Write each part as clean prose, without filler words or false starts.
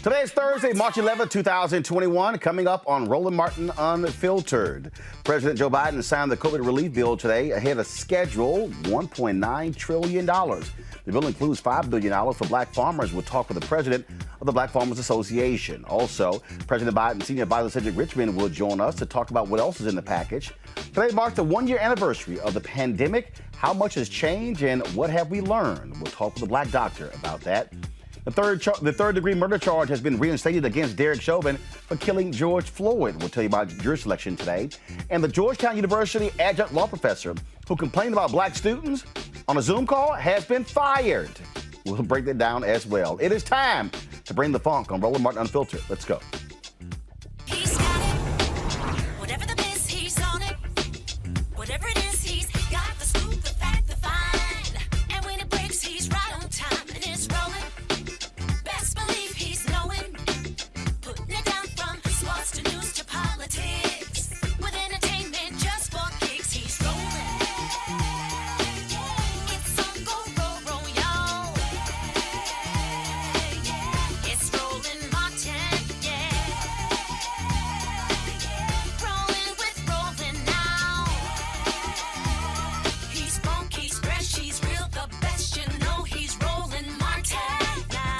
Today is Thursday, March 11th, 2021. Coming up on Roland Martin Unfiltered. President Joe Biden signed the COVID relief bill today ahead of schedule, $1.9 trillion. The bill includes $5 billion for black farmers. We'll talk with the president of the Black Farmers Association. Also, President Biden Senior Advisor Cedric Richmond will join us to talk about what else is in the package. Today marks the one-year anniversary of the pandemic. How much has changed and what have we learned? We'll talk with a black doctor about that. The third-degree murder charge has been reinstated against Derek Chauvin for killing George Floyd. We'll tell you about jury selection today. And the Georgetown University adjunct law professor who complained about black students on a Zoom call has been fired. We'll break that down as well. It is time to bring the funk on Roland Martin Unfiltered. Let's go. He's got it. Whatever the miss, he's on it. Whatever it is, he's got the scoop, the fact, the find. And when it breaks, he's right on time and it's rolling. Best believe he's knowing. Putting it down from sports to news to politics. With entertainment just for kicks, he's rolling. It's on go, y'all. It's Roland Martin, yeah. Rolling with Roland now. He's funky, he's fresh, he's real, the best, you know he's Roland Martin now.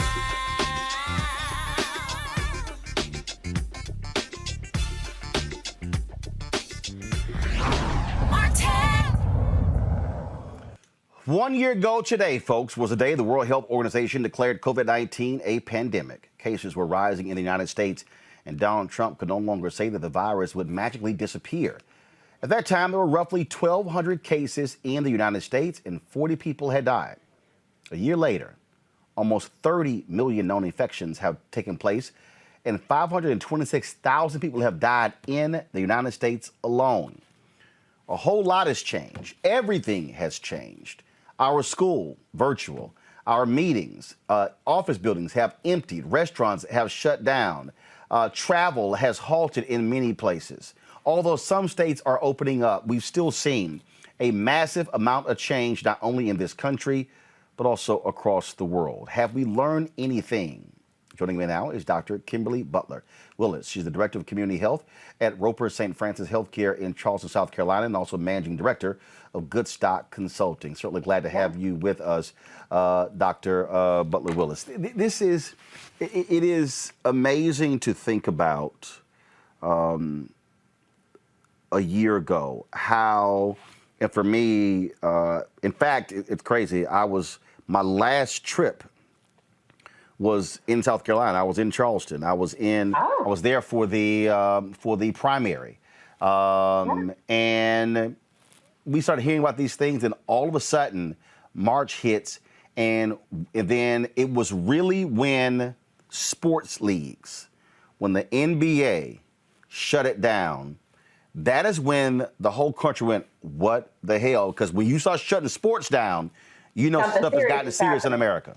Martin! 1 year ago today, folks, was the day the World Health Organization declared COVID-19 a pandemic. Cases were rising in the United States, and Donald Trump could no longer say that the virus would magically disappear. At that time, there were roughly 1,200 cases in the United States, and 40 people had died. A year later, almost 30 million known infections have taken place, and 526,000 people have died in the United States alone. A whole lot has changed. Everything has changed. Our school, virtual. Our meetings, office buildings have emptied. Restaurants have shut down. Travel has halted in many places. Although some states are opening up, we've still seen a massive amount of change, not only in this country, but also across the world. Have we learned anything? Joining me now is Dr. Kimberly Butler Willis. She's the Director of Community Health at Roper St. Francis Healthcare in Charleston, South Carolina, and also Managing Director of Good Stock Consulting. Certainly glad to have you with us, Dr. Butler Willis. It is amazing to think about a year ago how, and for me, in fact, it's crazy. My last trip was in South Carolina. I was in Charleston. I was there for the primary, and we started hearing about these things. And all of a sudden, March hits, and then it was really when sports leagues, when the NBA shut it down. That is when the whole country went, "What the hell?" Because when you start shutting sports down, you know stuff has gotten serious in America.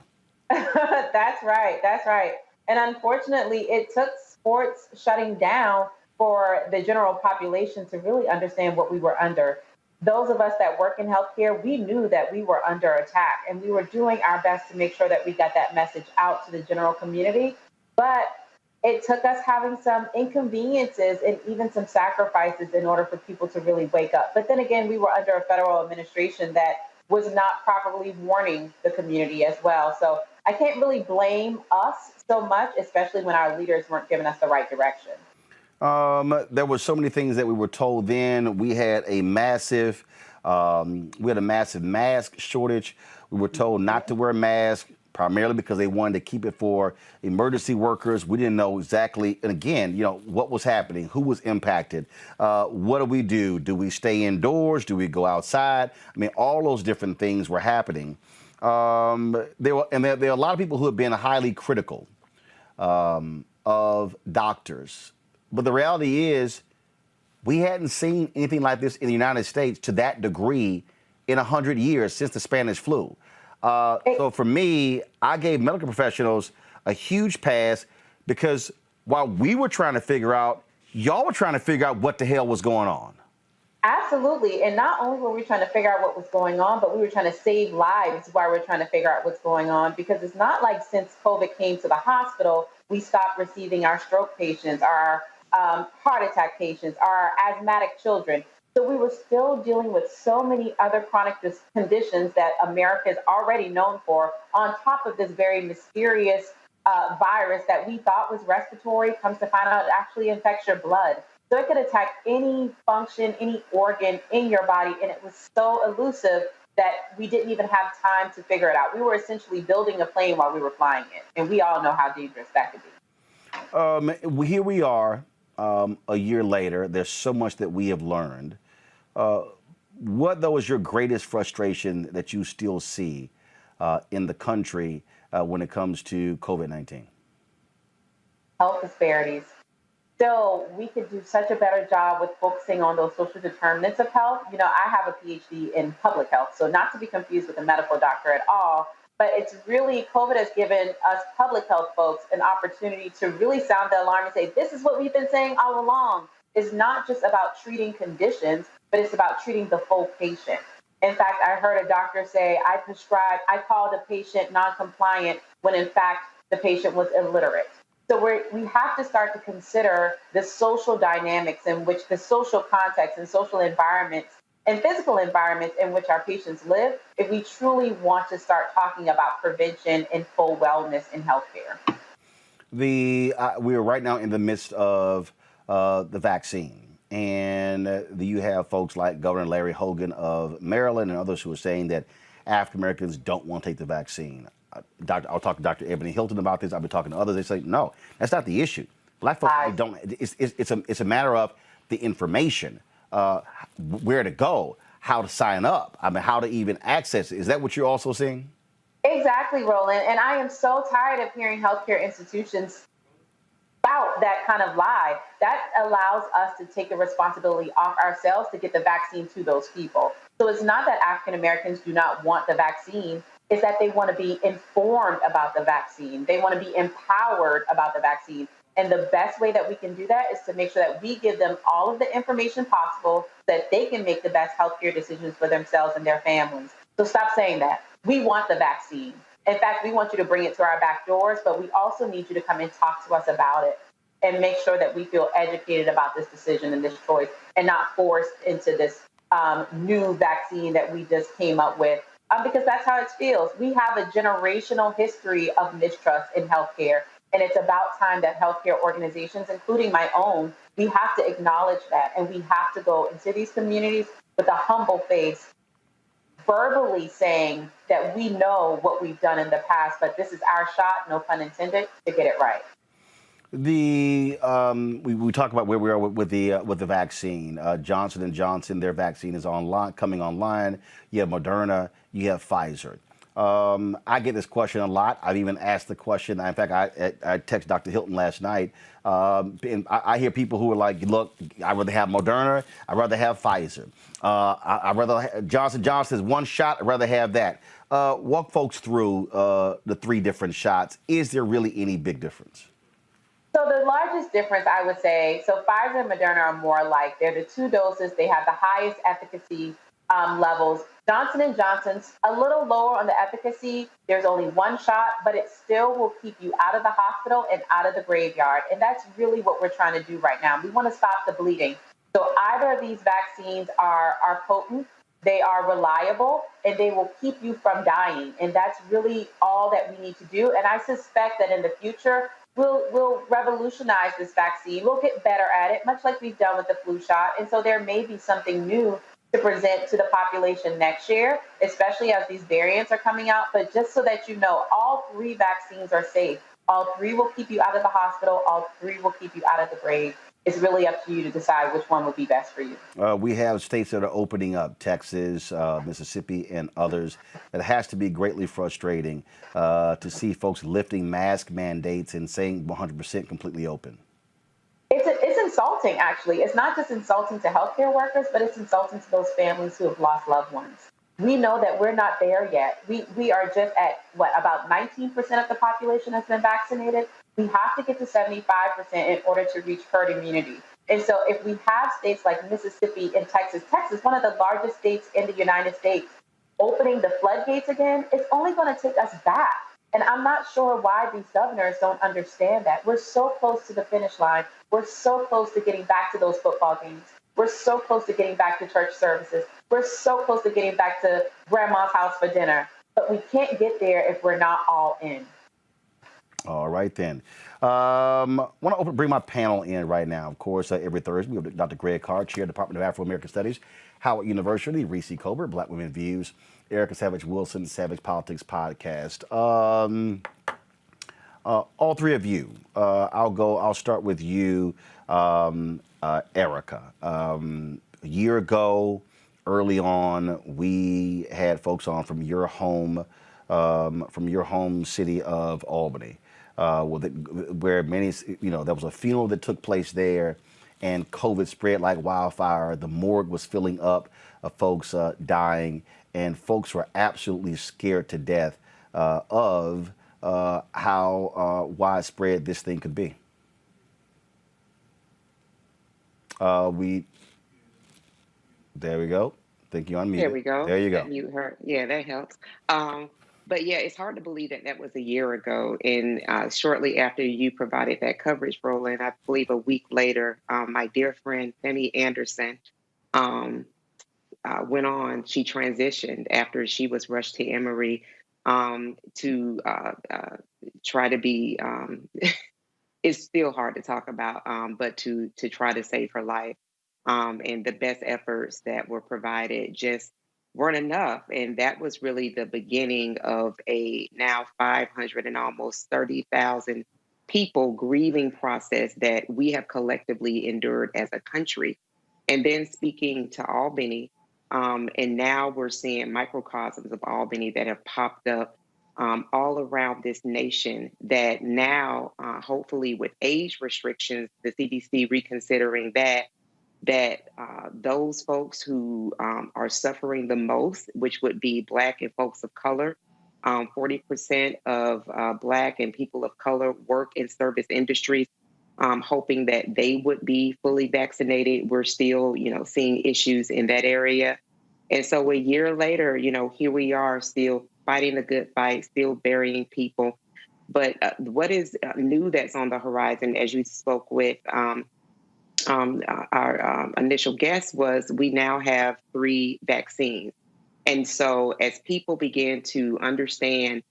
That's right. That's right. And unfortunately, it took sports shutting down for the general population to really understand what we were under. Those of us that work in healthcare, we knew that we were under attack, and we were doing our best to make sure that we got that message out to the general community. But it took us having some inconveniences and even some sacrifices in order for people to really wake up. But then again, we were under a federal administration that was not properly warning the community as well. So I can't really blame us so much, especially when our leaders weren't giving us the right direction. There were so many things that we were told then. We had a massive mask shortage. We were told not to wear masks, primarily because they wanted to keep it for emergency workers. We didn't know exactly, and again, what was happening, who was impacted, what do we do? Do we stay indoors? Do we go outside? I mean, all those different things were happening. There are a lot of people who have been highly critical of doctors. But the reality is, we hadn't seen anything like this in the United States to that degree in 100 years since the Spanish flu. So for me, I gave medical professionals a huge pass because while we were trying to figure out, y'all were trying to figure out what the hell was going on. Absolutely. And not only were we trying to figure out what was going on, but we were trying to save lives while we're trying to figure out what's going on. Because it's not like since COVID came to the hospital, we stopped receiving our stroke patients, our heart attack patients, our asthmatic children. So we were still dealing with so many other chronic conditions that America is already known for, on top of this very mysterious virus that we thought was respiratory, comes to find out it actually infects your blood. So it could attack any function, any organ in your body. And it was so elusive that we didn't even have time to figure it out. We were essentially building a plane while we were flying it. And we all know how dangerous that could be. Here we are a year later. There's so much that we have learned. What, though, is your greatest frustration that you still see in the country when it comes to COVID-19? Health disparities. So we could do such a better job with focusing on those social determinants of health. You know, I have a PhD in public health, so not to be confused with a medical doctor at all, but it's really, COVID has given us public health folks an opportunity to really sound the alarm and say, this is what we've been saying all along. It's not just about treating conditions, but it's about treating the full patient. In fact, I heard a doctor say, I called a patient non-compliant when in fact the patient was illiterate. So we have to start to consider the social dynamics in which the social context and social environments and physical environments in which our patients live, if we truly want to start talking about prevention and full wellness in healthcare. We are right now in the midst of the vaccine. And you have folks like Governor Larry Hogan of Maryland and others who are saying that African Americans don't want to take the vaccine. I'll talk to Dr. Ebony Hilton about this. I've been talking to others. They say, no, that's not the issue. Black folks don't. It's a matter of the information, where to go, how to sign up. I mean, how to even access it. Is that what you're also seeing? Exactly, Roland. And I am so tired of hearing healthcare institutions spout that kind of lie. That allows us to take the responsibility off ourselves to get the vaccine to those people. So it's not that African Americans do not want the vaccine. Is that they want to be informed about the vaccine. They want to be empowered about the vaccine. And the best way that we can do that is to make sure that we give them all of the information possible so that they can make the best healthcare decisions for themselves and their families. So stop saying that. We want the vaccine. In fact, we want you to bring it to our back doors, but we also need you to come and talk to us about it and make sure that we feel educated about this decision and this choice and not forced into this new vaccine that we just came up with. Because that's how it feels. We have a generational history of mistrust in healthcare, and it's about time that healthcare organizations, including my own, we have to acknowledge that, and we have to go into these communities with a humble face, verbally saying that we know what we've done in the past, but this is our shot, no pun intended, to get it right. We talk about where we are with the vaccine. Johnson & Johnson, their vaccine is coming online. You have Moderna, you have Pfizer. I get this question a lot. I've even asked the question. In fact, I texted Dr. Hilton last night. And I hear people who are like, look, I'd rather have Moderna. I'd rather have Pfizer. I'd rather have Johnson & Johnson's one shot. I'd rather have that. Walk folks through the three different shots. Is there really any big difference? So the largest difference, I would say, so Pfizer and Moderna are more alike. They're the two doses. They have the highest efficacy levels. Johnson & Johnson's a little lower on the efficacy. There's only one shot, but it still will keep you out of the hospital and out of the graveyard. And that's really what we're trying to do right now. We want to stop the bleeding. So either of these vaccines are potent, they are reliable, and they will keep you from dying. And that's really all that we need to do. And I suspect that in the future, we'll revolutionize this vaccine. We'll get better at it, much like we've done with the flu shot. And so there may be something new to present to the population next year, especially as these variants are coming out. But just so that you know, all three vaccines are safe. All three will keep you out of the hospital. All three will keep you out of the grave. It's really up to you to decide which one would be best for you. We have states that are opening up, Texas, Mississippi, and others. It has to be greatly frustrating to see folks lifting mask mandates and saying 100% completely open. It's insulting, actually. It's not just insulting to healthcare workers, but it's insulting to those families who have lost loved ones. We know that we're not there yet. We are just at, about 19% of the population has been vaccinated. We have to get to 75% in order to reach herd immunity. And so if we have states like Mississippi and Texas, one of the largest states in the United States, opening the floodgates again, it's only going to take us back. And I'm not sure why these governors don't understand that. We're so close to the finish line. We're so close to getting back to those football games. We're so close to getting back to church services. We're so close to getting back to grandma's house for dinner. But we can't get there if we're not all in. All right, then. Want to bring my panel in right now. Of course, every Thursday, we have Dr. Greg Carr, Chair, Department of Afro-American Studies, Howard University, Reese Colbert, Black Women Views, Erica Savage Wilson, Savage Politics Podcast. All three of you, I'll start with you, Erica. A year ago, early on, we had folks on from your home city of Albany. Where many, there was a funeral that took place there, and COVID spread like wildfire. The morgue was filling up of folks dying, and folks were absolutely scared to death of how widespread this thing could be. There we go. Think you unmuted. There we go. There you go. Mute her. Yeah, that helps. But yeah, it's hard to believe that was a year ago. And shortly after you provided that coverage, Roland, I believe a week later, my dear friend, Femi Anderson, went on. She transitioned after she was rushed to Emory to try to be, it's still hard to talk about, but to try to save her life. And the best efforts that were provided just weren't enough. And that was really the beginning of a now 500 and almost 30,000 people grieving process that we have collectively endured as a country. And then speaking to Albany, and now we're seeing microcosms of Albany that have popped up all around this nation that now, hopefully with age restrictions, the CDC reconsidering that those folks who are suffering the most, which would be Black and folks of color, 40% of Black and people of color work in service industries, hoping that they would be fully vaccinated. We're still, seeing issues in that area. And so a year later, here we are still fighting the good fight, still burying people. But what is new that's on the horizon, as you spoke with our initial guest, was we now have 3 vaccines. And so as people begin to understand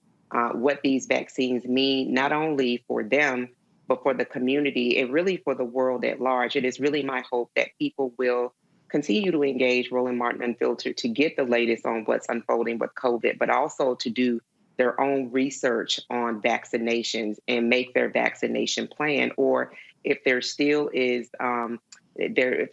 what these vaccines mean, not only for them, but for the community and really for the world at large, it is really my hope that people will continue to engage Roland Martin Unfiltered to get the latest on what's unfolding with COVID, but also to do their own research on vaccinations and make their vaccination plan. Or if there still is,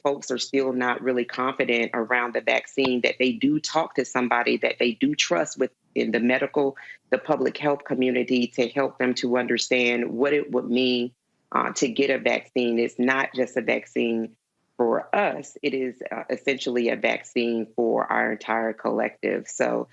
folks are still not really confident around the vaccine, that they do talk to somebody that they do trust within the medical, the public health community to help them to understand what it would mean to get a vaccine. It's not just a vaccine for us. It is essentially a vaccine for our entire collective. So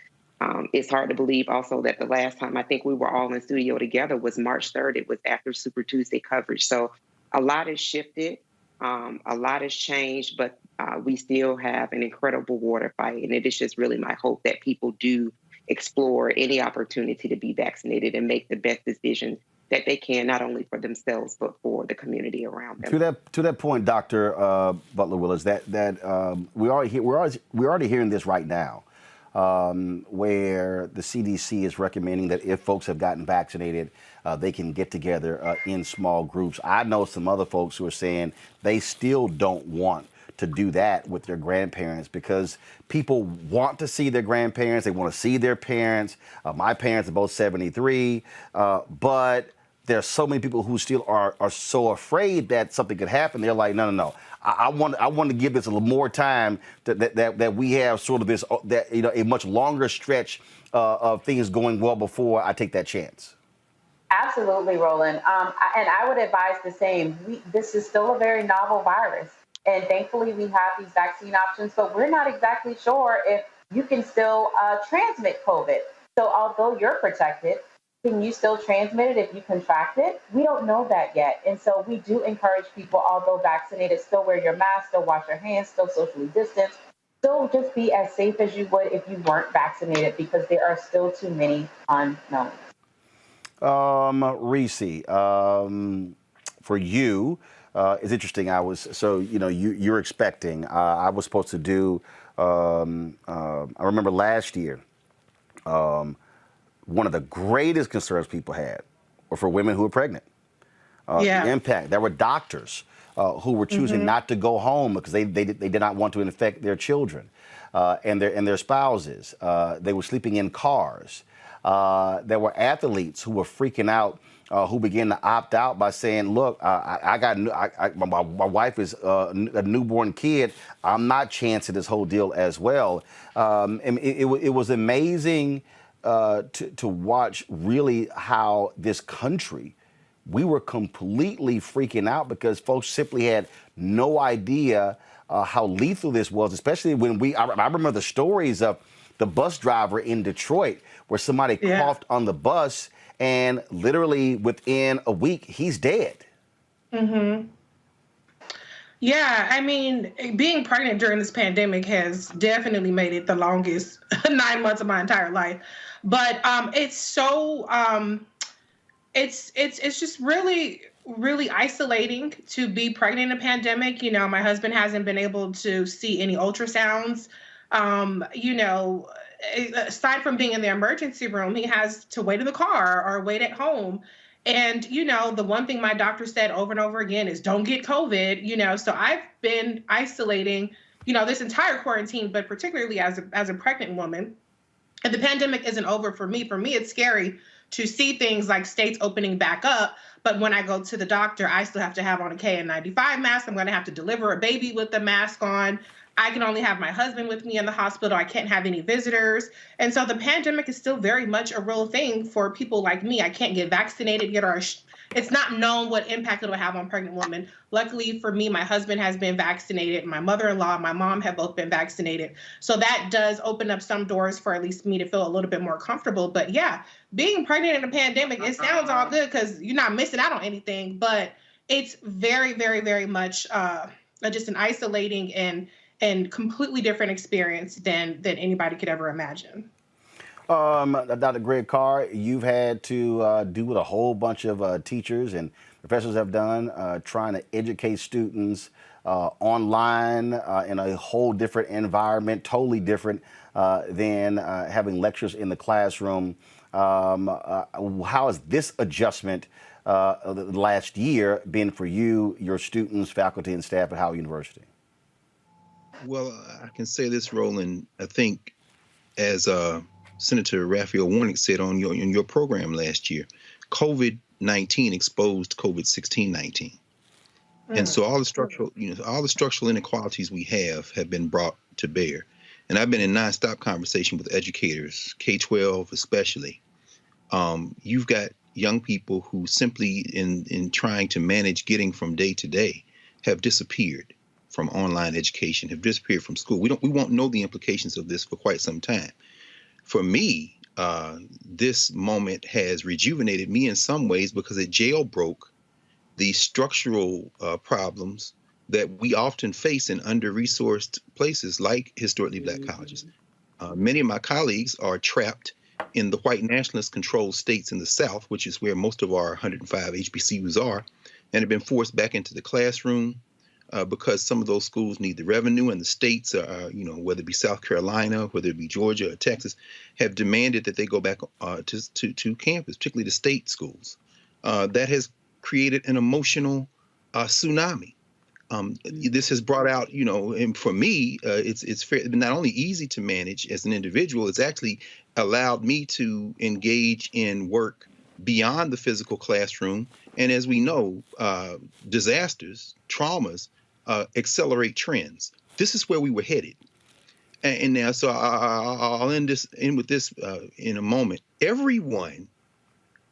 it's hard to believe also that the last time I think we were all in studio together was March 3rd. It was after Super Tuesday coverage. So a lot has shifted, a lot has changed, but we still have an incredible water fight. And it is just really my hope that people do explore any opportunity to be vaccinated and make the best decision that they can, not only for themselves, but for the community around them. To that point, Dr. Butler Willis, that we're already hearing this right now, where the CDC is recommending that if folks have gotten vaccinated, they can get together in small groups. I know some other folks who are saying they still don't want to do that with their grandparents because people want to see their grandparents. They want to see their parents. My parents are both 73, but there's so many people who still are so afraid that something could happen. They're like, no. I want to give this a little more time that we have sort of this a much longer stretch of things going well before I take that chance. Absolutely, Roland. And I would advise the same. This is still a very novel virus. And thankfully, we have these vaccine options, but we're not exactly sure if you can still transmit COVID. So although you're protected, can you still transmit it if you contract it? We don't know that yet. And so we do encourage people, although vaccinated, still wear your mask, still wash your hands, still socially distance, still just be as safe as you would if you weren't vaccinated because there are still too many unknowns. Reese, for you, it's interesting. You're expecting. I was supposed to do. I remember last year. One of the greatest concerns people had were for women who were pregnant. The impact. There were doctors who were choosing not to go home because they did not want to infect their children and their spouses. They were sleeping in cars. There were athletes who were freaking out, who began to opt out by saying, "Look, my wife is a newborn kid. I'm not chancing this whole deal as well." And it was amazing to watch really how this country, we were completely freaking out because folks simply had no idea how lethal this was, especially when I remember the stories of the bus driver in Detroit where somebody coughed on the bus and literally within a week, he's dead. Mm-hmm. Yeah, I mean, being pregnant during this pandemic has definitely made it the longest 9 months of my entire life. But it's so it's just really, really isolating to be pregnant in a pandemic. You know, my husband hasn't been able to see any ultrasounds. Aside from being in the emergency room, he has to wait in the car or wait at home. And, the one thing my doctor said over and over again is don't get COVID, so I've been isolating, this entire quarantine, but particularly as a pregnant woman. And the pandemic isn't over for me. For me, it's scary to see things like states opening back up. But when I go to the doctor, I still have to have on a KN95 mask. I'm going to have to deliver a baby with the mask on. I can only have my husband with me in the hospital. I can't have any visitors. And so the pandemic is still very much a real thing for people like me. I can't get vaccinated yet, or it's not known what impact it'll have on pregnant women. Luckily for me, my husband has been vaccinated. My mother-in-law, my mom have both been vaccinated. So that does open up some doors for at least me to feel a little bit more comfortable. But yeah, being pregnant in a pandemic, it sounds all good because you're not missing out on anything. But it's very, very, very much just an isolating and completely different experience than anybody could ever imagine. Dr. Greg Carr, you've had to do what a whole bunch of teachers and professors have done, trying to educate students online in a whole different environment, totally different than having lectures in the classroom. How has this adjustment last year been for you, your students, faculty, and staff at Howard University? Well, I can say this, Roland. I think, as Senator Raphael Warnock said on your program last year, COVID-19 exposed COVID-16-19, and so all the structural inequalities we have been brought to bear. And I've been in nonstop conversation with educators, K-12 especially. You've got young people who simply, in trying to manage getting from day to day, have disappeared from online education, have disappeared from school. We won't know the implications of this for quite some time. For me, this moment has rejuvenated me in some ways because it jailbroke the structural problems that we often face in under-resourced places like historically Black colleges. Many of my colleagues are trapped in the white nationalist-controlled states in the South, which is where most of our 105 HBCUs are, and have been forced back into the classroom because some of those schools need the revenue, and the states, whether it be South Carolina, whether it be Georgia or Texas, have demanded that they go back to campus, particularly the state schools. That has created an emotional tsunami. This has brought out, and for me, it's not only easy to manage as an individual, it's actually allowed me to engage in work beyond the physical classroom. And as we know, disasters, traumas, accelerate trends. This is where we were headed. And now, so I'll end with this in a moment. Everyone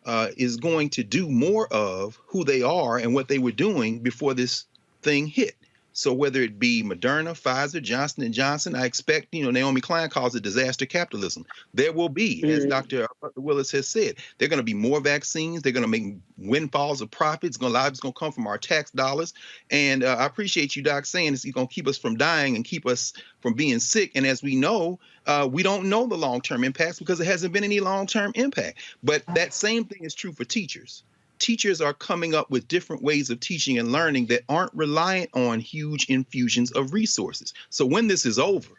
is going to do more of who they are and what they were doing before this thing hit. So whether it be Moderna, Pfizer, Johnson & Johnson, I expect, Naomi Klein calls it disaster capitalism. There will be, as Dr. Willis has said, there are going to be more vaccines. They're going to make windfalls of profits. A lot of it's going to come from our tax dollars. And I appreciate you, Doc, saying it's going to keep us from dying and keep us from being sick. And as we know, we don't know the long-term impacts because there hasn't been any long-term impact. But that same thing is true for teachers. Teachers are coming up with different ways of teaching and learning that aren't reliant on huge infusions of resources. So when this is over,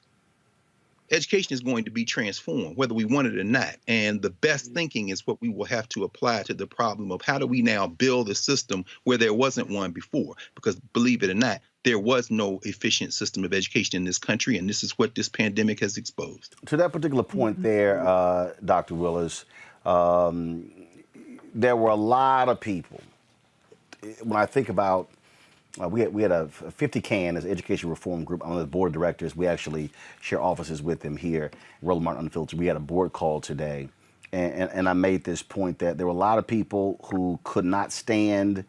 education is going to be transformed, whether we want it or not. And the best thinking is what we will have to apply to the problem of how do we now build a system where there wasn't one before? Because believe it or not, there was no efficient system of education in this country, and this is what this pandemic has exposed. To that particular point there, Dr. Willis, there were a lot of people. When I think about, we had a 50 CAN as education reform group on the board of directors. We actually share offices with them here, Roland Martin Unfiltered. We had a board call today, and I made this point that there were a lot of people who could not stand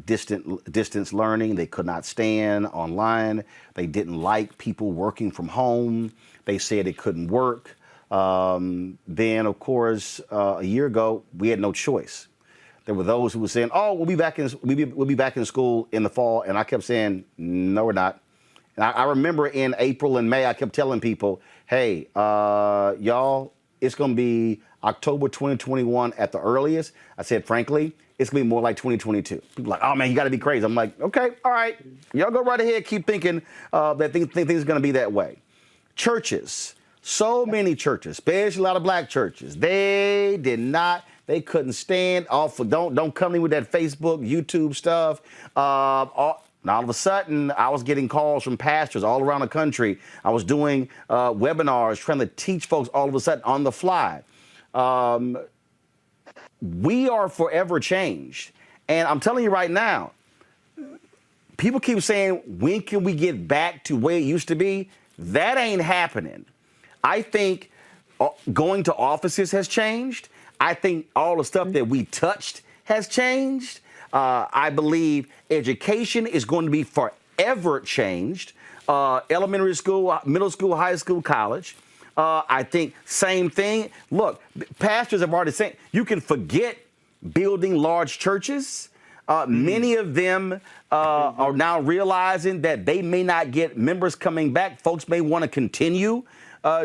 distance learning. They could not stand online. They didn't like people working from home. They said it couldn't work. Then, of course, a year ago, we had no choice. There were those who were saying, "Oh, we'll be back in school in the fall," and I kept saying, "No, we're not." And I remember in April and May, I kept telling people, "Hey, y'all, it's going to be October 2021 at the earliest." I said, frankly, it's going to be more like 2022. People are like, "Oh man, you got to be crazy." I'm like, "Okay, all right, y'all go right ahead, keep thinking that things are going to be that way." Churches. So many churches, especially a lot of black churches, they couldn't stand off of, don't come to me with that Facebook, YouTube stuff. All of a sudden, I was getting calls from pastors all around the country. I was doing webinars, trying to teach folks all of a sudden on the fly. We are forever changed. And I'm telling you right now, people keep saying, when can we get back to where it used to be? That ain't happening. I think going to offices has changed. I think all the stuff that we touched has changed. I believe education is going to be forever changed. Elementary school, middle school, high school, college. I think same thing. Look, pastors have already said you can forget building large churches. Many of them are now realizing that they may not get members coming back. Folks may want to continue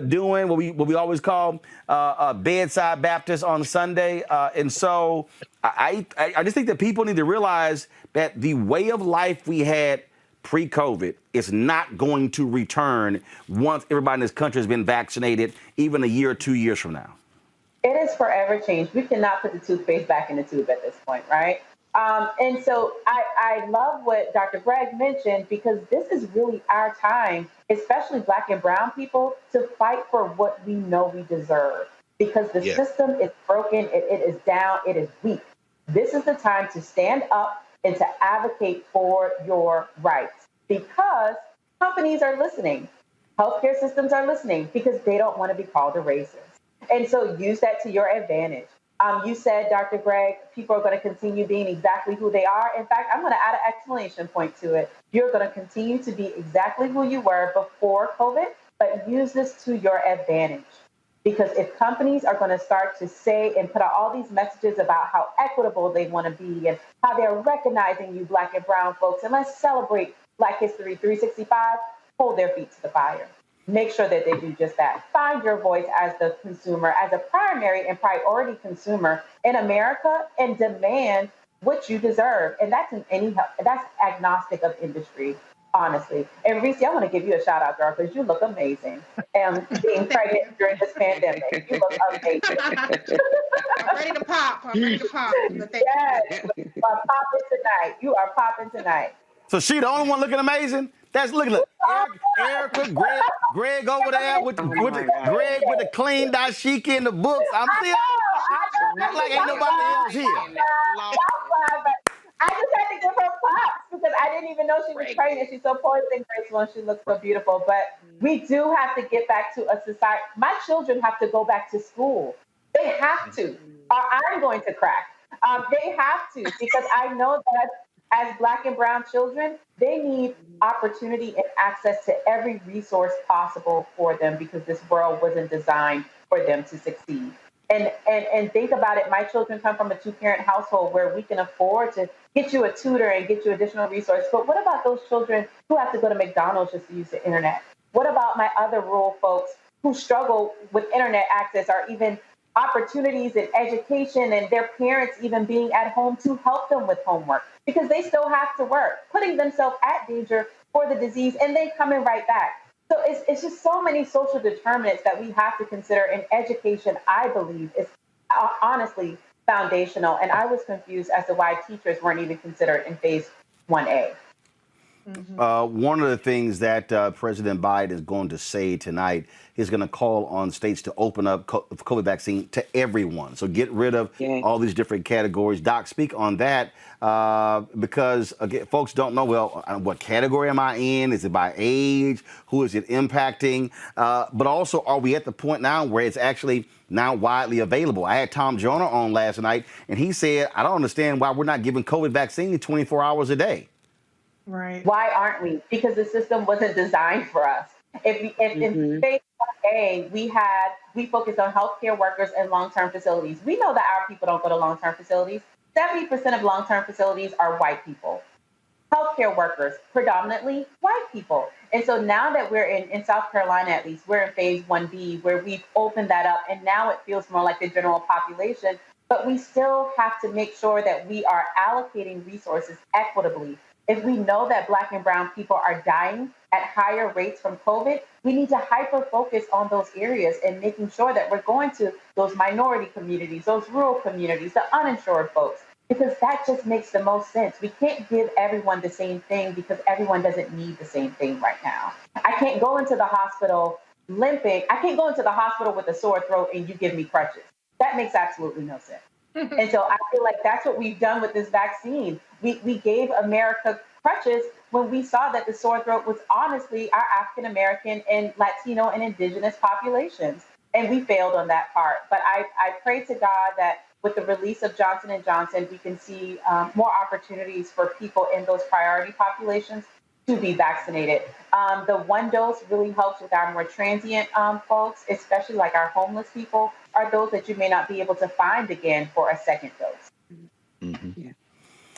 doing what we always call bedside Baptist on Sunday. And so I just think that people need to realize that the way of life we had pre-COVID is not going to return once everybody in this country has been vaccinated, even a year or 2 years from now. It is forever changed. We cannot put the toothpaste back in the tube at this point, right? And so I love what Dr. Gregg mentioned, because this is really our time, especially Black and brown people, to fight for what we know we deserve, because the system is broken, it is down, it is weak. This is the time to stand up and to advocate for your rights, because companies are listening. Healthcare systems are listening because they don't want to be called a racist. And so use that to your advantage. You said, Dr. Gregg, people are going to continue being exactly who they are. In fact, I'm going to add an exclamation point to it. You're going to continue to be exactly who you were before COVID, but use this to your advantage. Because if companies are going to start to say and put out all these messages about how equitable they want to be and how they're recognizing you Black and brown folks, and let's celebrate Black History 365, hold their feet to the fire. Make sure that they do just that. Find your voice as the consumer, as a primary and priority consumer in America, and demand what you deserve. And that's that's agnostic of industry, honestly. And Reese, I want to give you a shout out, girl, because you look amazing. And being pregnant during this pandemic, you look amazing. I'm ready to pop. Yes, you are popping tonight. You are popping tonight. So she the only one looking amazing? Look, Erica, Greg over there with Greg with the clean dashiki in the books. I'm still like ain't nobody else here. I just had to give her props because I didn't even know she was pregnant. She's so poised and graceful, and she looks so beautiful. But we do have to get back to a society. My children have to go back to school. They have to, or I'm going to crack. They have to, because I know that as Black and brown children, they need opportunity and access to every resource possible for them because this world wasn't designed for them to succeed. And think about it. My children come from a 2-parent household where we can afford to get you a tutor and get you additional resources. But what about those children who have to go to McDonald's just to use the internet? What about my other rural folks who struggle with internet access or even opportunities in education and their parents even being at home to help them with homework because they still have to work, putting themselves at danger for the disease and then coming right back. So it's just so many social determinants that we have to consider, and education, I believe, is honestly foundational. And I was confused as to why teachers weren't even considered in phase 1A. One of the things that President Biden is going to say tonight is going to call on states to open up COVID vaccine to everyone. So get rid of all these different categories. Doc, speak on that because, again, folks don't know, well, what category am I in? Is it by age? Who is it impacting? But also, are we at the point now where it's actually now widely available? I had Tom Joyner on last night, and he said, I don't understand why we're not giving COVID vaccine 24 hours a day. Right. Why aren't we? Because the system wasn't designed for us. In phase 1A, we focused on healthcare workers and long-term facilities. We know that our people don't go to long-term facilities. 70% of long-term facilities are white people. Healthcare workers, predominantly white people. And so now that we're in South Carolina, at least, we're in phase 1B, where we've opened that up, and now it feels more like the general population. But we still have to make sure that we are allocating resources equitably. If we know that Black and brown people are dying at higher rates from COVID, we need to hyper focus on those areas and making sure that we're going to those minority communities, those rural communities, the uninsured folks, because that just makes the most sense. We can't give everyone the same thing because everyone doesn't need the same thing right now. I can't go into the hospital limping. I can't go into the hospital with a sore throat and you give me crutches. That makes absolutely no sense. And so I feel like that's what we've done with this vaccine. We gave America crutches when we saw that the sore throat was honestly our African American and Latino and indigenous populations. And we failed on that part. But I pray to God that with the release of Johnson & Johnson, we can see more opportunities for people in those priority populations to be vaccinated. The 1 dose really helps with our more transient folks, especially like our homeless people, are those that you may not be able to find again for a second dose.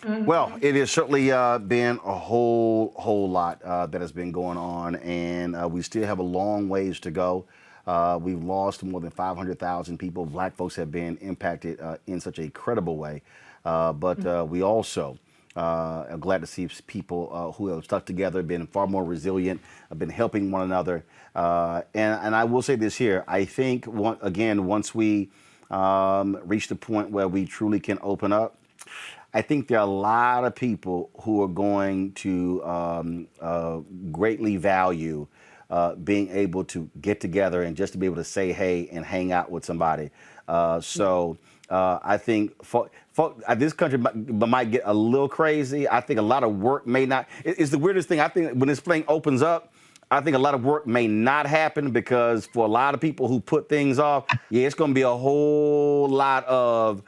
Well, it has certainly been a whole lot that has been going on, and we still have a long ways to go. We've lost more than 500,000 people. Black folks have been impacted in such a credible way, but we also are glad to see people who have stuck together, been far more resilient, have been helping one another. And I will say this here, I think, once we reach the point where we truly can open up, I think there are a lot of people who are going to greatly value being able to get together and just to be able to say hey and hang out with somebody. So I think this country might get a little crazy. I think a lot of work may not. It's the weirdest thing. I think when this thing opens up, I think a lot of work may not happen because for a lot of people who put things off, it's going to be a whole lot of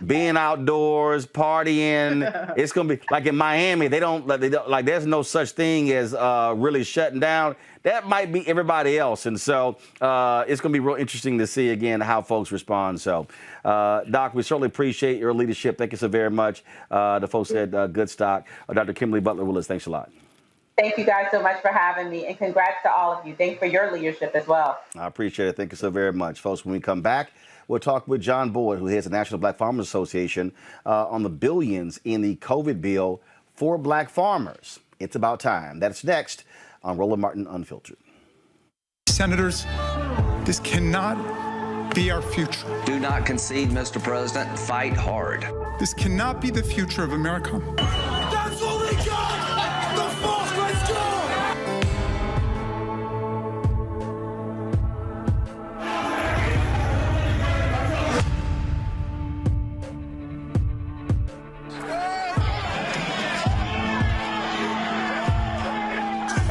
being outdoors, partying. It's going to be like in Miami, they don't like there's no such thing as really shutting down. That might be everybody else. And so it's going to be real interesting to see, again, how folks respond. So, Doc, we certainly appreciate your leadership. Thank you so very much. The folks at Good Stock. Dr. Kimberly Butler-Willis, thanks a lot. Thank you guys so much for having me, and congrats to all of you. Thanks for your leadership as well. I appreciate it. Thank you so very much. Folks, when we come back, we'll talk with John Boyd, who heads the National Black Farmers Association, on the billions in the COVID bill for black farmers. It's about time. That's next on Roland Martin Unfiltered. Senators, this cannot be our future. Do not concede, Mr. President. Fight hard. This cannot be the future of America. That's what we got! The force, let's go!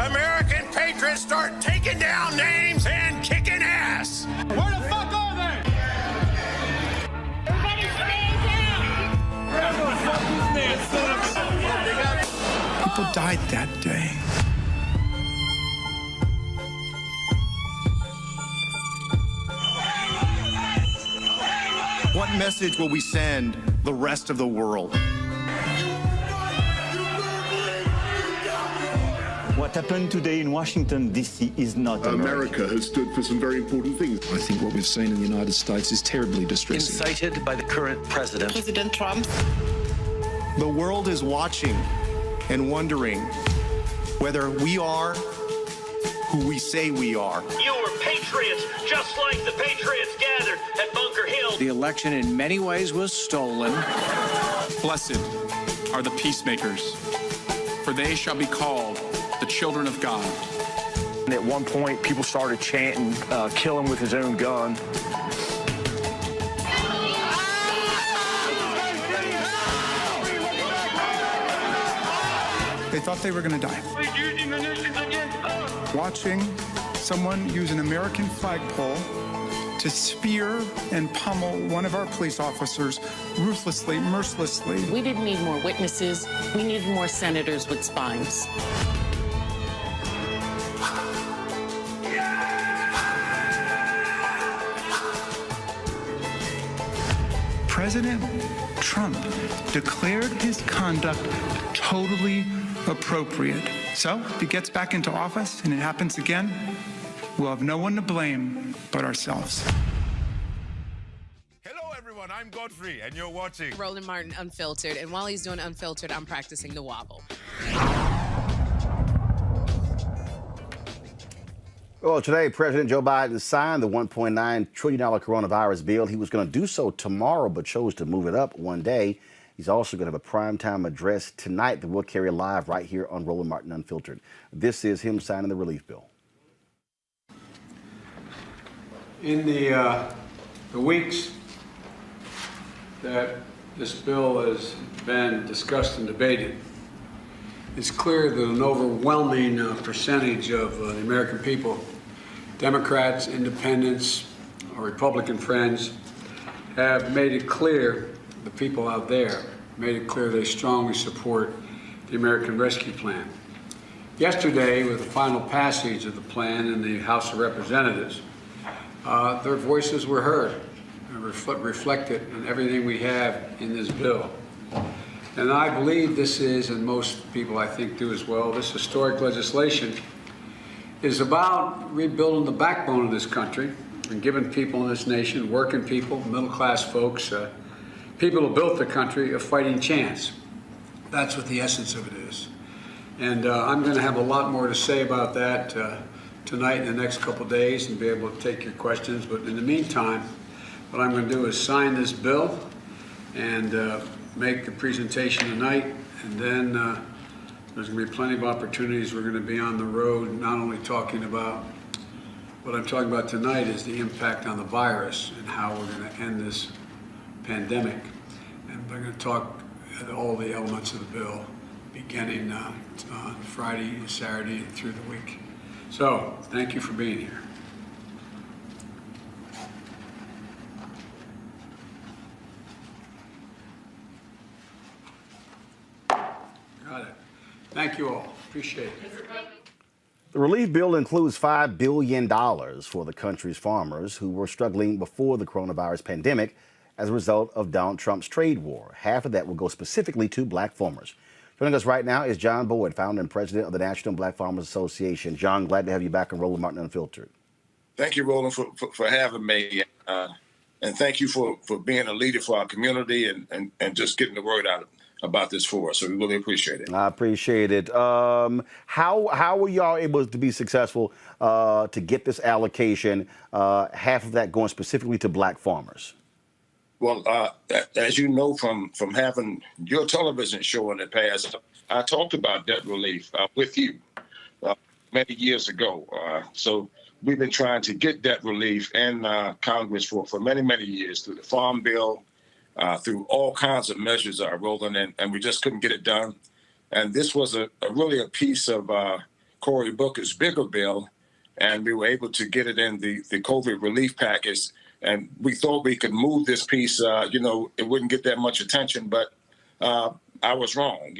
American patriots start taking down names and kicking ass. Where the fuck are they? Everybody stand down! Where the fuck is this? People died that day. message will we send the rest of the world? What happened today in Washington, D.C. is not America has stood for some very important things. I think what we've seen in the United States is terribly distressing. Incited by the current president. President Trump. The world is watching and wondering whether we are who we say we are. You were patriots, just like the patriots gathered at Bunker Hill. The election in many ways was stolen. Blessed are the peacemakers, for they shall be called the children of God. And at one point, people started chanting, kill him with his own gun. They thought they were going to die. Watching someone use an American flagpole to spear and pummel one of our police officers ruthlessly, mercilessly. We didn't need more witnesses. We needed more senators with spines. President Trump declared his conduct totally appropriate. So if he gets back into office and it happens again, we'll have no one to blame but ourselves. Hello, everyone. I'm Godfrey, and you're watching Roland Martin Unfiltered. And while he's doing Unfiltered, I'm practicing the wobble. Well, today, President Joe Biden signed the $1.9 trillion coronavirus bill. He was going to do so tomorrow, but chose to move it up one day. He's also going to have a primetime address tonight that we'll carry live right here on Roland Martin Unfiltered. This is him signing the relief bill. In the weeks that this bill has been discussed and debated, it's clear that an overwhelming percentage of the American people, Democrats, independents, our Republican friends, have made it clear, the people out there, made it clear they strongly support the American Rescue Plan. Yesterday, with the final passage of the plan in the House of Representatives, their voices were heard and reflected in everything we have in this bill. And I believe this is, and most people I think do as well, this historic legislation is about rebuilding the backbone of this country and giving people in this nation, working people, middle-class folks, people who built the country, a fighting chance. That's what the essence of it is. And I'm going to have a lot more to say about that tonight and the next couple of days and be able to take your questions. But in the meantime, what I'm going to do is sign this bill and make a presentation tonight. And then there's going to be plenty of opportunities. We're going to be on the road, not only talking about what I'm talking about tonight is the impact on the virus and how we're going to end this pandemic. And we're going to talk at all the elements of the bill, beginning on Friday, Saturday, and through the week. So, thank you for being here. Got it. Thank you all. Appreciate it. The relief bill includes $5 billion for the country's farmers who were struggling before the coronavirus pandemic as a result of Donald Trump's trade war. Half of that will go specifically to black farmers. Joining us right now is John Boyd, founder and president of the National Black Farmers Association. John, glad to have you back on Roland Martin Unfiltered. Thank you, Roland, for having me. And thank you for being a leader for our community and just getting the word out about this for us. So we really appreciate it. I appreciate it. How were y'all able to be successful to get this allocation, half of that going specifically to black farmers? Well, as you know from having your television show in the past, I talked about debt relief with you many years ago. So we've been trying to get debt relief in Congress for many, many years through the Farm Bill, through all kinds of measures rolling in, and we just couldn't get it done. And this was really a piece of Cory Booker's bigger bill, and we were able to get it in the COVID relief package. And we thought we could move this piece, it wouldn't get that much attention, but I was wrong,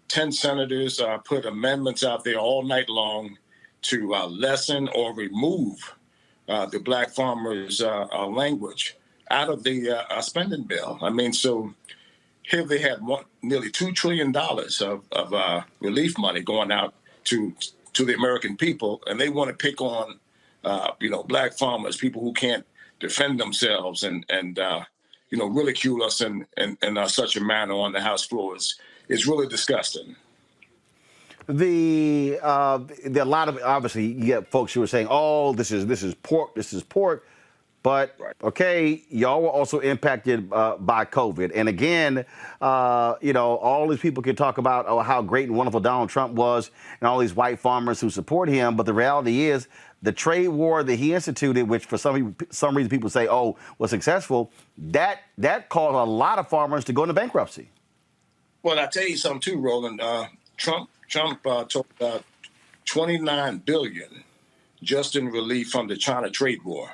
10 senators put amendments out there all night long to lessen or remove the black farmers' language out of the spending bill. I mean, so here they had nearly $2 trillion of relief money going out to the American people, and they want to pick on, black farmers, people who can't defend themselves, and ridicule us in such a manner on the House floors. It's really disgusting. The a lot of, obviously, you get folks who are saying, "Oh, this is pork," but okay, y'all were also impacted by COVID, and again, all these people can talk about how great and wonderful Donald Trump was, and all these white farmers who support him, but the reality is the trade war that he instituted, which for some reason people say, "Oh, was successful," that caused a lot of farmers to go into bankruptcy. Well, I tell you something too, Roland. Trump took $29 billion just in relief from the China trade war.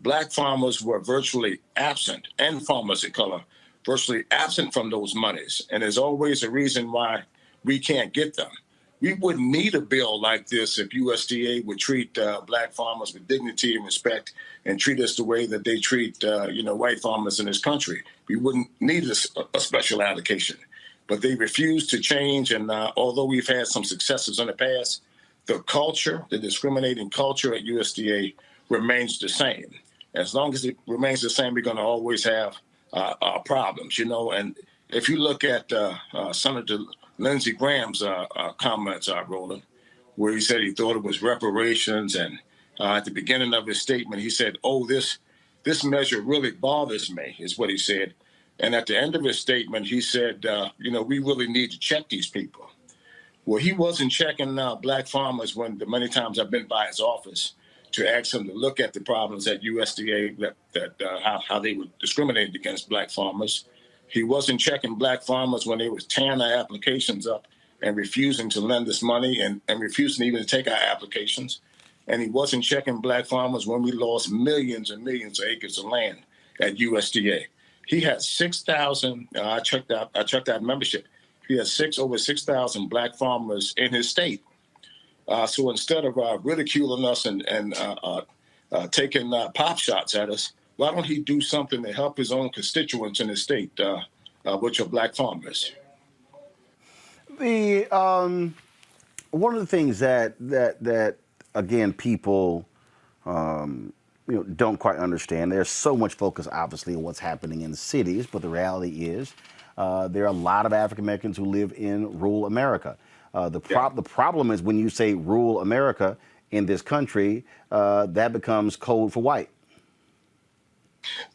Black farmers were virtually absent, and farmers of color virtually absent from those monies. And there's always a reason why we can't get them. We wouldn't need a bill like this if USDA would treat black farmers with dignity and respect and treat us the way that they treat, white farmers in this country. We wouldn't need a special allocation. But they refuse to change. And although we've had some successes in the past, the culture, the discriminating culture at USDA remains the same. As long as it remains the same, we're going to always have problems, And if you look at Senator Lindsey Graham's comments, Roland, where he said he thought it was reparations, and at the beginning of his statement, he said, "Oh, this measure really bothers me," is what he said. And at the end of his statement, he said, we really need to check these people. Well, he wasn't checking black farmers when the many times I've been by his office to ask him to look at the problems at USDA, how they were discriminating against black farmers. He wasn't checking black farmers when they was tearing our applications up and refusing to lend us money and refusing even to take our applications. And he wasn't checking black farmers when we lost millions and millions of acres of land at USDA. He had 6,000. I checked out membership. He has over 6,000 black farmers in his state. So instead of ridiculing us and taking pop shots at us, why don't he do something to help his own constituents in his state, which are black farmers? One of the things that again people don't quite understand. There's so much focus, obviously, on what's happening in the cities, but the reality is there are a lot of African Americans who live in rural America. The problem is when you say rural America in this country, that becomes code for white.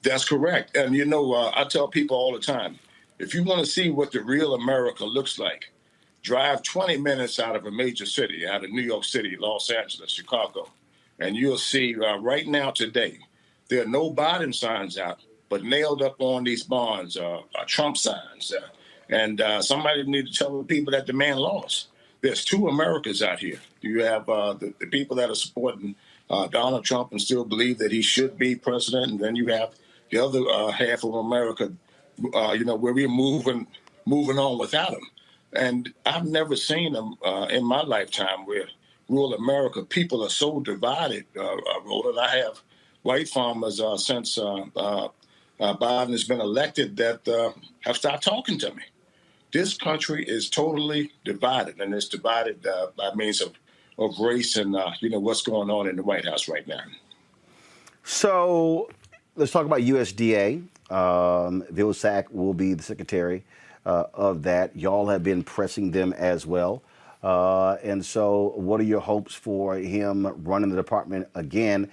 That's correct. And, I tell people all the time, if you want to see what the real America looks like, drive 20 minutes out of a major city, out of New York City, Los Angeles, Chicago, and you'll see right now today, there are no Biden signs out, but nailed up on these barns are Trump signs. And somebody need to tell the people that the man lost. There's two Americas out here. You have the people that are supporting Donald Trump and still believe that he should be president, and then you have the other half of America, where we're moving on without him. And I've never seen them in my lifetime where rural America people are so divided. Roland, I have white farmers since Biden has been elected that have stopped talking to me. This country is totally divided, and it's divided by means of race and what's going on in the White House right now. So let's talk about USDA. Vilsack will be the secretary of that. Y'all have been pressing them as well. And so what are your hopes for him running the department again?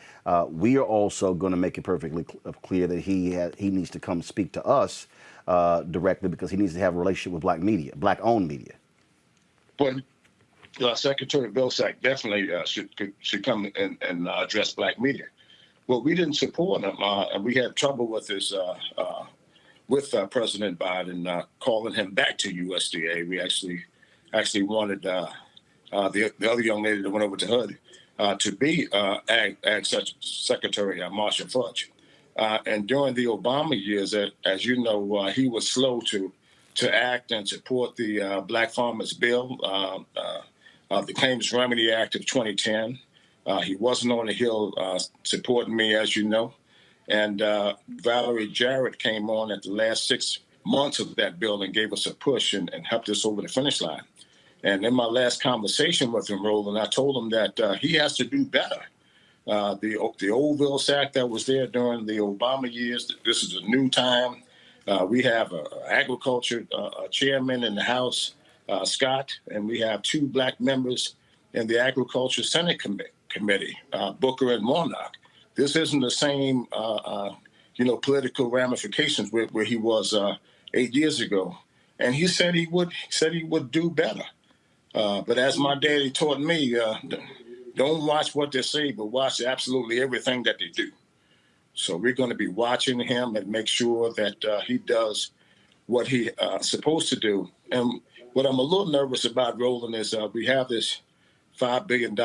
We are also going to make it perfectly clear that he needs to come speak to us directly, because he needs to have a relationship with black media, black-owned media. But Secretary Vilsack definitely should come and address black media. Well, we didn't support him, and we had trouble with his with President Biden calling him back to USDA. We actually wanted the other young lady that went over to HUD to be Ag Secretary Marsha Fudge. And during the Obama years, as you know, he was slow to act and support the Black Farmers Bill, the Claims Remedy Act of 2010. He wasn't on the Hill supporting me, as you know. And Valerie Jarrett came on at the last 6 months of that bill and gave us a push and helped us over the finish line. And in my last conversation with him, Roland, I told him that he has to do better. The old Bills Act that was there during the Obama years, this is a new time. We have an agriculture chairman in the House, Scott, and we have 2 black members in the Agriculture Senate Committee, Booker and Warnock. This isn't the same, political ramifications where he was 8 years ago. And he said he would do better. But as my daddy taught me, don't watch what they say, but watch absolutely everything that they do. So we're going to be watching him and make sure that he does what he's supposed to do. And what I'm a little nervous about, Roland, is we have this $5 billion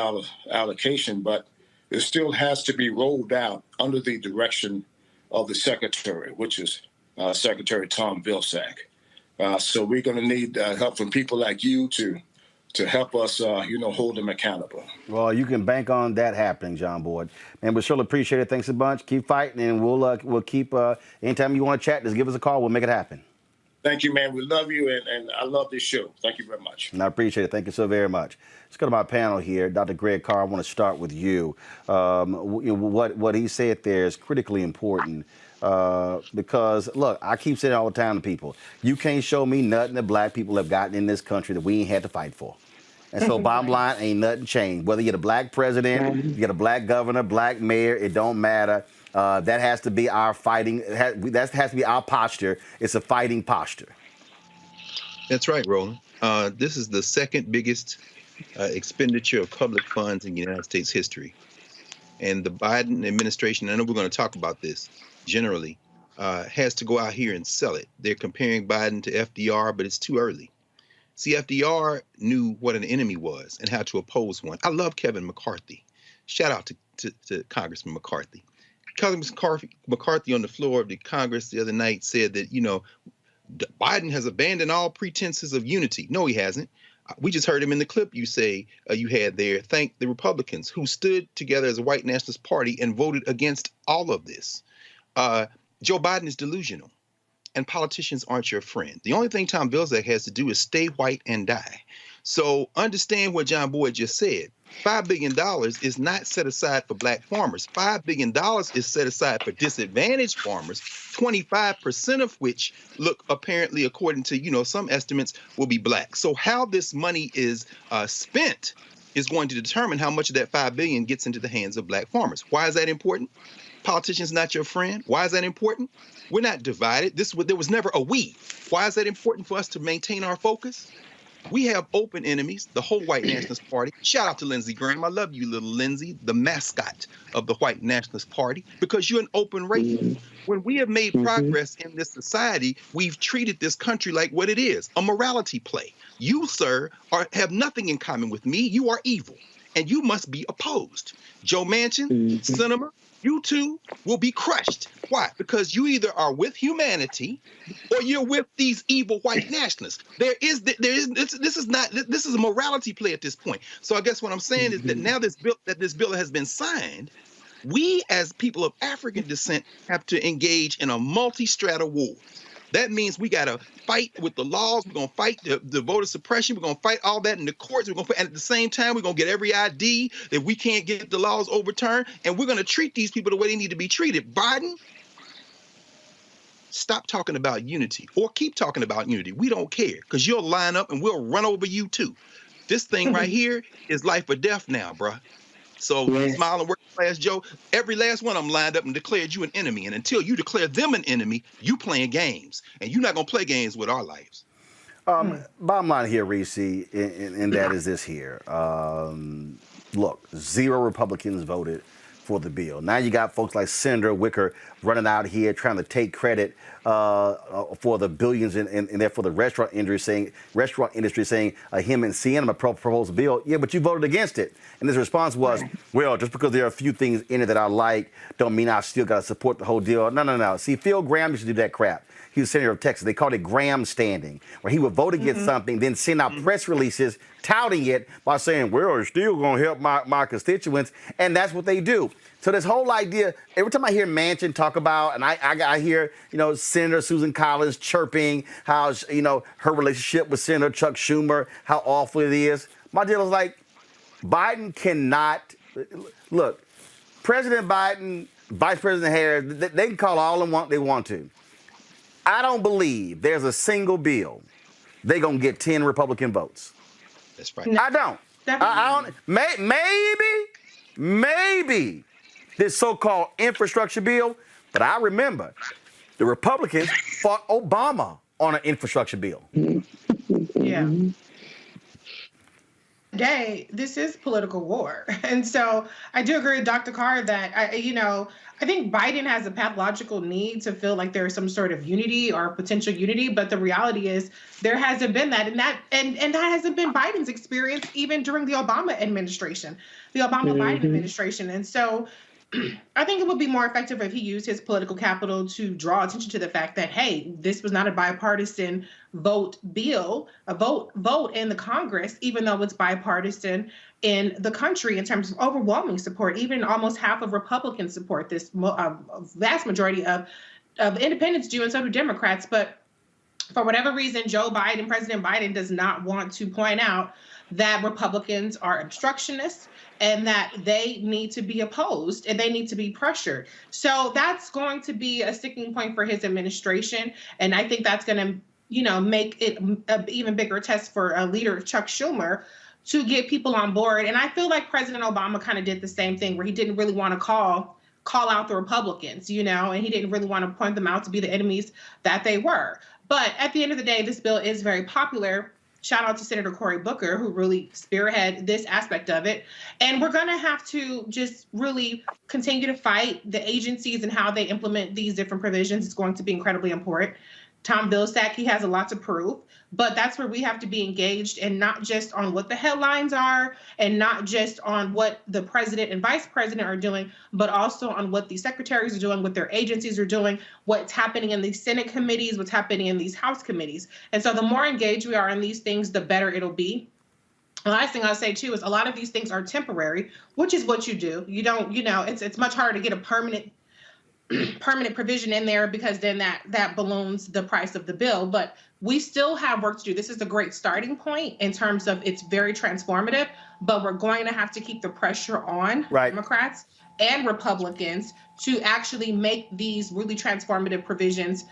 allocation, but it still has to be rolled out under the direction of the secretary, which is Secretary Tom Vilsack. So we're going to need help from people like you to help us, hold them accountable. Well, you can bank on that happening, John Boyd. Man, we surely appreciate it. Thanks a bunch. Keep fighting, and we'll keep, anytime you want to chat, just give us a call. We'll make it happen. Thank you, man. We love you, and I love this show. Thank you very much. And I appreciate it. Thank you so very much. Let's go to my panel here. Dr. Greg Carr, I want to start with you. What he said there is critically important. Because, look, I keep saying all the time to people, you can't show me nothing that black people have gotten in this country that we ain't had to fight for. And so bottom line, ain't nothing changed. Whether you're a black president, you get a black governor, black mayor, it don't matter. That has to be our fighting. That has to be our posture. It's a fighting posture. That's right, Roland. This is the second biggest expenditure of public funds in United States history. And the Biden administration, I know we're going to talk about this generally, has to go out here and sell it. They're comparing Biden to FDR, but it's too early. See, FDR knew what an enemy was and how to oppose one. I love Kevin McCarthy. Shout out to Congressman McCarthy. Congressman McCarthy on the floor of the Congress the other night said that, Biden has abandoned all pretenses of unity. No, he hasn't. We just heard him in the clip you say you had there. Thank the Republicans who stood together as a white nationalist party and voted against all of this. Joe Biden is delusional, and politicians aren't your friend. The only thing Tom Vilsack has to do is stay white and die. So understand what John Boyd just said. $5 billion is not set aside for black farmers. $5 billion is set aside for disadvantaged farmers, 25% of which look apparently, according to, some estimates, will be black. So how this money is spent is going to determine how much of that $5 billion gets into the hands of black farmers. Why is that important? Politicians not your friend. Why is that important? We're not divided. There was never a we. Why is that important for us to maintain our focus? We have open enemies, the whole white nationalist party. Shout out to Lindsey Graham. I love you, little Lindsey, the mascot of the white nationalist party, because you're an open racist. When we have made progress in this society, we've treated this country like what it is, a morality play. You, sir, have nothing in common with me. You are evil, and you must be opposed. Joe Manchin, Sinema, you too will be crushed. Why? Because you either are with humanity or you're with these evil white nationalists. This is a morality play at this point. So I guess what I'm saying is that now this bill has been signed, we as people of African descent have to engage in a multi-strata war. That means we got to fight with the laws. We're going to fight the voter suppression. We're going to fight all that in the courts. And at the same time, we're going to get every ID that we can't get the laws overturned. And we're going to treat these people the way they need to be treated. Biden, stop talking about unity, or keep talking about unity. We don't care, because you'll line up and we'll run over you too. This thing right here is life or death now, bruh. So smile and working class Joe, every last one of them lined up and declared you an enemy. And until you declare them an enemy, you playing games. And you're not going to play games with our lives. Bottom line here, Reese, and that is this here. Look, 0 Republicans voted for the bill. Now you got folks like Senator Wicker running out here trying to take credit for the billions and therefore the restaurant industry saying him and Sienna proposed a bill. Yeah, but you voted against it. And his response was, well, just because there are a few things in it that I like don't mean I still got to support the whole deal. No. See, Phil Graham used to do that crap. He was senator of Texas. They called it Graham standing, where he would vote against something, then send out press releases touting it by saying, well, it's still going to help my constituents. And that's what they do. So this whole idea, every time I hear Manchin talk talk about, and I hear, Senator Susan Collins chirping how, her relationship with Senator Chuck Schumer, how awful it is. My deal is like, Biden cannot, look, President Biden, Vice President Harris, they can call all they want to. I don't believe there's a single bill they're going to get 10 Republican votes. That's right. I don't. I don't. Maybe this so-called infrastructure bill, but I remember the Republicans fought Obama on an infrastructure bill. Yeah. Today, this is political war. And so I do agree with Dr. Carr that, I think Biden has a pathological need to feel like there is some sort of unity or potential unity, but the reality is there hasn't been that. And that hasn't been Biden's experience even during the Obama administration, the Obama-Biden administration. And so I think it would be more effective if he used his political capital to draw attention to the fact that, hey, this was not a bipartisan vote bill, a vote in the Congress, even though it's bipartisan in the country in terms of overwhelming support, even almost half of Republicans support this, vast majority of independents do, and so do Democrats. But for whatever reason, President Biden does not want to point out that Republicans are obstructionists and that they need to be opposed and they need to be pressured. So that's going to be a sticking point for his administration. And I think that's going to, make it an even bigger test for a leader, Chuck Schumer, to get people on board. And I feel like President Obama kind of did the same thing where he didn't really want to call out the Republicans, and he didn't really want to point them out to be the enemies that they were. But at the end of the day, this bill is very popular. Shout out to Senator Cory Booker, who really spearheaded this aspect of it. And we're going to have to just really continue to fight the agencies and how they implement these different provisions. It's going to be incredibly important. Tom Vilsack, he has a lot to prove, but that's where we have to be engaged, and not just on what the headlines are and not just on what the president and vice president are doing, but also on what the secretaries are doing, what their agencies are doing, what's happening in these Senate committees, what's happening in these House committees. And so the more engaged we are in these things, the better it'll be. The last thing I'll say, too, is a lot of these things are temporary, which is what you do. You don't, it's much harder to get a permanent provision in there, because then that balloons the price of the bill. But we still have work to do. This is a great starting point in terms of it's very transformative, but we're going to have to keep the pressure on Democrats and Republicans to actually make these really transformative provisions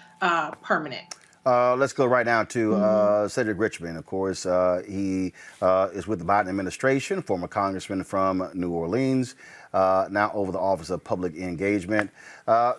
permanent. Let's go right now to Cedric Richmond. Of course, he is with the Biden administration, former congressman from New Orleans, now over the Office of Public Engagement.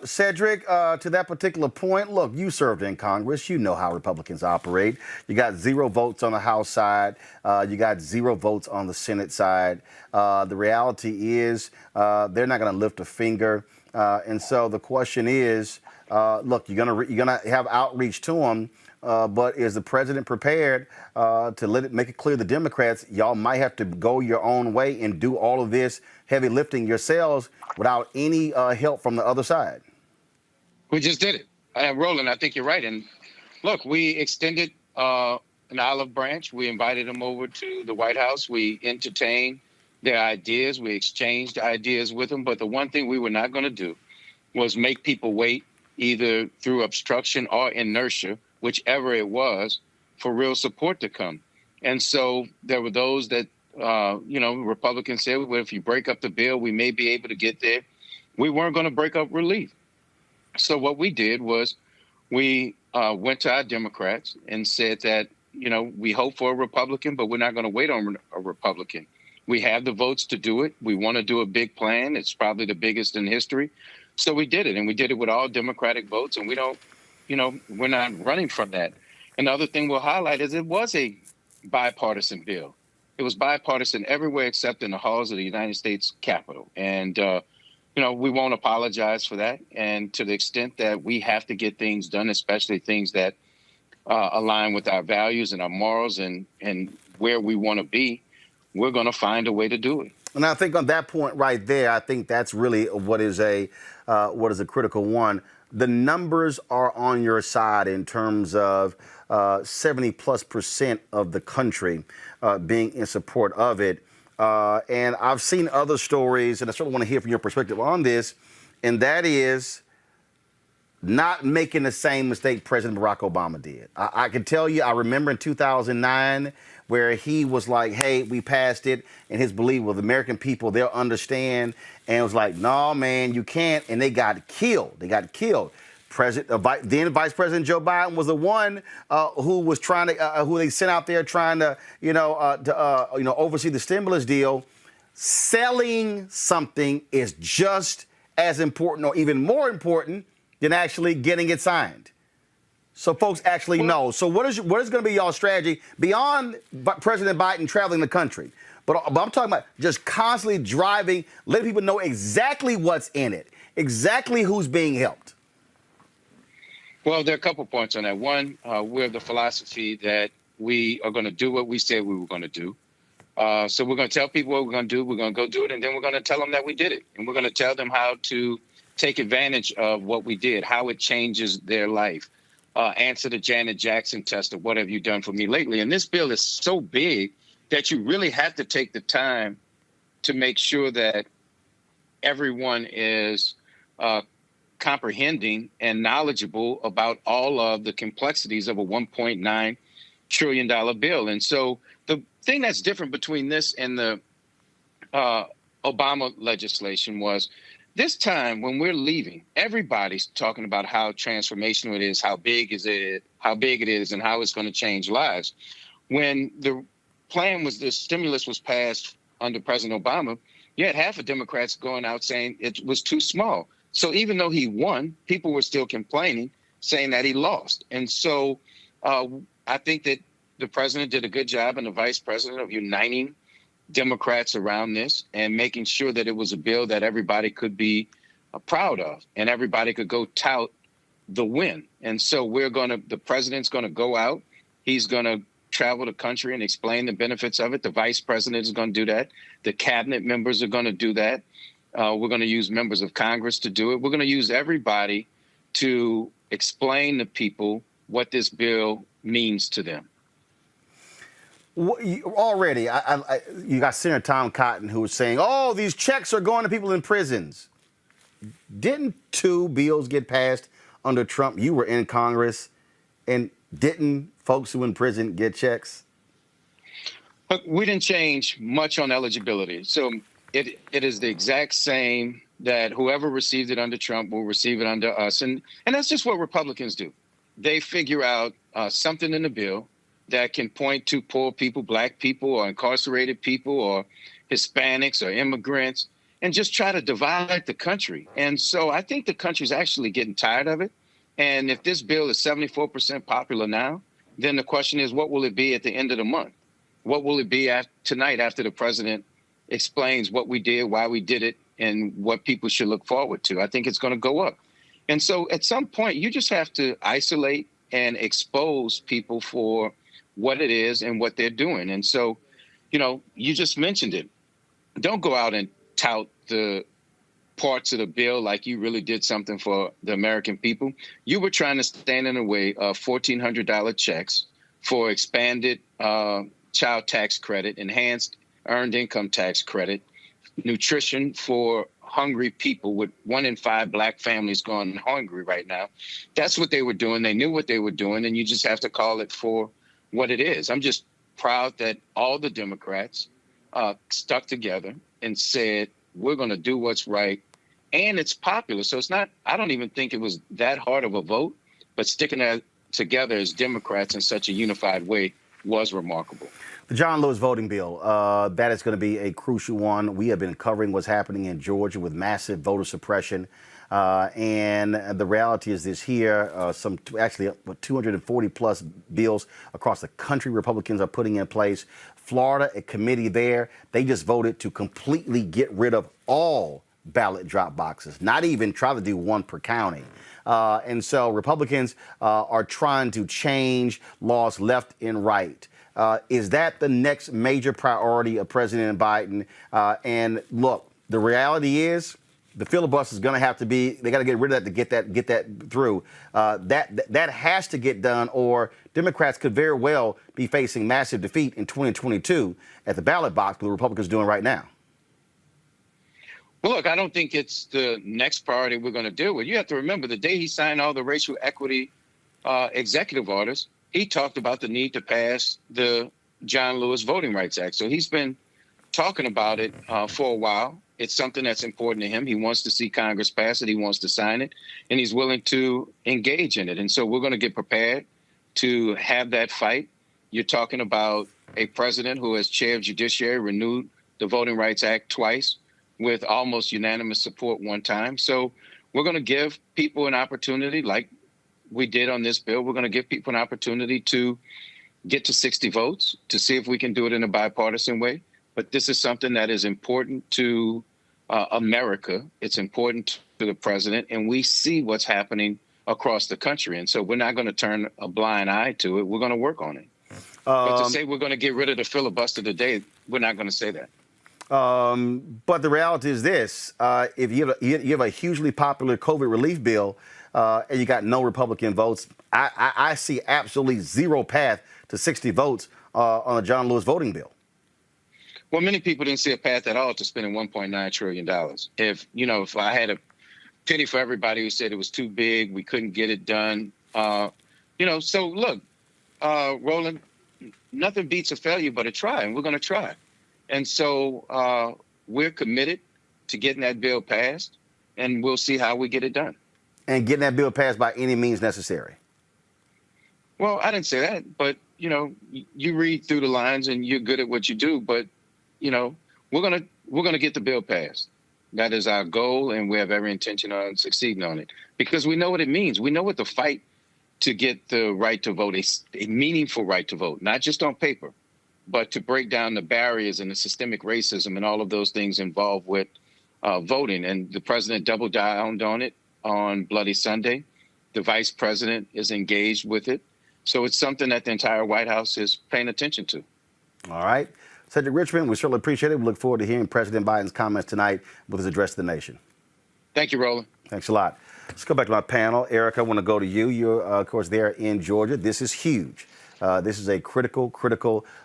Cedric, to that particular point, look, you served in Congress. You know how Republicans operate. You got 0 votes on the House side. You got 0 votes on the Senate side. The reality is they're not going to lift a finger. And so the question is, look, you're gonna have outreach to them, but is the president prepared to make it clear to the Democrats, y'all might have to go your own way and do all of this heavy lifting yourselves without any help from the other side? We just did it. Roland, I think you're right. And look, we extended an olive branch. We invited them over to the White House. We entertained their ideas. We exchanged ideas with them. But the one thing we were not going to do was make people wait, either through obstruction or inertia, whichever it was, for real support to come. And so there were those that, Republicans said, well, if you break up the bill, we may be able to get there. We weren't going to break up relief. So what we did was we went to our Democrats and said that, we hope for a Republican, but we're not going to wait on a Republican. We have the votes to do it. We want to do a big plan. It's probably the biggest in history. So we did it, and we did it with all Democratic votes, and we don't, we're not running from that. And the other thing we'll highlight is it was a bipartisan bill. It was bipartisan everywhere except in the halls of the United States Capitol. And, we won't apologize for that. And to the extent that we have to get things done, especially things that align with our values and our morals and where we want to be, we're going to find a way to do it. And I think on that point right there, I think that's really what is a critical one. The numbers are on your side in terms of 70+% of the country being in support of it. And I've seen other stories, and I certainly want to hear from your perspective on this, and that is not making the same mistake President Barack Obama did. I can tell you, I remember in 2009 where he was like, hey, we passed it, and his belief was the American people, they'll understand, and it was like, no, man, you can't, and they got killed. They got killed. Then Vice President Joe Biden was the one who was trying to, who they sent out there trying to, oversee the stimulus deal. Selling something is just as important or even more important than actually getting it signed. So folks actually know. So what is going to be y'all's strategy beyond President Biden traveling the country? But I'm talking about just constantly driving, letting people know exactly what's in it, exactly who's being helped. Well, there are a couple points on that. One, we're of the philosophy that we are going to do what we said we were going to do. So we're going to tell people what we're going to do. We're going to go do it. And then we're going to tell them that we did it. And we're going to tell them how to take advantage of what we did, how it changes their life. Answer the Janet Jackson test of what have you done for me lately? And this bill is so big that you really have to take the time to make sure that everyone is comprehending and knowledgeable about all of the complexities of a $1.9 trillion bill. And so the thing that's different between this and the Obama legislation was this time when we're leaving, everybody's talking about how transformational it is, how big it is, and how it's going to change lives. When the plan was the stimulus was passed under President Obama, you had half of Democrats going out saying it was too small. So even though he won, people were still complaining, saying that he lost. And so I think that the president did a good job and the vice president of uniting Democrats around this and making sure that it was a bill that everybody could be proud of and everybody could go tout the win. And so the president's going to go out. He's going to travel the country and explain the benefits of it. The vice president is going to do that. The cabinet members are going to do that. We're going to use members of Congress to do it. We're going to use everybody to explain to people what this bill means to them. Already, you got Senator Tom Cotton who was saying, oh, these checks are going to people in prisons. Didn't 2 bills get passed under Trump? You were in Congress, and didn't folks who were in prison get checks? But we didn't change much on eligibility. So it is the exact same that whoever received it under Trump will receive it under us. And that's just what Republicans do. They figure out something in the bill that can point to poor people, black people, or incarcerated people, or Hispanics, or immigrants, and just try to divide the country. And so I think the country's actually getting tired of it. And if this bill is 74% popular now, then the question is, what will it be at the end of the month? What will it be tonight after the president explains what we did, why we did it, and what people should look forward to? I think it's going to go up. And so at some point, you just have to isolate and expose people for what it is and what they're doing. And so, you just mentioned it. Don't go out and tout the parts of the bill like you really did something for the American people. You were trying to stand in the way of $1,400 checks for expanded child tax credit, enhanced earned income tax credit, nutrition for hungry people, with 1 in 5 black families going hungry right now. That's what they were doing. They knew what they were doing, and you just have to call it for what it is. I'm just proud that all the Democrats stuck together and said, we're going to do what's right. And it's popular. So it's not, I don't even think it was that hard of a vote, but sticking that together as Democrats in such a unified way was remarkable. The John Lewis voting bill, that is going to be a crucial one. We have been covering what's happening in Georgia with massive voter suppression. And the reality is this here, some 240 plus bills across the country Republicans are putting in place. Florida, a committee there, they just voted to completely get rid of all ballot drop boxes, not even try to do one per county. And so Republicans are trying to change laws left and right. Is that the next major priority of President Biden? And look, the reality is the filibuster is going to have to be, they got to get rid of that to get that through. That has to get done, or Democrats could very well be facing massive defeat in 2022 at the ballot box, what the Republicans are doing right now. Well, look, I don't think it's the next priority we're going to deal with. You have to remember the day he signed all the racial equity executive orders, he talked about the need to pass the John Lewis Voting Rights Act. So he's been talking about it for a while. It's something that's important to him. He wants to see Congress pass it. He wants to sign it, and he's willing to engage in it. And so we're going to get prepared to have that fight. You're talking about a president who has chaired Judiciary, renewed the Voting Rights Act twice with almost unanimous support one time. So we're going to give people an opportunity, like we did on this bill. We're going to give people an opportunity to get to 60 votes to see if we can do it in a bipartisan way. But this is something that is important to America. It's important to the president, and we see what's happening across the country. And so we're not going to turn a blind eye to it. We're going to work on it. But to say we're going to get rid of the filibuster today, we're not going to say that. But the reality is this: if you have a hugely popular COVID relief bill and you got no Republican votes, I see absolutely zero path to 60 votes on the John Lewis voting bill. Well, many people didn't see a path at all to spending $1.9 trillion. If I had a pity for everybody who said it was too big, we couldn't get it done. So look, Roland, nothing beats a failure but a try, and we're going to try. And so we're committed to getting that bill passed, and we'll see how we get it done. And getting that bill passed by any means necessary. Well, I didn't say that, but, you read through the lines and you're good at what you do, but we're gonna get the bill passed. That is our goal, and we have every intention on succeeding on it because we know what it means. We know what the fight to get the right to vote, a meaningful right to vote, not just on paper, but to break down the barriers and the systemic racism and all of those things involved with voting. And the president doubled down on it on Bloody Sunday. The vice president is engaged with it. So it's something that the entire White House is paying attention to. All right. Cedric Richmond, we certainly appreciate it. We look forward to hearing President Biden's comments tonight with his address to the nation. Thank you, Roland. Thanks a lot. Let's go back to my panel. Eric, I want to go to you. You're, of course, there in Georgia. This is huge. This is a critical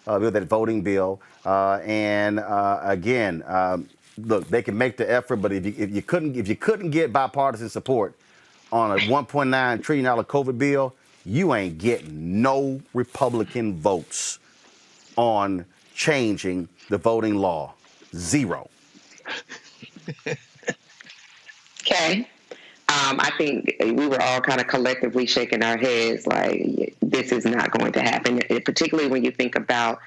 bill, that voting bill. Again, look, they can make the effort, but if you couldn't get bipartisan support on a $1.9 trillion COVID bill, you ain't getting no Republican votes on changing the voting law. Zero. Okay. I think we were all kind of collectively shaking our heads like this is not going to happen, particularly when you think about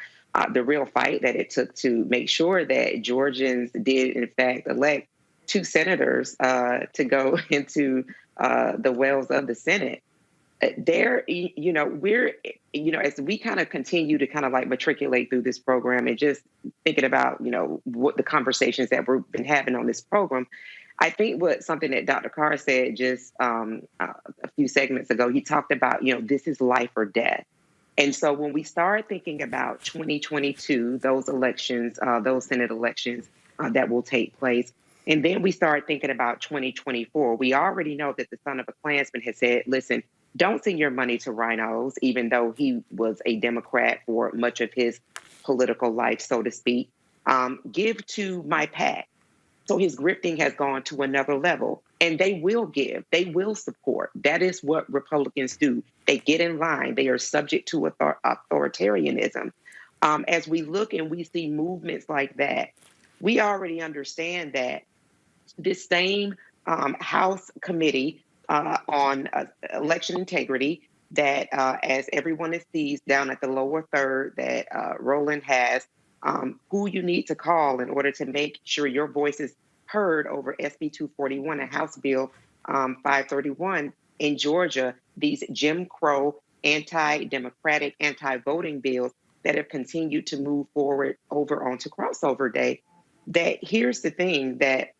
the real fight that it took to make sure that Georgians did, in fact, elect 2 senators to go into the wells of the Senate. We're, as we kind of continue to kind of like matriculate through this program and just thinking about, what the conversations that we've been having on this program, I think something that Dr. Carr said just a few segments ago, he talked about, this is life or death. And so when we start thinking about 2022, those elections, those Senate elections that will take place, and then we start thinking about 2024, we already know that the son of a Klansman has said, listen, don't send your money to rhinos, even though he was a Democrat for much of his political life, so to speak. Give to my PAC. So his grifting has gone to another level, and they will give. They will support. That is what Republicans do. They get in line. They are subject to authoritarianism. As we look and we see movements like that, we already understand that this same House committee on election integrity that, as everyone sees down at the lower third, that Roland has, who you need to call in order to make sure your voice is heard over SB 241 and House Bill 531 in Georgia, these Jim Crow, anti-democratic, anti-voting bills that have continued to move forward over onto crossover day. That here's the thing that,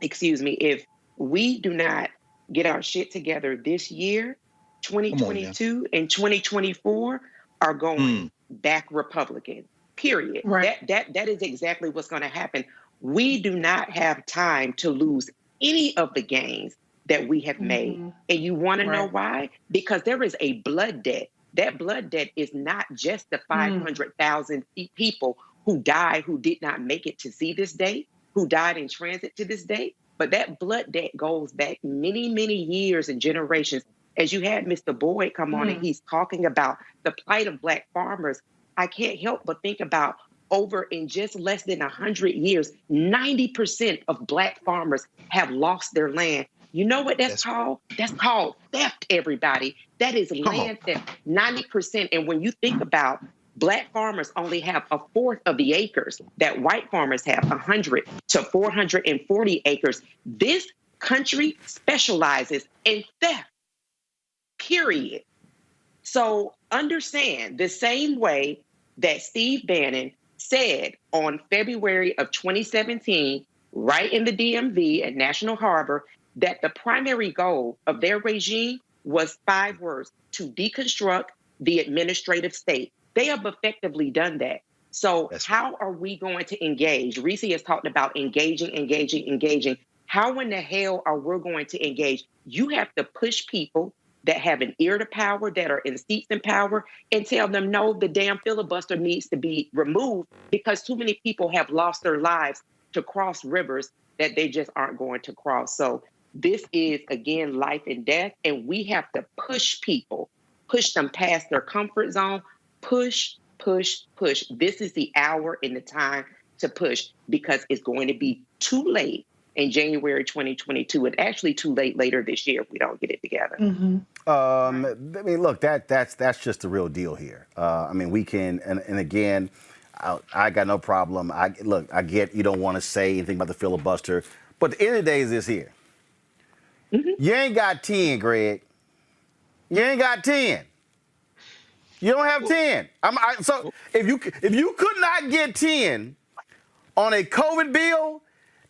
if we do not get our shit together this year, 2022 and 2024 are going back Republican, period. Right. That is exactly what's going to happen. We do not have time to lose any of the gains that we have made. And you want to know why? Because there is a blood debt. That blood debt is not just the 500,000 people who died, who did not make it to see this day. who died in transit to this day, but that blood debt goes back many, many years and generations. As you had Mr. Boyd come on and he's talking about the plight of Black farmers, I can't help but think about over in just less than 100 years, 90% of Black farmers have lost their land. You know what that's called? That's called theft, everybody. That is land theft, 90%. And when you think about Black farmers only have a fourth of the acres that white farmers have, 100 to 440 acres. This country specializes in theft, period. So understand the same way that Steve Bannon said on February of 2017, right in the DMV at National Harbor, that the primary goal of their regime was 5 words: to deconstruct the administrative state. They have effectively done that. So how are we going to engage? Reese has talked about engaging. How in the hell are we going to engage? You have to push people that have an ear to power, that are in seats in power, and tell them, no, the damn filibuster needs to be removed because too many people have lost their lives to cross rivers that they just aren't going to cross. So this is, again, life and death, and we have to push people, push them past their comfort zone, push. This is the hour and the time to push, because it's going to be too late in January 2022, and actually too late later this year if we don't get it together. I mean, look, that's just the real deal here. I mean, we can, and again, I got no problem. I get you don't want to say anything about the filibuster, but the end of the day is this here. You ain't got 10, Greg. You ain't got 10. You don't have 10. So if you could not get 10 on a COVID bill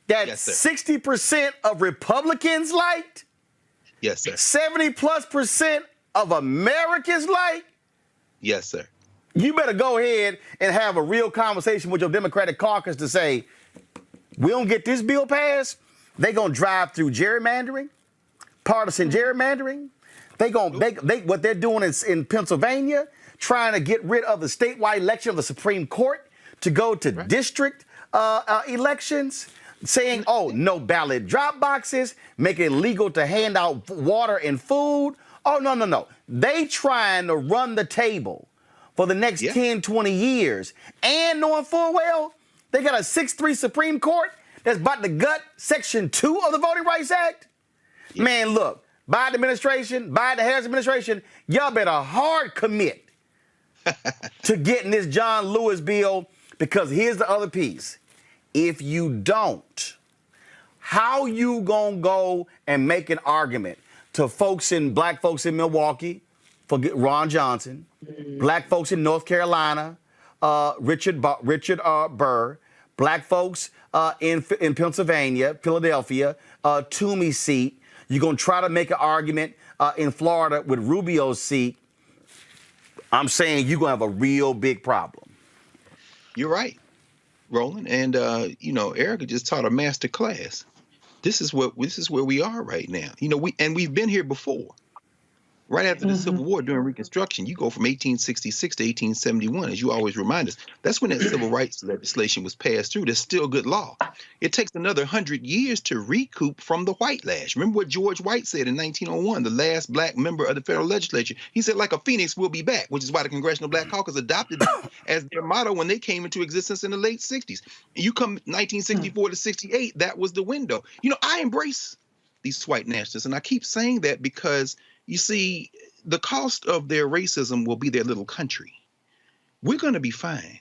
that 60% of Republicans liked, yes, sir, 70+% of Americans liked, yes, sir, you better go ahead and have a real conversation with your Democratic caucus to say, we don't get this bill passed, they gonna drive through gerrymandering, partisan gerrymandering. What they're doing in Pennsylvania, trying to get rid of the statewide election of the Supreme Court to go to district elections, saying, oh, no ballot drop boxes, make it illegal to hand out water and food. Oh, no. They trying to run the table for the next 10, 20 years. And knowing full well, they got a 6-3 Supreme Court that's about to gut Section 2 of the Voting Rights Act. Man, look, Biden administration, Biden-Harris administration, y'all better hard commit to getting this John Lewis bill, because here's the other piece. If you don't, how you gonna go and make an argument to Black folks in Milwaukee for Ron Johnson, Black folks in North Carolina, Richard Burr, Black folks in Pennsylvania, Philadelphia, Toomey's seat. You're gonna try to make an argument in Florida with Rubio's seat. I'm saying you're gonna have a real big problem. You're right, Roland, and Erica just taught a master class. This is where we are right now. We've been here before. Right after the Civil War, during Reconstruction, you go from 1866 to 1871, as you always remind us. That's when that civil rights legislation was passed through. That's still good law. It takes another 100 years to recoup from the white lash. Remember what George White said in 1901, the last Black member of the federal legislature. He said, like a phoenix, we'll be back, which is why the Congressional Black Caucus adopted it as their motto when they came into existence in the late 60s. And you come 1964 to 68, that was the window. I embrace these white nationalists, and I keep saying that because you see, the cost of their racism will be their little country. We're going to be fine.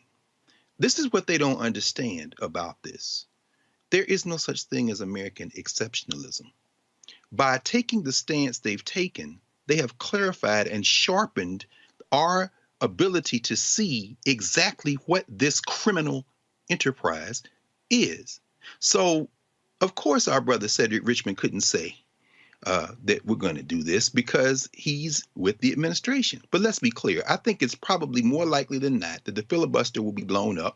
This is what they don't understand about this. There is no such thing as American exceptionalism. By taking the stance they've taken, they have clarified and sharpened our ability to see exactly what this criminal enterprise is. So, of course, our brother Cedric Richmond couldn't say that we're going to do this because he's with the administration. But let's be clear. I think it's probably more likely than not that the filibuster will be blown up,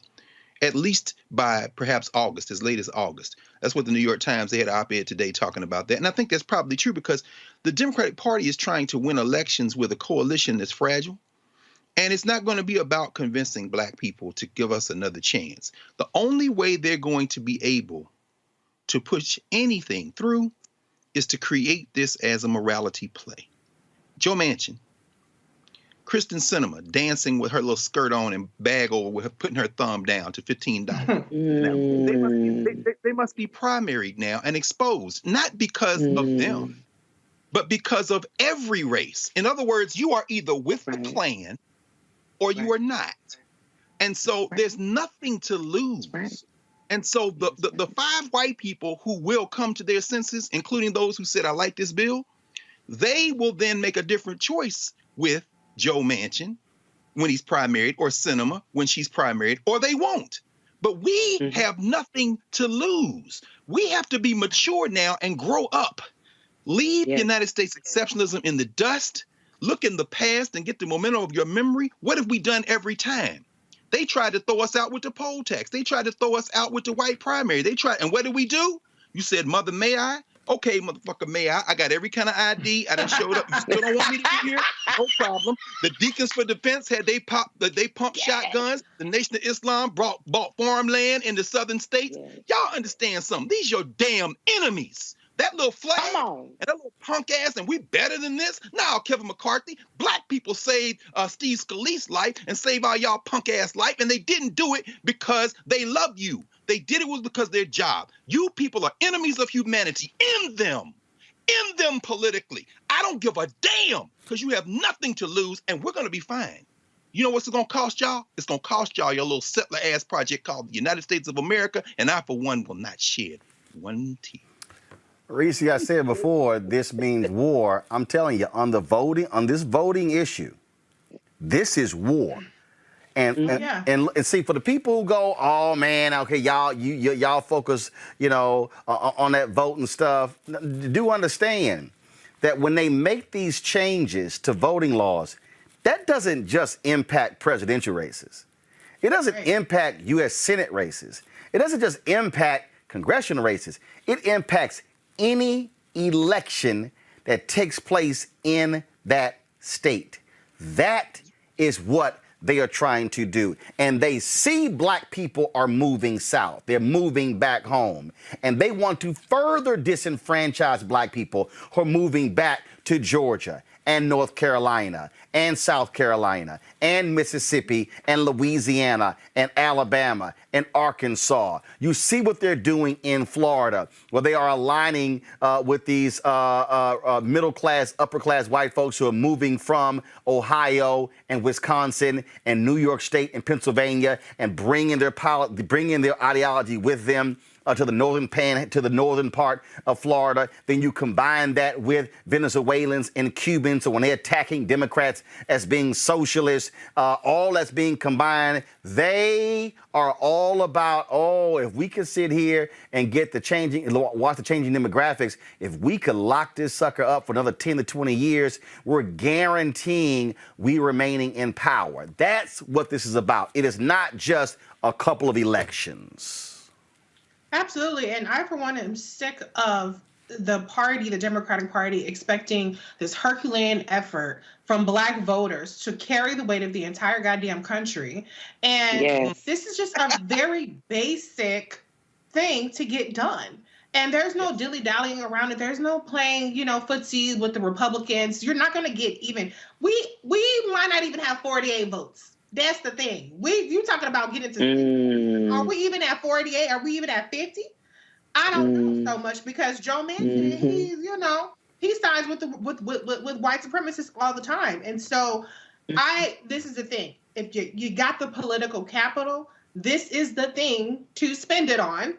at least by perhaps August, as late as August. That's what the New York Times, they had an op-ed today talking about that. And I think that's probably true because the Democratic Party is trying to win elections with a coalition that's fragile. And it's not going to be about convincing Black people to give us another chance. The only way they're going to be able to push anything through is to create this as a morality play. Joe Manchin, Kristen Sinema dancing with her little skirt on and bag over with her, putting her thumb down to $15. Now, they must be primaried now and exposed, not because of them, but because of every race. In other words, you are either with the plan or you are not. And so there's nothing to lose. And so the 5 white people who will come to their senses, including those who said, I like this bill, they will then make a different choice with Joe Manchin when he's primaried, or Sinema when she's primaried, or they won't. But we have nothing to lose. We have to be mature now and grow up. Leave United States exceptionalism in the dust. Look in the past and get the momentum of your memory. What have we done every time? They tried to throw us out with the poll tax. They tried to throw us out with the white primary. And what did we do? You said, Mother, may I? Okay, motherfucker, may I? I got every kind of ID. I done showed up. You still don't want me to be here? No problem. The Deacons for Defense had they pumped shotguns. The Nation of Islam bought farmland in the southern states. Y'all understand something? These your damn enemies. That little flag and that little punk ass, and we better than this? No, Kevin McCarthy. Black people saved Steve Scalise's life and saved all y'all punk ass life, and they didn't do it because they love you. They did it was because their job. You people are enemies of humanity. End them politically. I don't give a damn because you have nothing to lose, and we're going to be fine. You know what's it going to cost y'all? It's going to cost y'all your little settler-ass project called the United States of America, and I, for one, will not shed one tear. Reese, I said before, this means war. I'm telling you, on this voting issue, this is war. And see, for the people who go, oh man, okay, y'all focus, on that vote and stuff. Do understand that when they make these changes to voting laws, that doesn't just impact presidential races. It doesn't impact U.S. Senate races. It doesn't just impact congressional races. It impacts any election that takes place in that state. That is what they are trying to do. And they see black people are moving south. They're moving back home. And they want to further disenfranchise black people who are moving back to Georgia and North Carolina and South Carolina and Mississippi and Louisiana and Alabama and Arkansas. You see what they're doing in Florida, where they are aligning with these middle-class, upper-class white folks who are moving from Ohio and Wisconsin and New York State and Pennsylvania and bringing their ideology with them to the northern part of Florida. Then you combine that with Venezuelans and Cubans. So when they're attacking Democrats as being socialists, all that's being combined, they are all about, if we could sit here and watch the changing demographics, if we could lock this sucker up for another 10 to 20 years, we're guaranteeing we remaining in power. That's what this is about. It is not just a couple of elections. Absolutely. And I, for one, am sick of the Democratic Party, expecting this Herculean effort from black voters to carry the weight of the entire goddamn country. And this is just a very basic thing to get done. And there's no dilly-dallying around it. There's no playing, footsie with the Republicans. You're not going to get even, we might not even have 48 votes. That's the thing. You talking about getting to, are we even at 48? Are we even at 50? I don't know so much, because Joe Manchin, he sides with white supremacists all the time. And so this is the thing. If you got the political capital, this is the thing to spend it on,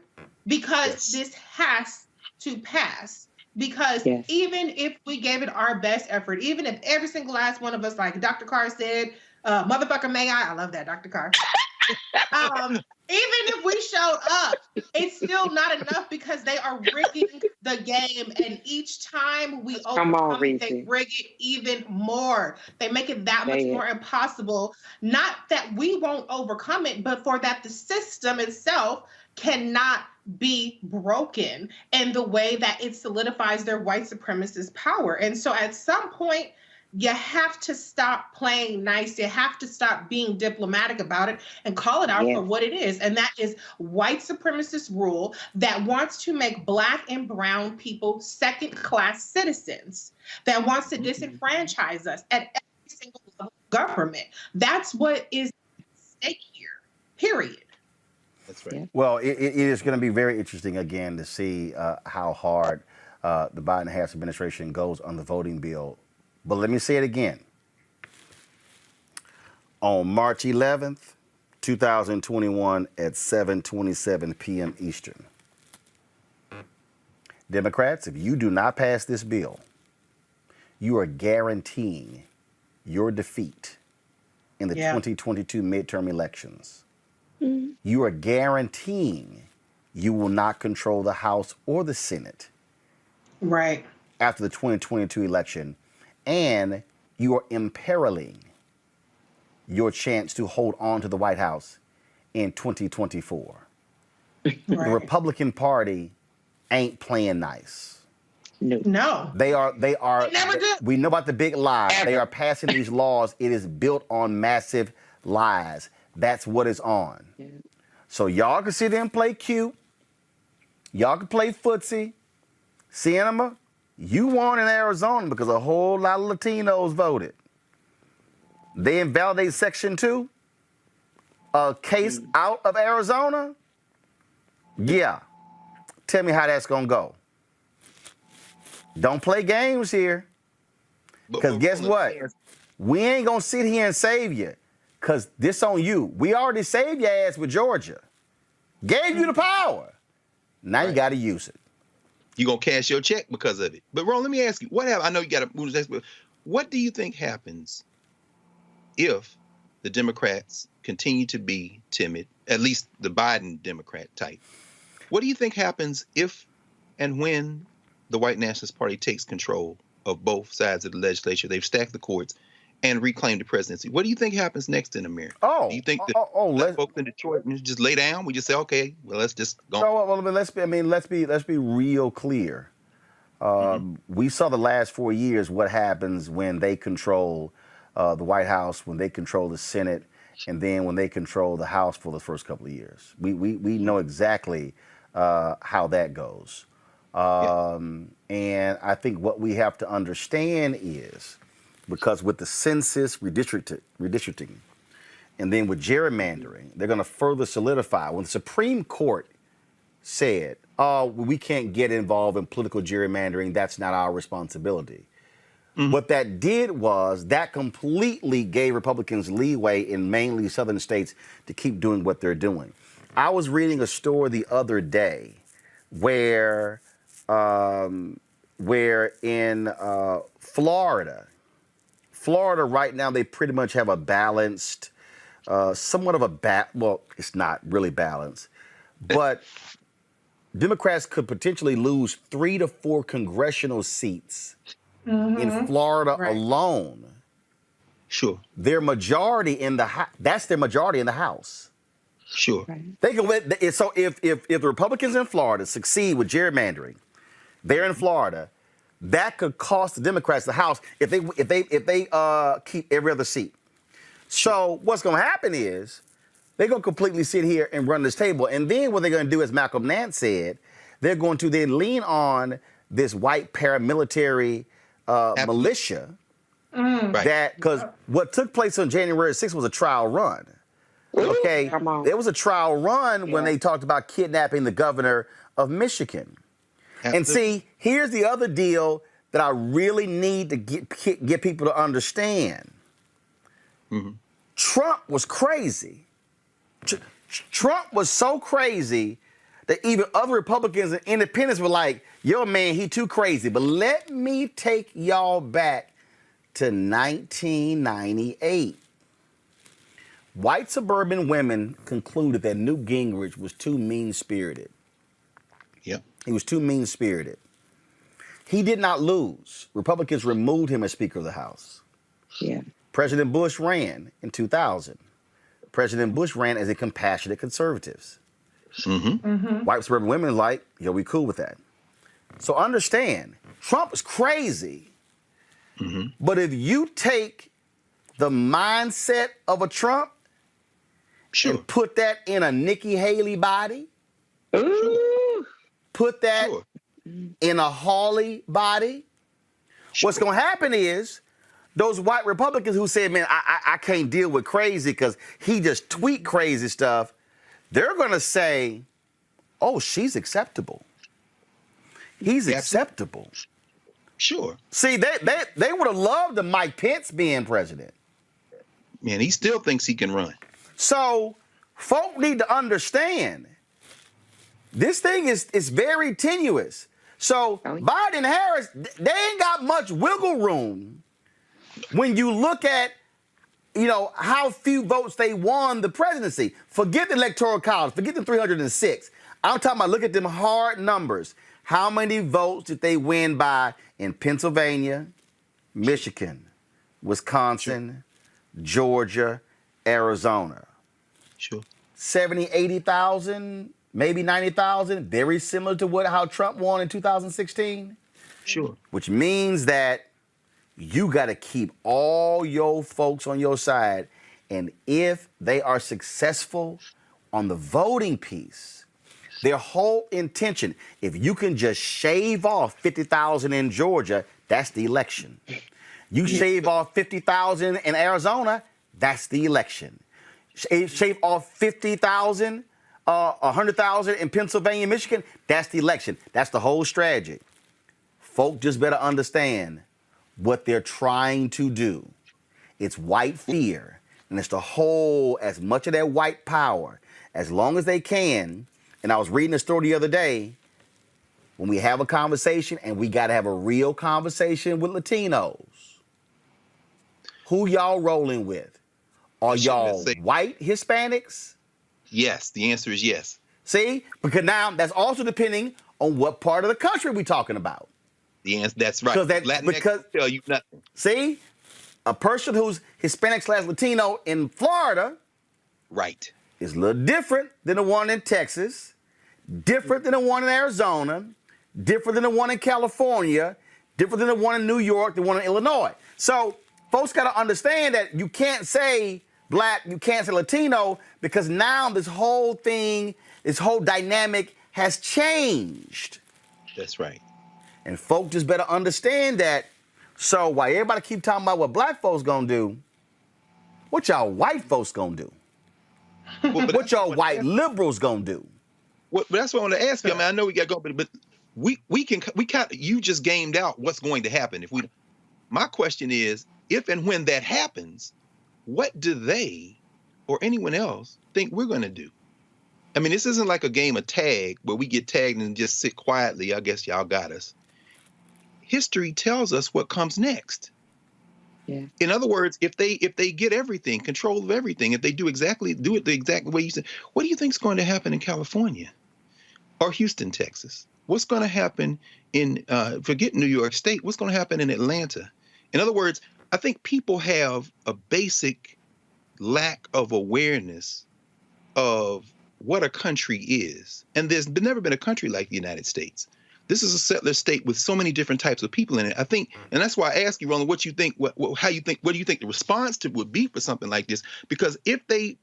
because this has to pass. Because even if we gave it our best effort, even if every single last one of us, like Dr. Carr said, motherfucker, may I love that, Dr. Carr. Even if we showed up, it's still not enough, because they are rigging the game. And each time we overcome it, they rig it even more. They make it that much more impossible. Not that we won't overcome it, but for that the system itself cannot be broken in the way that it solidifies their white supremacist power. And so at some point, you have to stop playing nice. You have to stop being diplomatic about it and call it out for what it is. And that is white supremacist rule that wants to make Black and brown people second-class citizens, that wants to disenfranchise us at every single level of government. That's what is at stake here, period. That's right. Well, it is going to be very interesting again to see how hard the Biden-Harris administration goes on the voting bill. But let me say it again. On March 11th, 2021 at 7:27 p.m. Eastern, Democrats, if you do not pass this bill, you are guaranteeing your defeat in the 2022 midterm elections. You are guaranteeing you will not control the House or the Senate after the 2022 election, and you are imperiling your chance to hold on to the White House in 2024. The Republican Party ain't playing nice. No. They are. They never do. We know about the big lies. They are passing these laws. It is built on massive lies. That's what it's on. So y'all can sit there and play cute. Y'all can play footsie. Cinema, you won in Arizona because a whole lot of Latinos voted. They invalidate Section 2, a case out of Arizona. Yeah. Tell me how that's going to go. Don't play games here. Because guess what? We ain't going to sit here and save you. Because this on you. We already saved your ass with Georgia. Gave you the power. Now you got to use it. You're going to cash your check because of it. But, Ron, let me ask you, I know you got to move to the next, but what do you think happens if the Democrats continue to be timid, at least the Biden Democrat type? What do you think happens if and when the White Nationalist Party takes control of both sides of the legislature? They've stacked the courts and reclaimed the presidency. What do you think happens next in America? Do you think that folks in Detroit just lay down? We just say, okay, well, let's just go. No, well, let's be real clear. We saw the last 4 years what happens when they control the White House, when they control the Senate, and then when they control the House for the first couple of years. We know exactly how that goes. And I think what we have to understand is, because with the census redistricting, and then with gerrymandering, they're going to further solidify. When the Supreme Court said, oh, we can't get involved in political gerrymandering, that's not our responsibility. What that did was that completely gave Republicans leeway in mainly southern states to keep doing what they're doing. I was reading a story the other day where in Florida right now, they pretty much have a balanced, somewhat of a well, it's not really balanced, but Democrats could potentially lose 3 to 4 congressional seats in Florida alone. Sure. Their majority in the that's their majority in the House. Sure. They can. So if the Republicans in Florida succeed with gerrymandering, they're in Florida, that could cost the Democrats the House if they keep every other seat. So what's going to happen is they're going to completely sit here and run this table, and then what they're going to do, as Malcolm Nance said, they're going to then lean on this white paramilitary militia. That because what took place on January 6th was a trial run. Okay, there was a trial run when they talked about kidnapping the governor of Michigan. And see, here's the other deal that I really need to get people to understand. Trump was crazy. Trump was so crazy that even other Republicans and independents were like, yo, man, he too crazy. But let me take y'all back to 1998. White suburban women concluded that Newt Gingrich was too mean-spirited. Yep. He was too mean-spirited. He did not lose. Republicans removed him as Speaker of the House. Yeah. President Bush ran in 2000. President Bush ran as a compassionate conservative. White suburban women are like, yo, we cool with that. So understand, Trump is crazy, But if you take the mindset of a Trump and put that in a Nikki Haley body, put that in a Hawley body, what's going to happen is those white Republicans who said, man, I can't deal with crazy because he just tweet crazy stuff, they're going to say, oh, she's acceptable. He's acceptable. Sure. See, they would have loved the Mike Pence being president. Man, he still thinks he can run. So folk need to understand this thing is very tenuous. So Biden and Harris, they ain't got much wiggle room when you look at, you know, how few votes they won the presidency. Forget the Electoral College, forget the 306. I'm talking about, look at them hard numbers. How many votes did they win by in Pennsylvania, Michigan, Wisconsin, Georgia, Arizona? Sure. 70, 80,000, maybe 90,000, very similar to how Trump won in 2016. Sure. Which means that you got to keep all your folks on your side. And if they are successful on the voting piece, their whole intention, if you can just shave off 50,000 in Georgia, that's the election. You shave off 50,000 in Arizona, that's the election. Shave off 50,000, 100,000 in Pennsylvania, Michigan, that's the election. That's the whole strategy. Folk just better understand what they're trying to do. It's white fear, and it's to hold as much of that white power as long as they can. And I was reading a story the other day, when we have a conversation, and we got to have a real conversation with Latinos. Who y'all rolling with? Are y'all white Hispanics? Yes, the answer is yes. See? Because now that's also depending on what part of the country we're talking about. The answer, that's right. Because tell you nothing. See? A person who's Hispanic/Latino in Florida, right, is a little different than the one in Texas, different than the one in Arizona, different than the one in California, different than the one in New York, the one in Illinois. So folks got to understand that you can't say black, you can't say Latino, because now this whole thing, this whole dynamic has changed. That's right. And folk just better understand that. So while everybody keep talking about what black folks gonna do, what y'all white folks gonna do? What y'all white liberals gonna do? Well, that's what I want to ask you. I mean, I know we got to go, but we you just gamed out what's going to happen if we. My question is, if and when that happens, what do they or anyone else think we're going to do? I mean, this isn't like a game of tag where we get tagged and just sit quietly. I guess y'all got us. History tells us what comes next. Yeah. In other words, if they get everything, control of everything, if they do it the exact way you said, what do you think is going to happen in California or Houston, Texas? What's going to happen in forget New York State? What's going to happen in Atlanta? In other words, I think people have a basic lack of awareness of what a country is, and there's never been a country like the United States. This is a settler state with so many different types of people in it. I think, and that's why I ask you, Roland, what you think, what do you think the response to would be for something like this? Because if they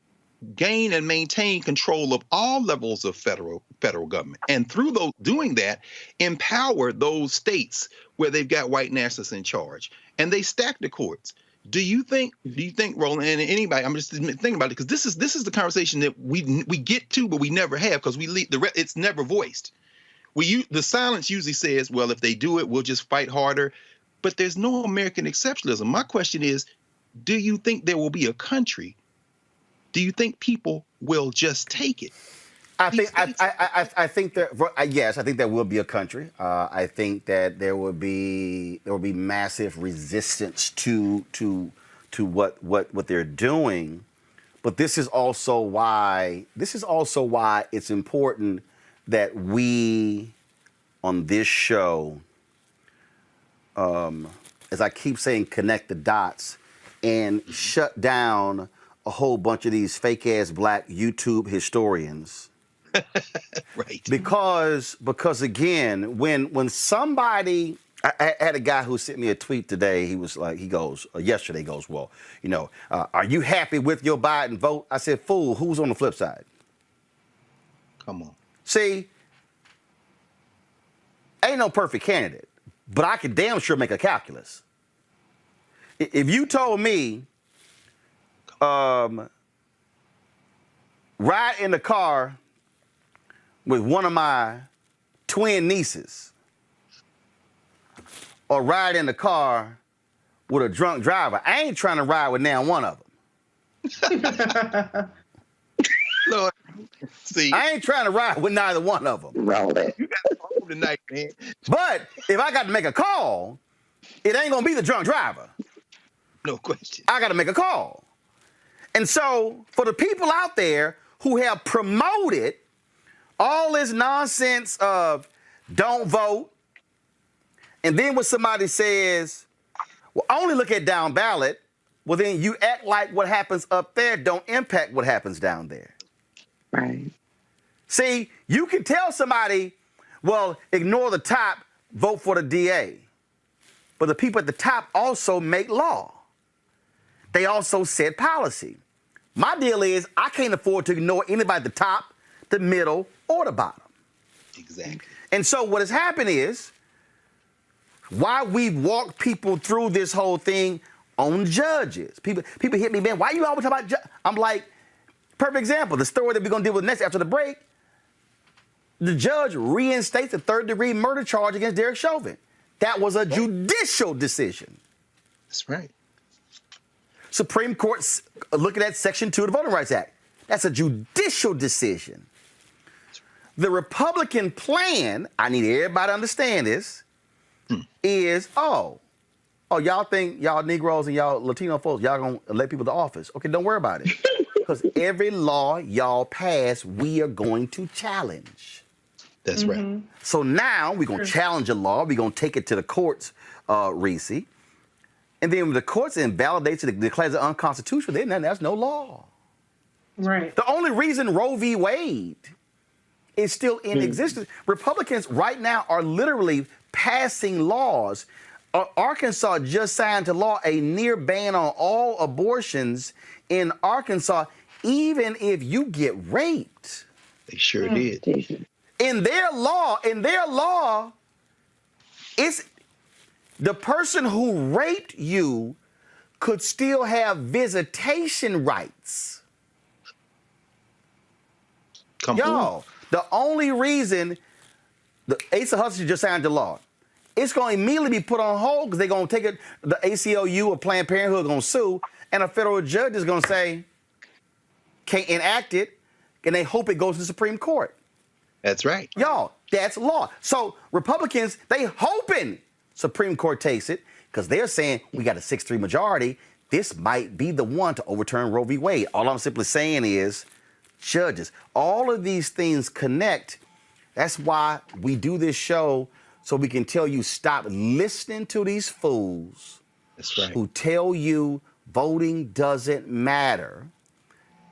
gain and maintain control of all levels of federal government, and through doing that, empower those states where they've got white nationalists in charge, and they stack the courts. Do you think, Roland, and anybody, I'm just thinking about it, because this is the conversation that we get to, but we never have, because it's never voiced. The silence usually says, well, if they do it, we'll just fight harder. But there's no American exceptionalism. My question is, do you think there will be a country? Do you think people will just take it? I think that yes, I think there will be a country. I think that there will be massive resistance to what they're doing. But this is also why it's important that we on this show, as I keep saying, connect the dots and shut down a whole bunch of these fake ass black YouTube historians. Right. Because again, when somebody I had a guy who sent me a tweet today. He was like, yesterday goes, well, are you happy with your Biden vote? I said, fool, who's on the flip side? Come on. See, ain't no perfect candidate, but I can damn sure make a calculus. If you told me, ride in the car with one of my twin nieces, or ride in the car with a drunk driver, I ain't trying to ride with now one of them. Lord, see, I ain't trying to ride with neither one of them. Roland. you got a problem tonight, man. But if I got to make a call, it ain't gonna be the drunk driver. No question. I got to make a call. And so for the people out there who have promoted all this nonsense of don't vote, and then when somebody says, well, only look at down ballot, well, then you act like what happens up there don't impact what happens down there. Right. See, you can tell somebody, well, ignore the top, vote for the DA. But the people at the top also make law. They also set policy. My deal is I can't afford to ignore anybody at the top, the middle, or the bottom. Exactly. And so what has happened is, why we've walked people through this whole thing on judges. People hit me, man, why you always talking about I'm like, perfect example, the story that we're going to deal with next after the break, the judge reinstates a third-degree murder charge against Derek Chauvin. That was a judicial decision. That's right. Supreme Court looking at Section 2 of the Voting Rights Act. That's a judicial decision. The Republican plan, I need everybody to understand this, is, y'all think y'all Negroes and y'all Latino folks, y'all gonna elect people to office. Okay, don't worry about it. Because every law y'all pass, we are going to challenge. That's right. So now we're going to challenge a law. We're going to take it to the courts, Reese. And then when the courts invalidates it, declares it unconstitutional, then there's no law. Right. The only reason Roe v. Wade is still in existence, Republicans right now are literally passing laws. Arkansas just signed into law a near ban on all abortions in Arkansas, even if you get raped. They sure did. In their law, it's the person who raped you could still have visitation rights. Y'all, the only reason the Asa Hutchinson just signed the law, it's going to immediately be put on hold because they're going to take it, the ACLU or Planned Parenthood are going to sue, and a federal judge is going to say, can't enact it, and they hope it goes to the Supreme Court. That's right. Y'all, that's law. So Republicans, they hoping Supreme Court takes it because they're saying we got a 6-3 majority. This might be the one to overturn Roe v. Wade. All I'm simply saying is, judges, all of these things connect. That's why we do this show, so we can tell you stop listening to these fools. That's right. Who tell you voting doesn't matter,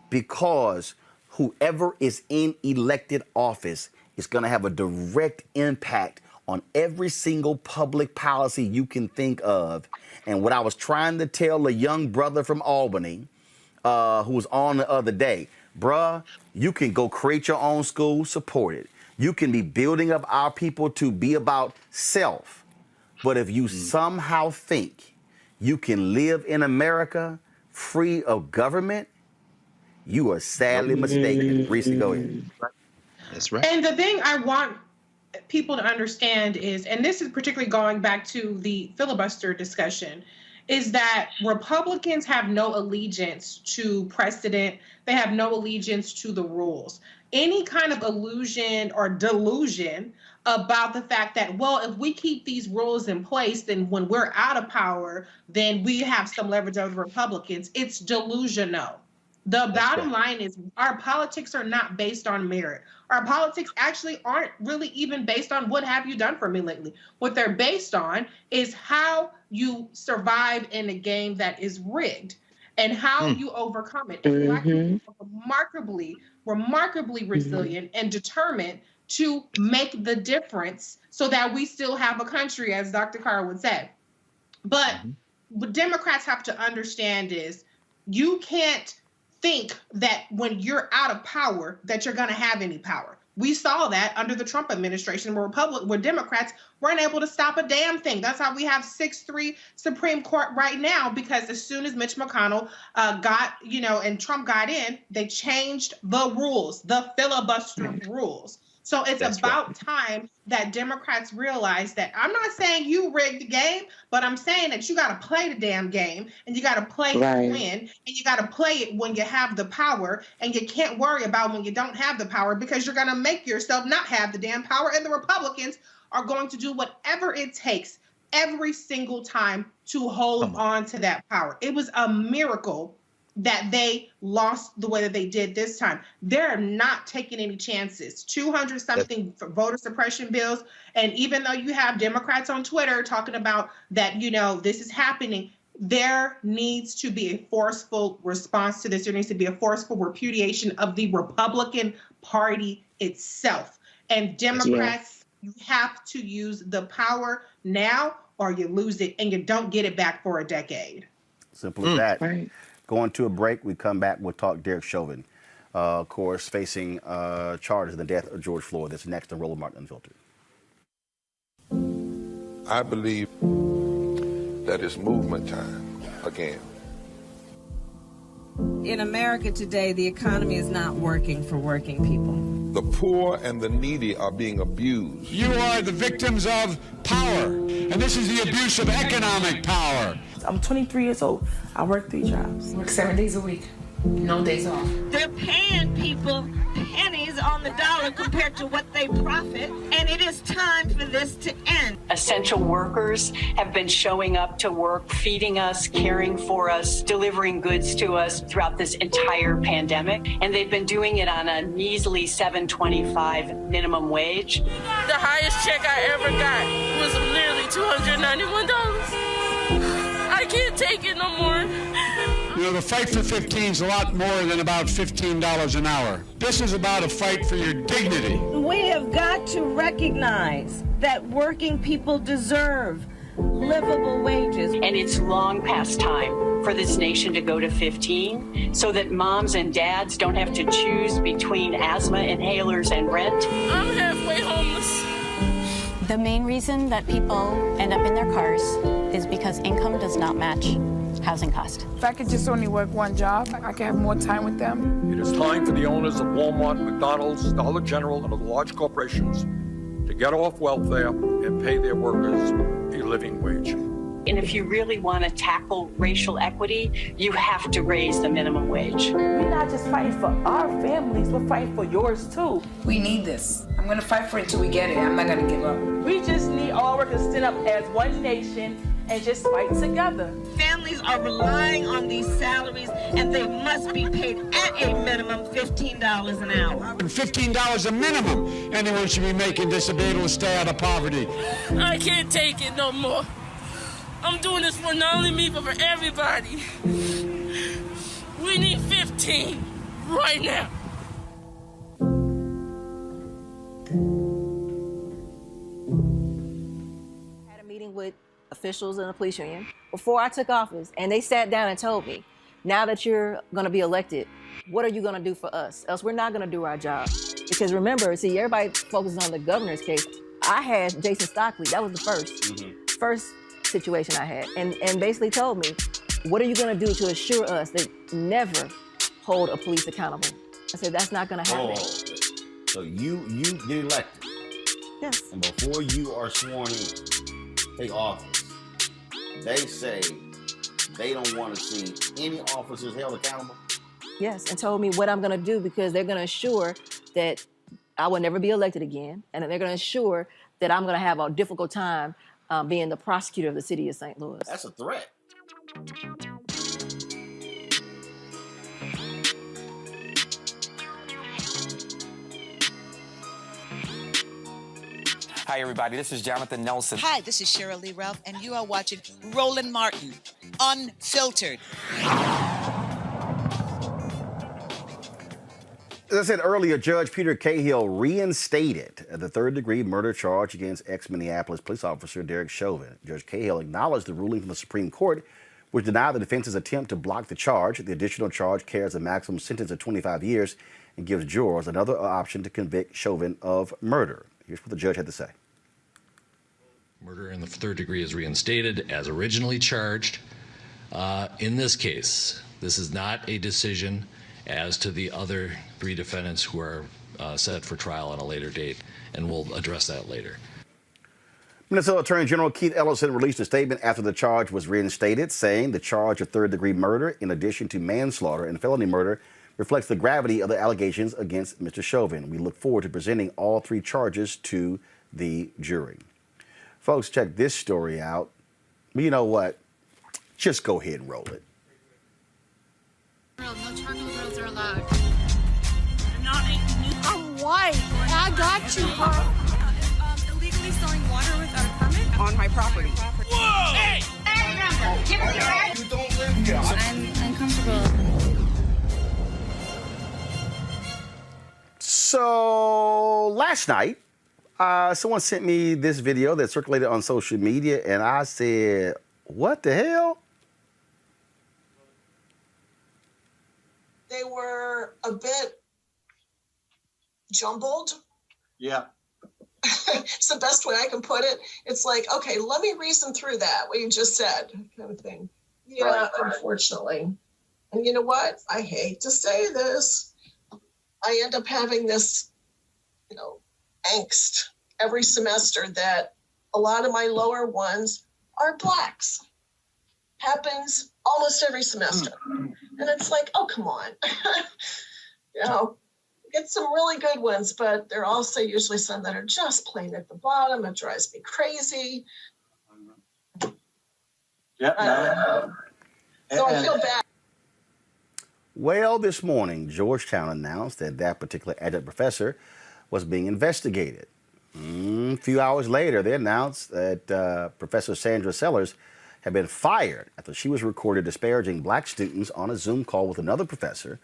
because whoever is in elected office is going to have a direct impact on every single public policy you can think of. And what I was trying to tell a young brother from Albany who was on the other day, bruh, you can go create your own school, support it. You can be building up our people to be about self. But if you somehow think you can live in America free of government, you are sadly mistaken. Reese, go ahead. That's right. And the thing I want people to understand is, and this is particularly going back to the filibuster discussion, is that Republicans have no allegiance to precedent. They have no allegiance to the rules. Any kind of illusion or delusion about the fact that, well, if we keep these rules in place, then when we're out of power, then we have some leverage over the Republicans. It's delusional. The bottom line is our politics are not based on merit. Our politics actually aren't really even based on what have you done for me lately. What they're based on is how you survive in a game that is rigged and how you overcome it. And Black people are remarkably resilient and determined to make the difference so that we still have a country, as Dr. Carr would say. But what Democrats have to understand is you can't think that when you're out of power that you're going to have any power. We saw that under the Trump administration where Democrats weren't able to stop a damn thing. That's how we have 6-3 Supreme Court right now, because as soon as Mitch McConnell and Trump got in, they changed the rules, the filibuster rules. So it's about time that Democrats realize that I'm not saying you rigged the game, but I'm saying that you got to play the damn game, and you got to play it to win, and you got to play it when you have the power, and you can't worry about when you don't have the power, because you're going to make yourself not have the damn power, and the Republicans are going to do whatever it takes every single time to hold on to that power. It was a miracle that they lost the way that they did this time. They're not taking any chances. 200-something voter suppression bills. And even though you have Democrats on Twitter talking about that, this is happening, there needs to be a forceful response to this. There needs to be a forceful repudiation of the Republican Party itself. And Democrats, you have to use the power now or you lose it, and you don't get it back for a decade. Simple as that. Right. Going to a break. We come back. We'll talk Derek Chauvin, of course, facing charges in the death of George Floyd. That's next on Roland Martin Unfiltered. I believe that it's movement time again. In America today, the economy is not working for working people. The poor and the needy are being abused. You are the victims of power, and this is the abuse of economic power. I'm 23 years old. I work 3 jobs. Work 7 days a week. No days off. They're paying people pennies on the dollar compared to what they profit, and it is time for this to end. Essential workers have been showing up to work, feeding us, caring for us, delivering goods to us throughout this entire pandemic, and they've been doing it on a measly $7.25 minimum wage. The highest check I ever got was literally $291. I can't take it no more. The fight for 15 is a lot more than about $15 an hour. This is about a fight for your dignity. We have got to recognize that working people deserve livable wages. And it's long past time for this nation to go to 15 so that moms and dads don't have to choose between asthma inhalers and rent. I'm halfway homeless. The main reason that people end up in their cars is because income does not match housing cost. If I could just only work 1 job, I could have more time with them. It is time for the owners of Walmart, McDonald's, Dollar General, and other large corporations to get off welfare and pay their workers a living wage. And if you really want to tackle racial equity, you have to raise the minimum wage. We're not just fighting for our families, we're fighting for yours too. We need this. I'm going to fight for it until we get it. I'm not going to give up. We just need all workers to stand up as one nation and just fight together. Families are relying on these salaries, and they must be paid at a minimum $15 an hour. $15 a minimum. Anyone should be making this to be able to stay out of poverty. I can't take it no more. I'm doing this for not only me, but for everybody. We need 15 right now. I had a meeting with officials in the police union before I took office, and they sat down and told me, now that you're going to be elected, what are you going to do for us? Else we're not going to do our job. Because remember, see, everybody focuses on the governor's case. I had Jason Stockley. That was the first situation I had, and basically told me, what are you going to do to assure us that never hold a police accountable? I said, that's not going to happen. So you get elected. Yes. And before you are sworn in, take office, they say they don't want to see any officers held accountable? Yes, and told me what I'm going to do, because they're going to assure that I will never be elected again, and they're going to assure that I'm going to have a difficult time being the prosecutor of the city of St. Louis. That's a threat. Hi, everybody. This is Jonathan Nelson. Hi, this is Cheryl Lee Ralph, and you are watching Roland Martin, Unfiltered. As I said earlier, Judge Peter Cahill reinstated the third-degree murder charge against ex-Minneapolis police officer Derek Chauvin. Judge Cahill acknowledged the ruling from the Supreme Court, which denied the defense's attempt to block the charge. The additional charge carries a maximum sentence of 25 years and gives jurors another option to convict Chauvin of murder. Here's what the judge had to say. Murder in the third degree is reinstated as originally charged. In this case, this is not a decision as to the other three defendants who are set for trial on a later date, and we'll address that later. Minnesota Attorney General Keith Ellison released a statement after the charge was reinstated, saying the charge of third-degree murder, in addition to manslaughter and felony murder, reflects the gravity of the allegations against Mr. Chauvin. We look forward to presenting all three charges to the jury. Folks, check this story out. But you know what? Just go ahead and roll it. No charcoal grills are allowed. I'm white. I got you, Carl. Illegally selling water without a permit On my property. Whoa! Hey! You don't live here. I'm uncomfortable. So last night, someone sent me this video that circulated on social media, and I said, what the hell? They were a bit jumbled. Yeah. It's the best way I can put it. It's like, okay, let me reason through that, what you just said, kind of thing. Yeah, right. Unfortunately. And you know what? I hate to say this. I end up having this, angst every semester that a lot of my lower ones are Blacks. Happens almost every semester. And it's like, oh, come on. Get some really good ones, but there are also usually some that are just plain at the bottom. It drives me crazy. Yeah. So I feel bad. Well, this morning, Georgetown announced that that particular adjunct professor was being investigated. A few hours later, they announced that Professor Sandra Sellers had been fired after she was recorded disparaging Black students on a Zoom call with another professor.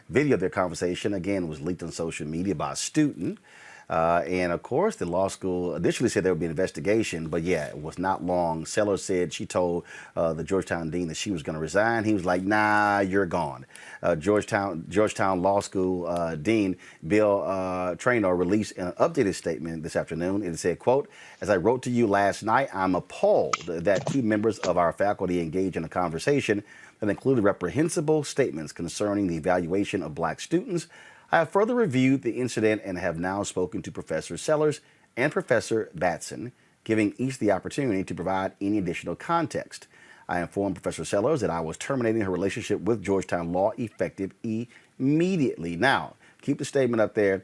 Video of their conversation, again, was leaked on social media by a student. And of course, the law school initially said there would be an investigation, but yeah, it was not long. Sellers said she told the Georgetown dean that she was going to resign. He was like, nah, you're gone. Georgetown Law School Dean Bill Traynor released an updated statement this afternoon. It said, quote, as I wrote to you last night, I'm appalled that two members of our faculty engaged in a conversation that included reprehensible statements concerning the evaluation of Black students. I have further reviewed the incident and have now spoken to Professor Sellers and Professor Batson, giving each the opportunity to provide any additional context. I informed Professor Sellers that I was terminating her relationship with Georgetown Law effective immediately. Now, keep the statement up there.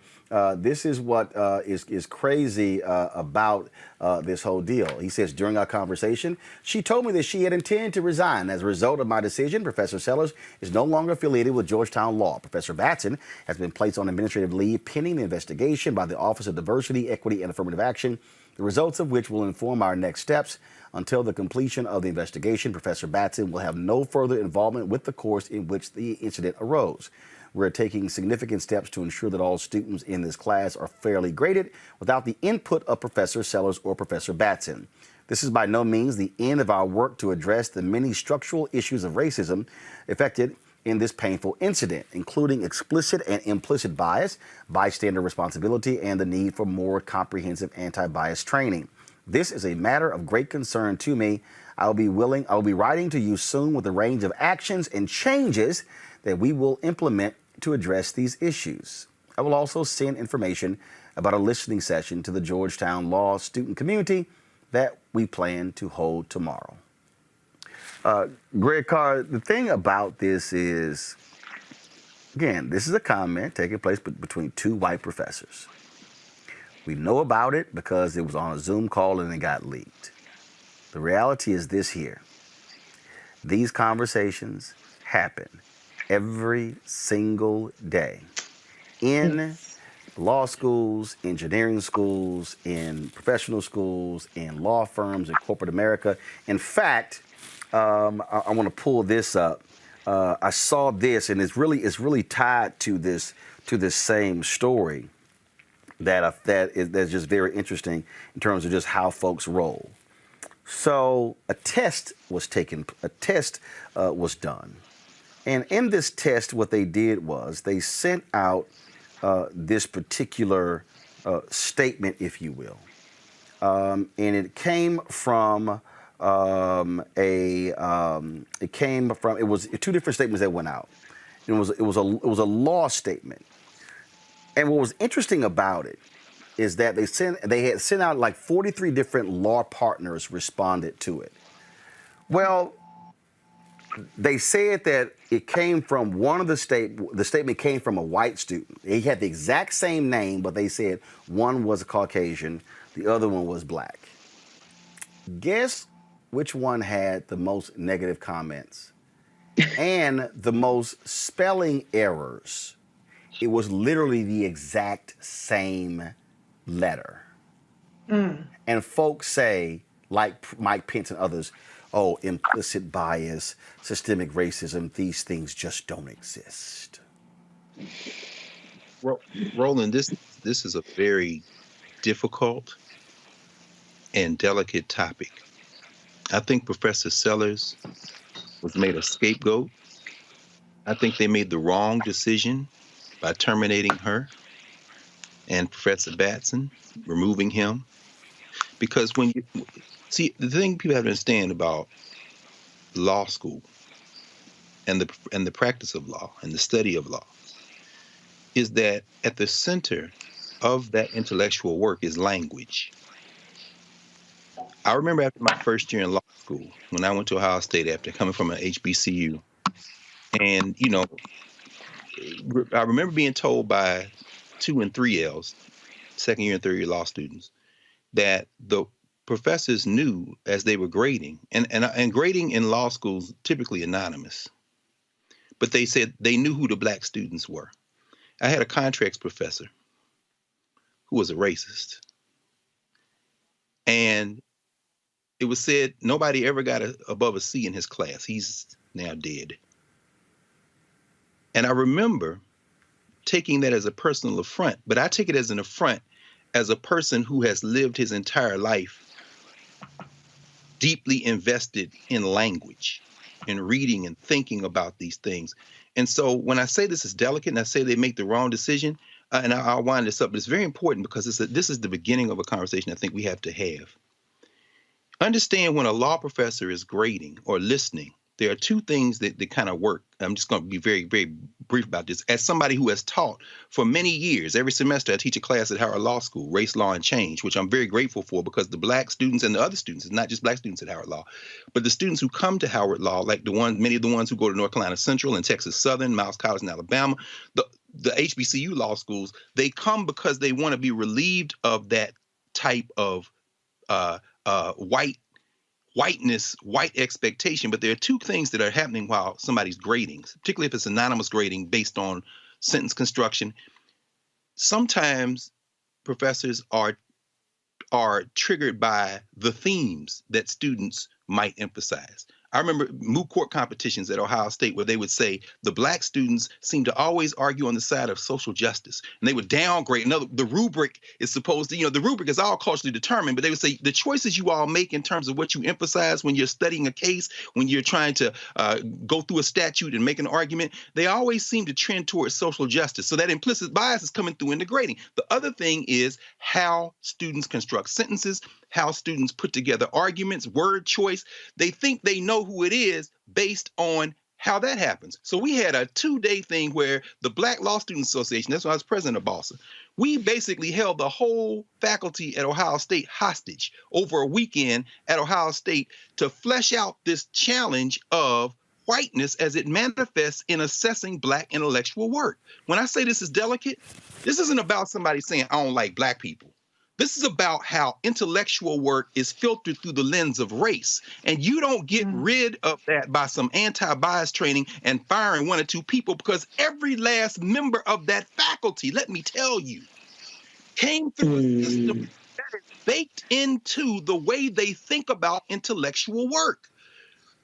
This is what is crazy about this whole deal. He says, during our conversation, she told me that she had intended to resign. As a result of my decision, Professor Sellers is no longer affiliated with Georgetown Law. Professor Batson has been placed on administrative leave pending the investigation by the Office of Diversity, Equity, and Affirmative Action, the results of which will inform our next steps. Until the completion of the investigation, Professor Batson will have no further involvement with the course in which the incident arose. We're taking significant steps to ensure that all students in this class are fairly graded without the input of Professor Sellers or Professor Batson. This is by no means the end of our work to address the many structural issues of racism affected in this painful incident, including explicit and implicit bias, bystander responsibility, and the need for more comprehensive anti-bias training. This is a matter of great concern to me. I will be writing to you soon with a range of actions and changes that we will implement to address these issues. I will also send information about a listening session to the Georgetown Law student community that we plan to hold tomorrow. Greg Carr, the thing about this is, again, this is a comment taking place between two white professors. We know about it because it was on a Zoom call and it got leaked. The reality is this here. These conversations happen every single day in law schools, engineering schools, in professional schools, in law firms, in corporate America. In fact, I want to pull this up I saw this, and it's really tied to this same story that's just very interesting in terms of just how folks roll. So a test was done, and in this test, what they did was they sent out this particular statement, if you will, and it came from. It was two different statements that went out. It was a law statement, and what was interesting about it is that they had sent out like 43 different law partners responded to it. Well, they said that it came from one of the statement came from a white student. He had the exact same name, but they said one was a Caucasian, the other one was black. Guess which one had the most negative comments and the most spelling errors? It was literally the exact same letter. And folks say, like Mike Pence and others, oh, implicit bias, systemic racism, these things just don't exist. Roland, this is a very difficult and delicate topic. I think Professor Sellers was made a scapegoat. I think they made the wrong decision by terminating her and Professor Batson, removing him. Because when you see, the thing people have to understand about law school and the practice of law and the study of law is that at the center of that intellectual work is language. I remember after my first year in law school, when I went to Ohio State after coming from an HBCU, and, you know, I remember being told by 2 and 3Ls, second year and third year law students, that the professors knew as they were grading, and grading in law schools typically anonymous, but they said they knew who the black students were. I had a contracts professor who was a racist, and it was said nobody ever got above a C in his class. He's now dead. And I remember taking that as a personal affront, but I take it as an affront as a person who has lived his entire life deeply invested in language, in reading and thinking about these things. And so when I say this is delicate and I say they make the wrong decision, and I'll wind this up, but it's very important because this is the beginning of a conversation I think we have to have. Understand when a law professor is grading or listening, there are two things that kind of work. I'm just going to be very, very brief about this. As somebody who has taught for many years, every semester I teach a class at Howard Law School, Race, Law, and Change, which I'm very grateful for because the black students and the other students, it's not just black students at Howard Law, but the students who come to Howard Law, like many of the ones who go to North Carolina Central and Texas Southern, Miles College in Alabama, the HBCU law schools, they come because they want to be relieved of that type of whiteness, white expectation. But there are two things that are happening while somebody's grading, particularly if it's anonymous grading based on sentence construction. Sometimes professors are triggered by the themes that students might emphasize. I remember moot court competitions at Ohio State where they would say the black students seem to always argue on the side of social justice, and they would downgrade. The rubric is supposed to, the rubric is all culturally determined, but they would say the choices you all make in terms of what you emphasize when you're studying a case, when you're trying to go through a statute and make an argument, they always seem to trend towards social justice. So that implicit bias is coming through in the grading. The other thing is how students construct sentences, how students put together arguments, word choice. They think they know who it is based on how that happens. So we had a 2-day thing where the Black Law Students Association, that's why I was president of BALSA, we basically held the whole faculty at Ohio State hostage over a weekend at Ohio State to flesh out this challenge of whiteness as it manifests in assessing black intellectual work. When I say this is delicate, this isn't about somebody saying, I don't like black people. This is about how intellectual work is filtered through the lens of race. And you don't get rid of that by some anti-bias training and firing 1 or 2 people, because every last member of that faculty, let me tell you, came through a system that is baked into the way they think about intellectual work.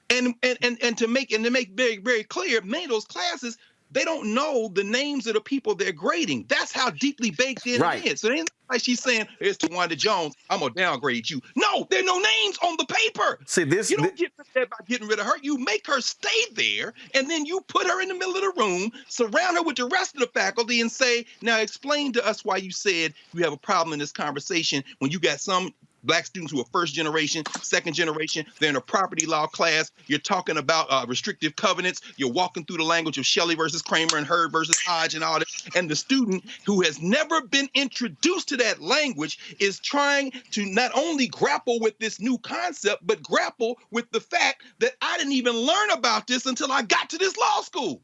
And to make very, very clear, many of those classes, they don't know the names of the people they're grading. That's how deeply baked in it is. So it ain't like she's saying, here's Tawanda Jones, I'm gonna downgrade you. No, there are no names on the paper. See, you don't get rid of that by getting rid of her. You make her stay there, and then you put her in the middle of the room, surround her with the rest of the faculty, and say, now explain to us why you said you have a problem in this conversation when you got some Black students who are first generation, second generation, they're in a property law class. You're talking about restrictive covenants. You're walking through the language of Shelley versus Kramer and Hurd versus Hodge and all that. And the student who has never been introduced to that language is trying to not only grapple with this new concept, but grapple with the fact that I didn't even learn about this until I got to this law school.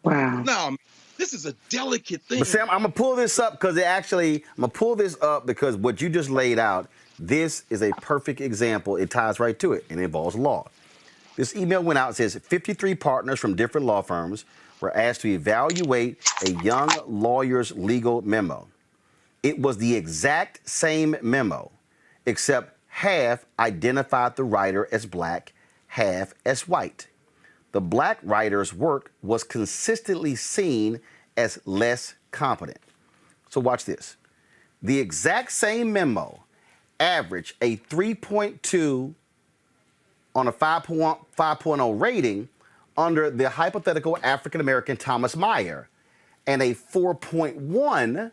Wow. Now, this is a delicate thing. But Sam, I'm gonna pull this up because because what you just laid out, this is a perfect example. It ties right to it and it involves law. This email went out and says 53 partners from different law firms were asked to evaluate a young lawyer's legal memo. It was the exact same memo, except half identified the writer as Black, half as white. The Black writer's work was consistently seen as less competent. So watch this. The exact same memo averaged a 3.2 on a 5.0 rating under the hypothetical African-American Thomas Meyer and a 4.1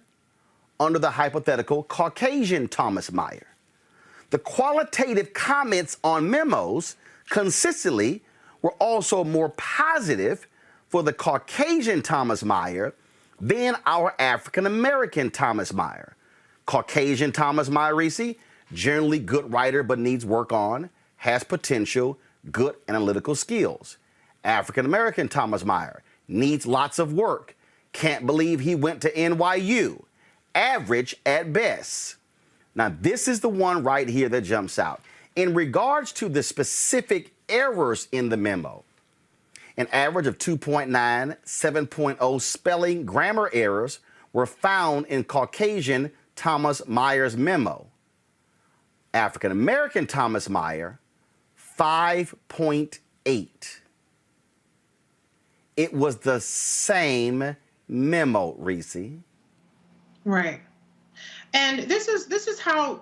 under the hypothetical Caucasian Thomas Meyer. The qualitative comments on memos consistently were also more positive for the Caucasian Thomas Meyer than our African-American Thomas Meyer. Caucasian Thomas Meyer, Reese, generally good writer but needs work on, has potential, good analytical skills. African-American Thomas Meyer needs lots of work, can't believe he went to NYU, average at best. Now, this is the one right here that jumps out. In regards to the specific errors in the memo, an average of 2.9, 7.0 spelling grammar errors were found in Caucasian Thomas Meyer's memo. African-American Thomas Meyer, 5.8. It was the same memo, Reese. Right. And this is how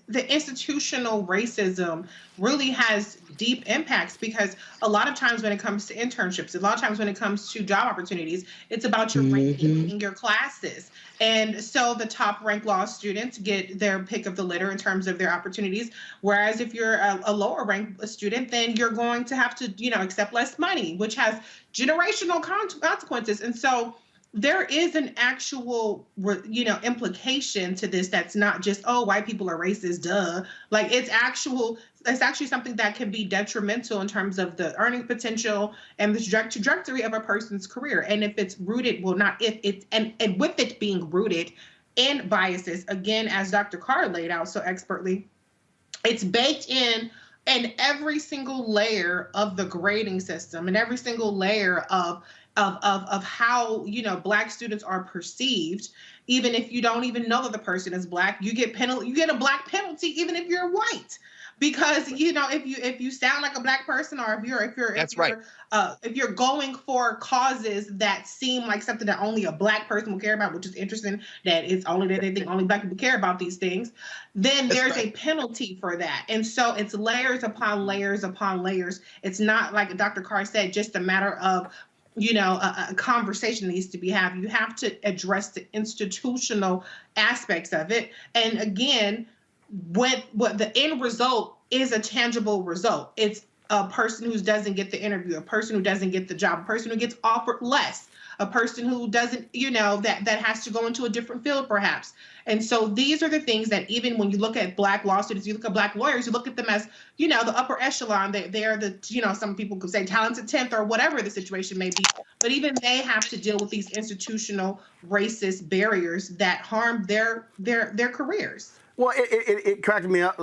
the institutional racism really has deep impacts, because a lot of times when it comes to internships, a lot of times when it comes to job opportunities, it's about your ranking in your classes. And so the top ranked law students get their pick of the litter in terms of their opportunities. Whereas if you're a lower ranked student, then you're going to have to, accept less money, which has generational consequences. And so there is an actual, implication to this that's not just, oh, white people are racist, duh. Like it's actually something that can be detrimental in terms of the earning potential and the trajectory of a person's career. And if it's rooted, and with it being rooted in biases, again, as Dr. Carr laid out so expertly, it's baked in every single layer of the grading system and every single layer of how Black students are perceived. Even if you don't even know that the person is Black, you get a Black penalty even if you're white, because if you sound like a Black person, or if you're going for causes that seem like something that only a Black person will care about, which is interesting that it's only that they think only Black people care about these things, then there's a penalty for that. And so it's layers upon layers upon layers. It's not, like Dr. Carr said, just a matter of a conversation needs to be had. You have to address the institutional aspects of it. And again, what the end result is a tangible result. It's a person who doesn't get the interview, a person who doesn't get the job, a person who gets offered less, a person who doesn't, that has to go into a different field perhaps. And so these are the things that even when you look at Black law students, you look at Black lawyers, you look at them as, the upper echelon. They're the, some people could say talented 10th or whatever the situation may be. But even they have to deal with these institutional racist barriers that harm their careers. Well, it cracked me up.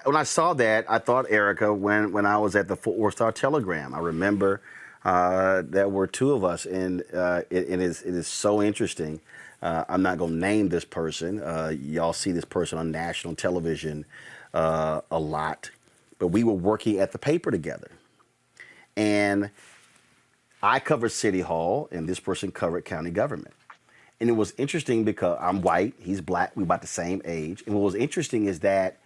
When I saw that, I thought, Erica, when I was at the Fort Worth Star Telegram, I remember there were two of us, and it is so interesting. I'm not going to name this person. Y'all see this person on national television a lot. But we were working at the paper together. And I covered City Hall, and this person covered county government. And it was interesting because I'm white, he's black, we're about the same age. And what was interesting is that,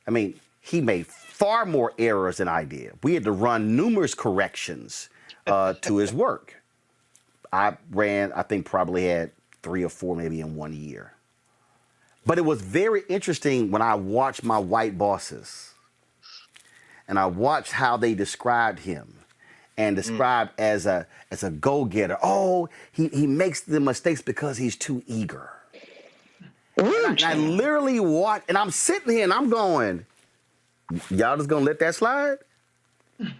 I mean, he made far more errors than I did. We had to run numerous corrections to his work. I think probably had 3 or 4 maybe in 1 year. But it was very interesting when I watched my white bosses and I watched how they described him and described as a go-getter. Oh, he makes the mistakes because he's too eager. And I literally watched, and I'm sitting here and I'm going, y'all just gonna let that slide?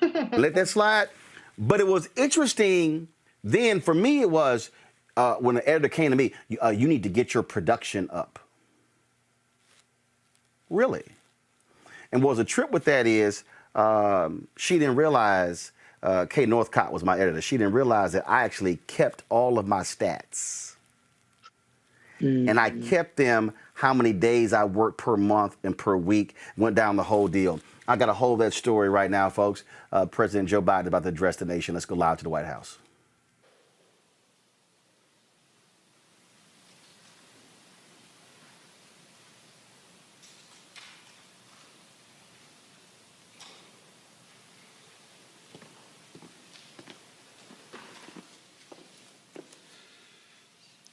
Let that slide? But it was interesting then for me, it was when the editor came to me, you need to get your production up. Really? And what was a trip with that is she didn't realize, Kay Northcott was my editor, she didn't realize that I actually kept all of my stats. And I kept them how many days I worked per month and per week, went down the whole deal. I got a hold of that story right now, folks. President Joe Biden about to address the nation. Let's go live to the White House.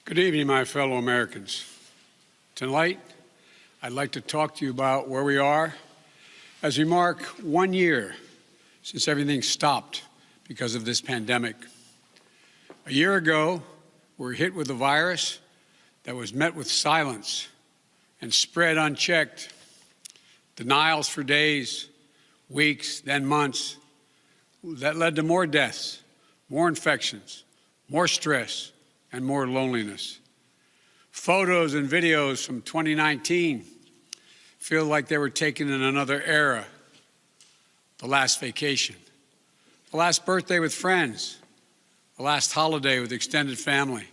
Good evening, my fellow Americans. Tonight, I'd like to talk to you about where we are as we mark 1 year since everything stopped because of this pandemic. A year ago, we were hit with a virus that was met with silence and spread unchecked. Denials for days, weeks, then months. That led to more deaths, more infections, more stress, and more loneliness. Photos and videos from 2019 feel like they were taken in another era. The last vacation, the last birthday with friends, the last holiday with extended family.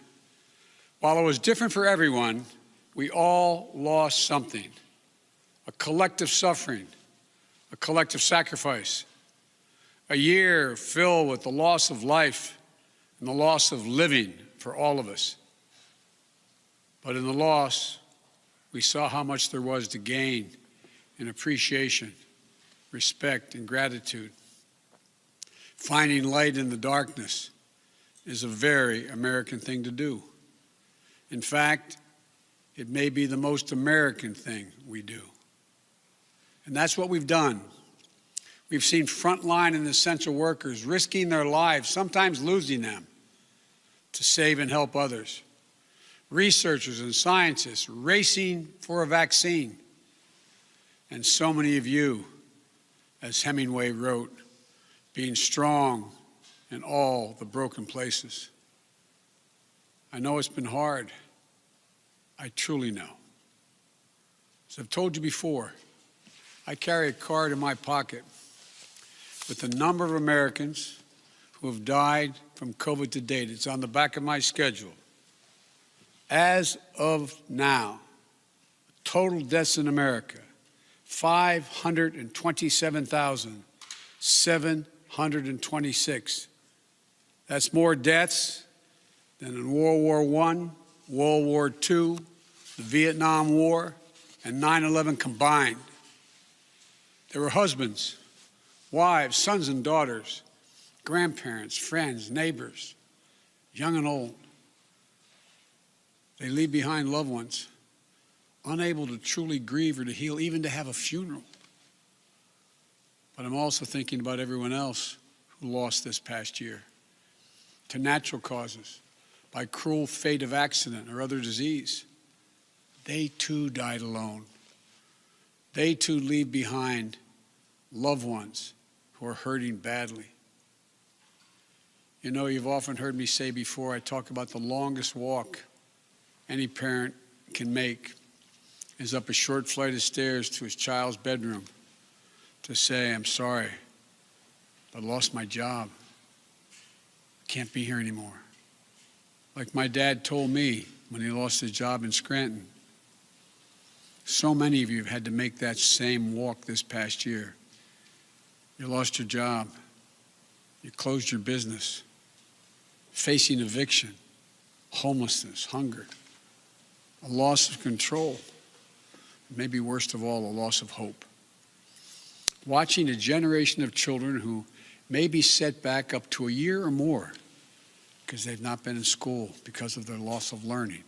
While it was different for everyone, we all lost something. A collective suffering, a collective sacrifice. A year filled with the loss of life and the loss of living for all of us. But in the loss, we saw how much there was to gain in appreciation, respect, and gratitude. Finding light in the darkness is a very American thing to do. In fact, it may be the most American thing we do. And that's what we've done. We've seen frontline and essential workers risking their lives, sometimes losing them, to save and help others. Researchers and scientists racing for a vaccine. And so many of you, as Hemingway wrote, being strong in all the broken places. I know it's been hard. I truly know. As I've told you before, I carry a card in my pocket with the number of Americans who have died from COVID to date. It's on the back of my schedule. As of now, total deaths in America, 527,726. That's more deaths than in World War I, World War II, the Vietnam War, and 9/11 combined. There were husbands, wives, sons and daughters, grandparents, friends, neighbors, young and old. They leave behind loved ones, unable to truly grieve or to heal, even to have a funeral. But I'm also thinking about everyone else who lost this past year to natural causes, by cruel fate of accident or other disease. They too died alone. They too leave behind loved ones who are hurting badly. You know, you've often heard me say before, I talk about the longest walk any parent can make is up a short flight of stairs to his child's bedroom to say, I'm sorry, I lost my job. I can't be here anymore. Like my dad told me when he lost his job in Scranton. So many of you have had to make that same walk this past year. You lost your job. You closed your business, facing eviction, homelessness, hunger, a loss of control, maybe worst of all, a loss of hope. Watching a generation of children who may be set back up to a year or more because they've not been in school because of their loss of learning.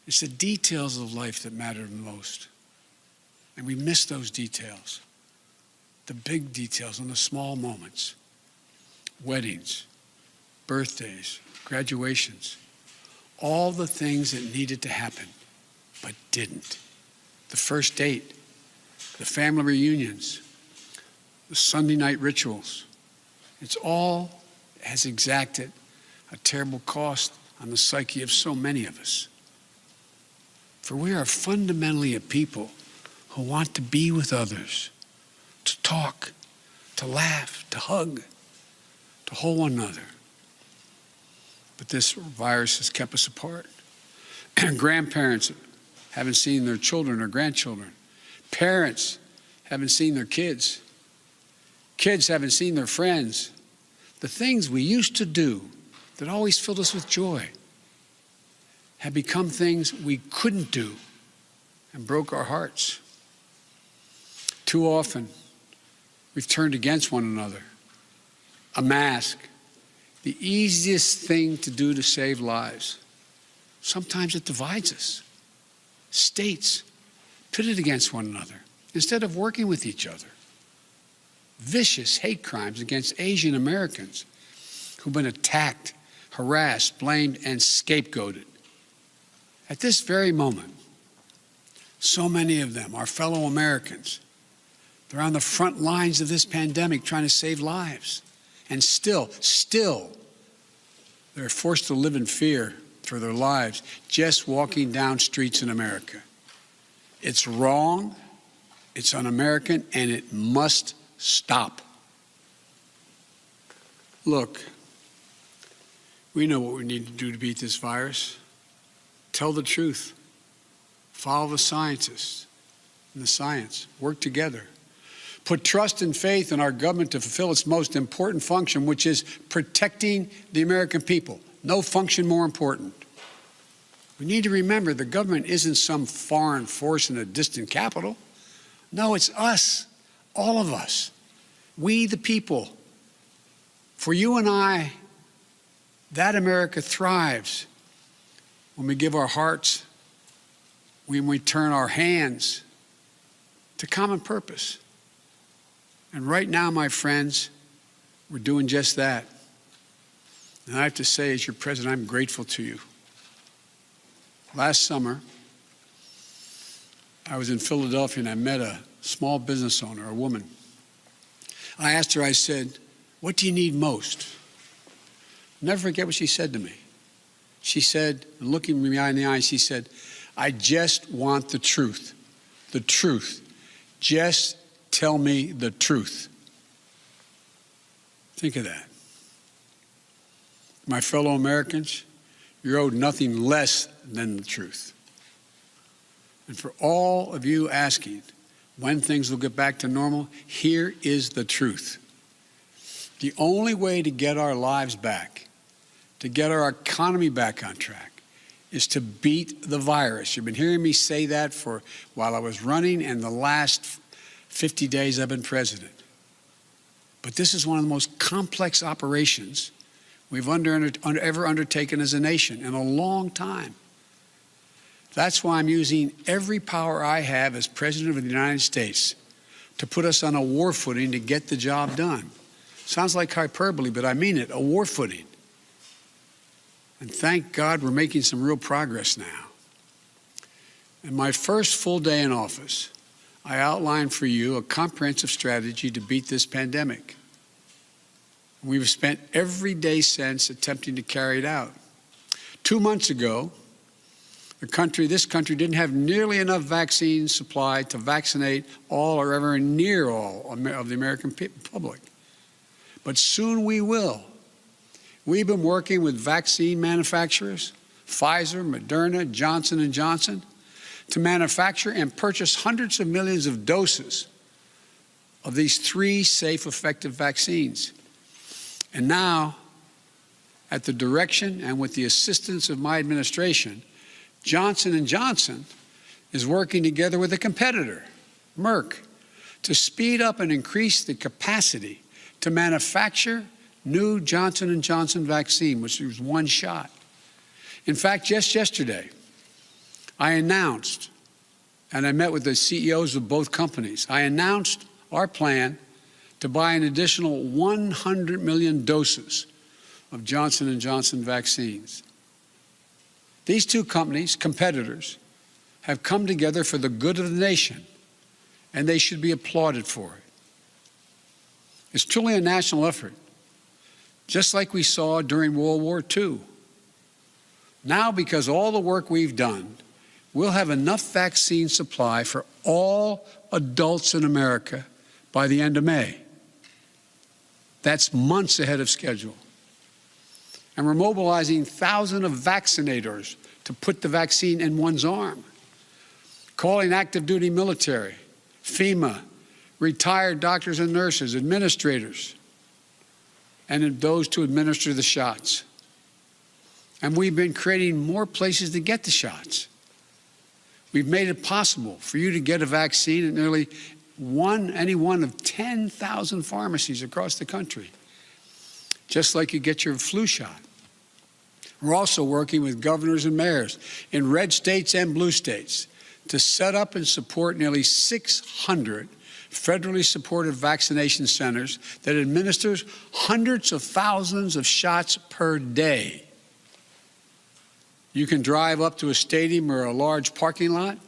It's the details of life that matter the most. And we miss those details, the big details and the small moments. Weddings, birthdays, graduations, all the things that needed to happen but didn't. The first date, the family reunions, the Sunday night rituals. It's all has exacted a terrible cost on the psyche of so many of us. For we are fundamentally a people who want to be with others, to talk, to laugh, to hug, to hold one another. But this virus has kept us apart. Grandparents haven't seen their children or grandchildren. Parents haven't seen their kids. Kids haven't seen their friends. The things we used to do that always filled us with joy have become things we couldn't do and broke our hearts. Too often, we've turned against one another. A mask, the easiest thing to do to save lives. Sometimes it divides us. States pitted against one another instead of working with each other. Vicious hate crimes against Asian Americans who've been attacked, harassed, blamed, and scapegoated. At this very moment, so many of them, our fellow Americans, they're on the front lines of this pandemic trying to save lives. And still, they're forced to live in fear for their lives just walking down streets in America. It's wrong, it's un-American, and it must stop. Look, we know what we need to do to beat this virus. Tell the truth. Follow the scientists and the science. Work together. Put trust and faith in our government to fulfill its most important function, which is protecting the American people. No function more important. We need to remember the government isn't some foreign force in a distant capital. No, it's us, all of us. We the people. For you and I, that America thrives when we give our hearts, when we turn our hands to common purpose. And right now, my friends, we're doing just that. And I have to say, as your president, I'm grateful to you. Last summer, I was in Philadelphia and I met a small business owner, a woman. I asked her, I said, what do you need most? I'll never forget what she said to me. She said, looking me in the eye, she said, I just want the truth. The truth. Just tell me the truth. Think of that. My fellow Americans, you're owed nothing less than the truth. And for all of you asking when things will get back to normal, here is the truth. The only way to get our lives back, to get our economy back on track, is to beat the virus. You've been hearing me say that for while I was running and the last 50 days I've been president. But this is one of the most complex operations we've ever undertaken as a nation in a long time. That's why I'm using every power I have as President of the United States to put us on a war footing to get the job done. Sounds like hyperbole, but I mean it, a war footing. And thank God we're making some real progress now. In my first full day in office, I outlined for you a comprehensive strategy to beat this pandemic. We've spent every day since attempting to carry it out. 2 months ago, this country didn't have nearly enough vaccine supply to vaccinate all or ever near all of the American public. But soon we will. We've been working with vaccine manufacturers, Pfizer, Moderna, Johnson & Johnson, to manufacture and purchase hundreds of millions of doses of these 3 safe, effective vaccines. And now, at the direction and with the assistance of my administration, Johnson & Johnson is working together with a competitor, Merck, to speed up and increase the capacity to manufacture new Johnson & Johnson vaccine, which is 1 shot. In fact, just yesterday, I announced, and I met with the CEOs of both companies, I announced our plan to buy an additional 100 million doses of Johnson & Johnson vaccines. These 2 companies, competitors, have come together for the good of the nation, and they should be applauded for it. It's truly a national effort, just like we saw during World War II. Now, because all the work we've done, we'll have enough vaccine supply for all adults in America by the end of May. That's months ahead of schedule. And we're mobilizing thousands of vaccinators to put the vaccine in one's arm, calling active duty military, FEMA, retired doctors and nurses, administrators, and those to administer the shots. And we've been creating more places to get the shots. We've made it possible for you to get a vaccine at nearly any one of 10,000 pharmacies across the country, just like you get your flu shot. We're also working with governors and mayors in red states and blue states to set up and support nearly 600 federally supported vaccination centers that administers hundreds of thousands of shots per day. You can drive up to a stadium or a large parking lot,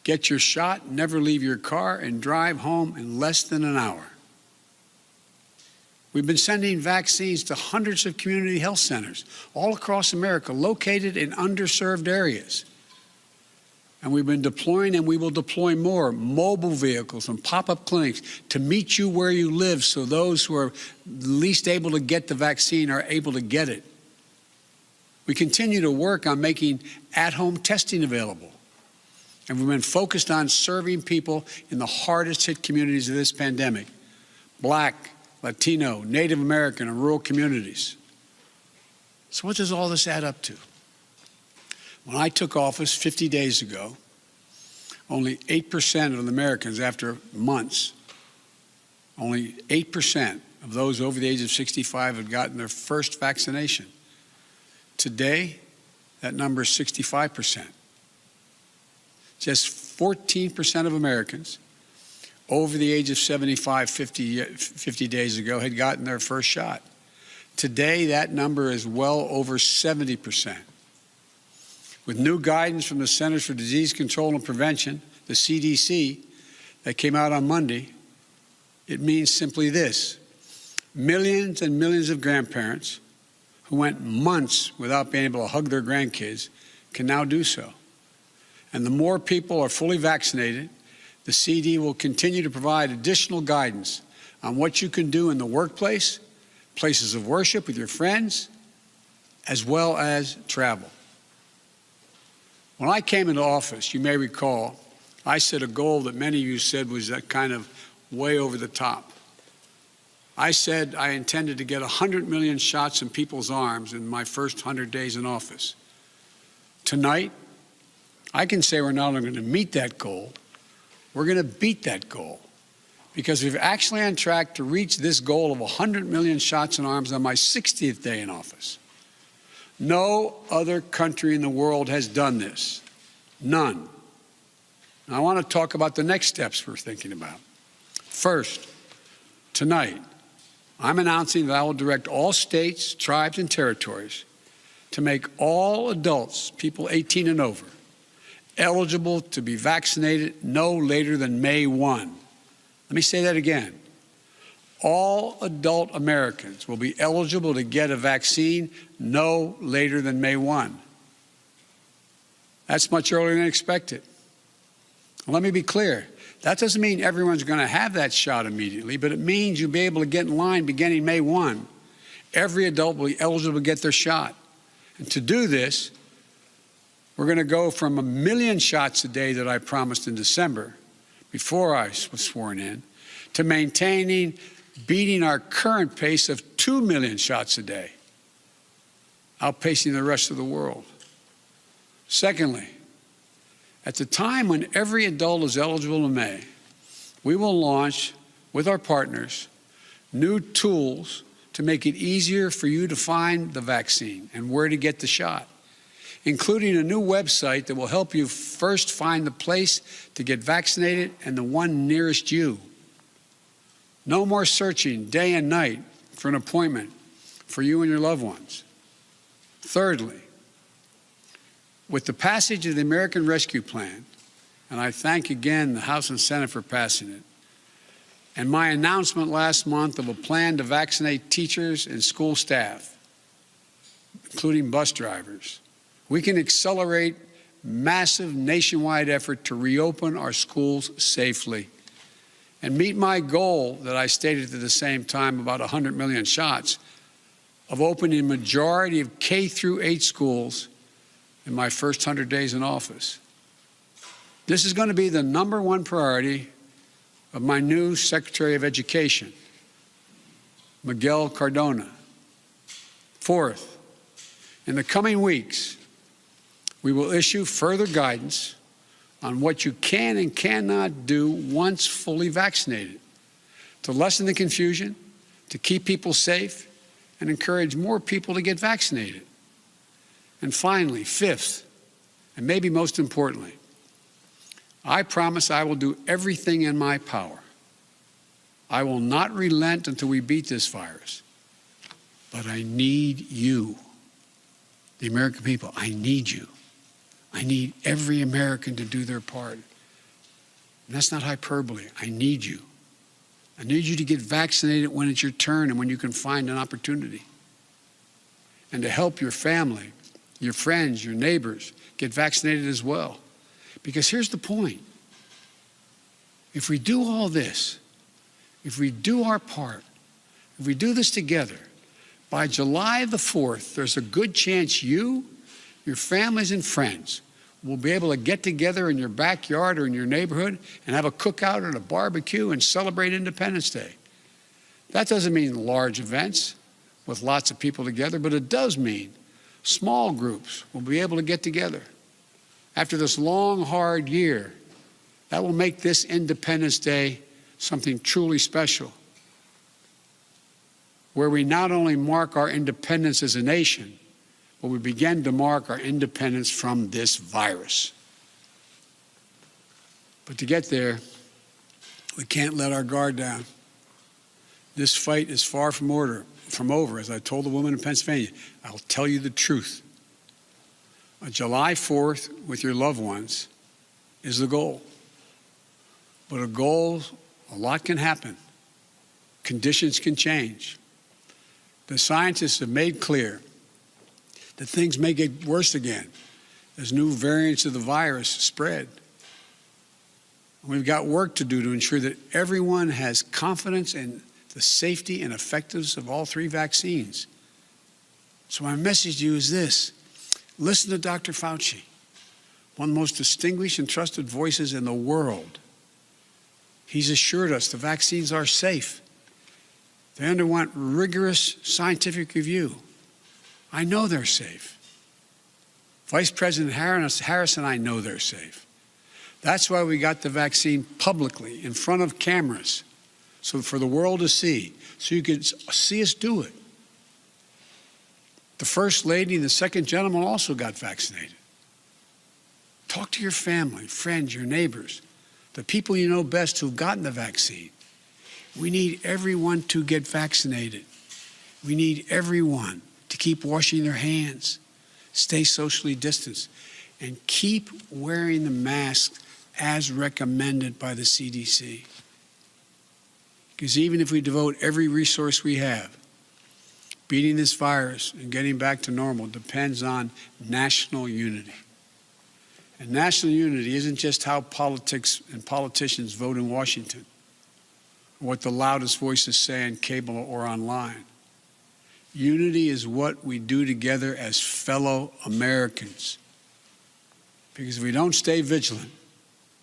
get your shot, never leave your car, and drive home in less than an hour. We've been sending vaccines to hundreds of community health centers all across America, located in underserved areas. And we've been deploying, and we will deploy more, mobile vehicles and pop-up clinics to meet you where you live, so those who are least able to get the vaccine are able to get it. We continue to work on making at-home testing available. And we've been focused on serving people in the hardest hit communities of this pandemic: Black, Latino, Native American, and rural communities. So what does all this add up to? When I took office 50 days ago, only 8% of Americans, after months, only 8% of those over the age of 65 had gotten their first vaccination. Today, that number is 65%. Just 14% of Americans over the age of 75 50 days ago had gotten their first shot. Today, that number is well over 70%. With new guidance from the Centers for Disease Control and Prevention, the CDC, that came out on Monday, it means simply this: millions and millions of grandparents who went months without being able to hug their grandkids can now do so. And the more people are fully vaccinated, the CD will continue to provide additional guidance on what you can do in the workplace, places of worship with your friends, as well as travel. When I came into office, you may recall, I set a goal that many of you said was kind of way over the top. I said I intended to get 100 million shots in people's arms in my first 100 days in office. Tonight, I can say we're not only going to meet that goal, we're going to beat that goal, because we're actually on track to reach this goal of 100 million shots in arms on my 60th day in office. No other country in the world has done this. None. Now, I want to talk about the next steps we're thinking about. First, tonight, I'm announcing that I will direct all states, tribes, and territories to make all adults, people 18 and over, eligible to be vaccinated no later than May 1. Let me say that again. All adult Americans will be eligible to get a vaccine no later than May 1. That's much earlier than expected. Let me be clear. That doesn't mean everyone's going to have that shot immediately, but it means you'll be able to get in line beginning May 1. Every adult will be eligible to get their shot. And to do this, we're going to go from 1 million shots a day that I promised in December, before I was sworn in, to maintaining, beating our current pace of 2 million shots a day, outpacing the rest of the world. Secondly, at the time when every adult is eligible in May, we will launch, with our partners, new tools to make it easier for you to find the vaccine and where to get the shot, including a new website that will help you first find the place to get vaccinated and the one nearest you. No more searching day and night for an appointment for you and your loved ones. Thirdly, with the passage of the American Rescue Plan, and I thank again the House and Senate for passing it, and my announcement last month of a plan to vaccinate teachers and school staff, including bus drivers, we can accelerate massive nationwide effort to reopen our schools safely and meet my goal that I stated at the same time, about 100 million shots, of opening a majority of K through 8 schools in my first 100 days in office. This is going to be the #1 priority of my new Secretary of Education, Miguel Cardona. Fourth, in the coming weeks, we will issue further guidance on what you can and cannot do once fully vaccinated to lessen the confusion, to keep people safe, and encourage more people to get vaccinated. And finally, fifth, and maybe most importantly, I promise I will do everything in my power. I will not relent until we beat this virus. But I need you, the American people. I need you. I need every American to do their part. And that's not hyperbole. I need you. I need you to get vaccinated when it's your turn and when you can find an opportunity. And to help your family, your friends, your neighbors get vaccinated as well. Because here's the point. If we do all this, if we do our part, if we do this together, by July the 4th, there's a good chance you, your families and friends will be able to get together in your backyard or in your neighborhood and have a cookout and a barbecue and celebrate Independence Day. That doesn't mean large events with lots of people together, but it does mean small groups will be able to get together. After this long, hard year, that will make this Independence Day something truly special, where we not only mark our independence as a nation, but we begin to mark our independence from this virus. But to get there, we can't let our guard down. This fight is far from over. As I told the woman in Pennsylvania, I'll tell you the truth. On July 4th, with your loved ones, is the goal. But a lot can happen. Conditions can change. The scientists have made clear that things may get worse again as new variants of the virus spread. We've got work to do to ensure that everyone has confidence in the safety and effectiveness of all 3 vaccines. So my message to you is this. Listen to Dr. Fauci, one of the most distinguished and trusted voices in the world. He's assured us the vaccines are safe. They underwent rigorous scientific review. I know they're safe. Vice President Harris and I know they're safe. That's why we got the vaccine publicly in front of cameras, so for the world to see, so you could see us do it. The First Lady and the Second Gentleman also got vaccinated. Talk to your family, friends, your neighbors, the people you know best who've gotten the vaccine. We need everyone to get vaccinated. We need everyone to keep washing their hands, stay socially distanced, and keep wearing the mask as recommended by the CDC. Because even if we devote every resource we have, beating this virus and getting back to normal depends on national unity. And national unity isn't just how politics and politicians vote in Washington, or what the loudest voices say on cable or online. Unity is what we do together as fellow Americans. Because if we don't stay vigilant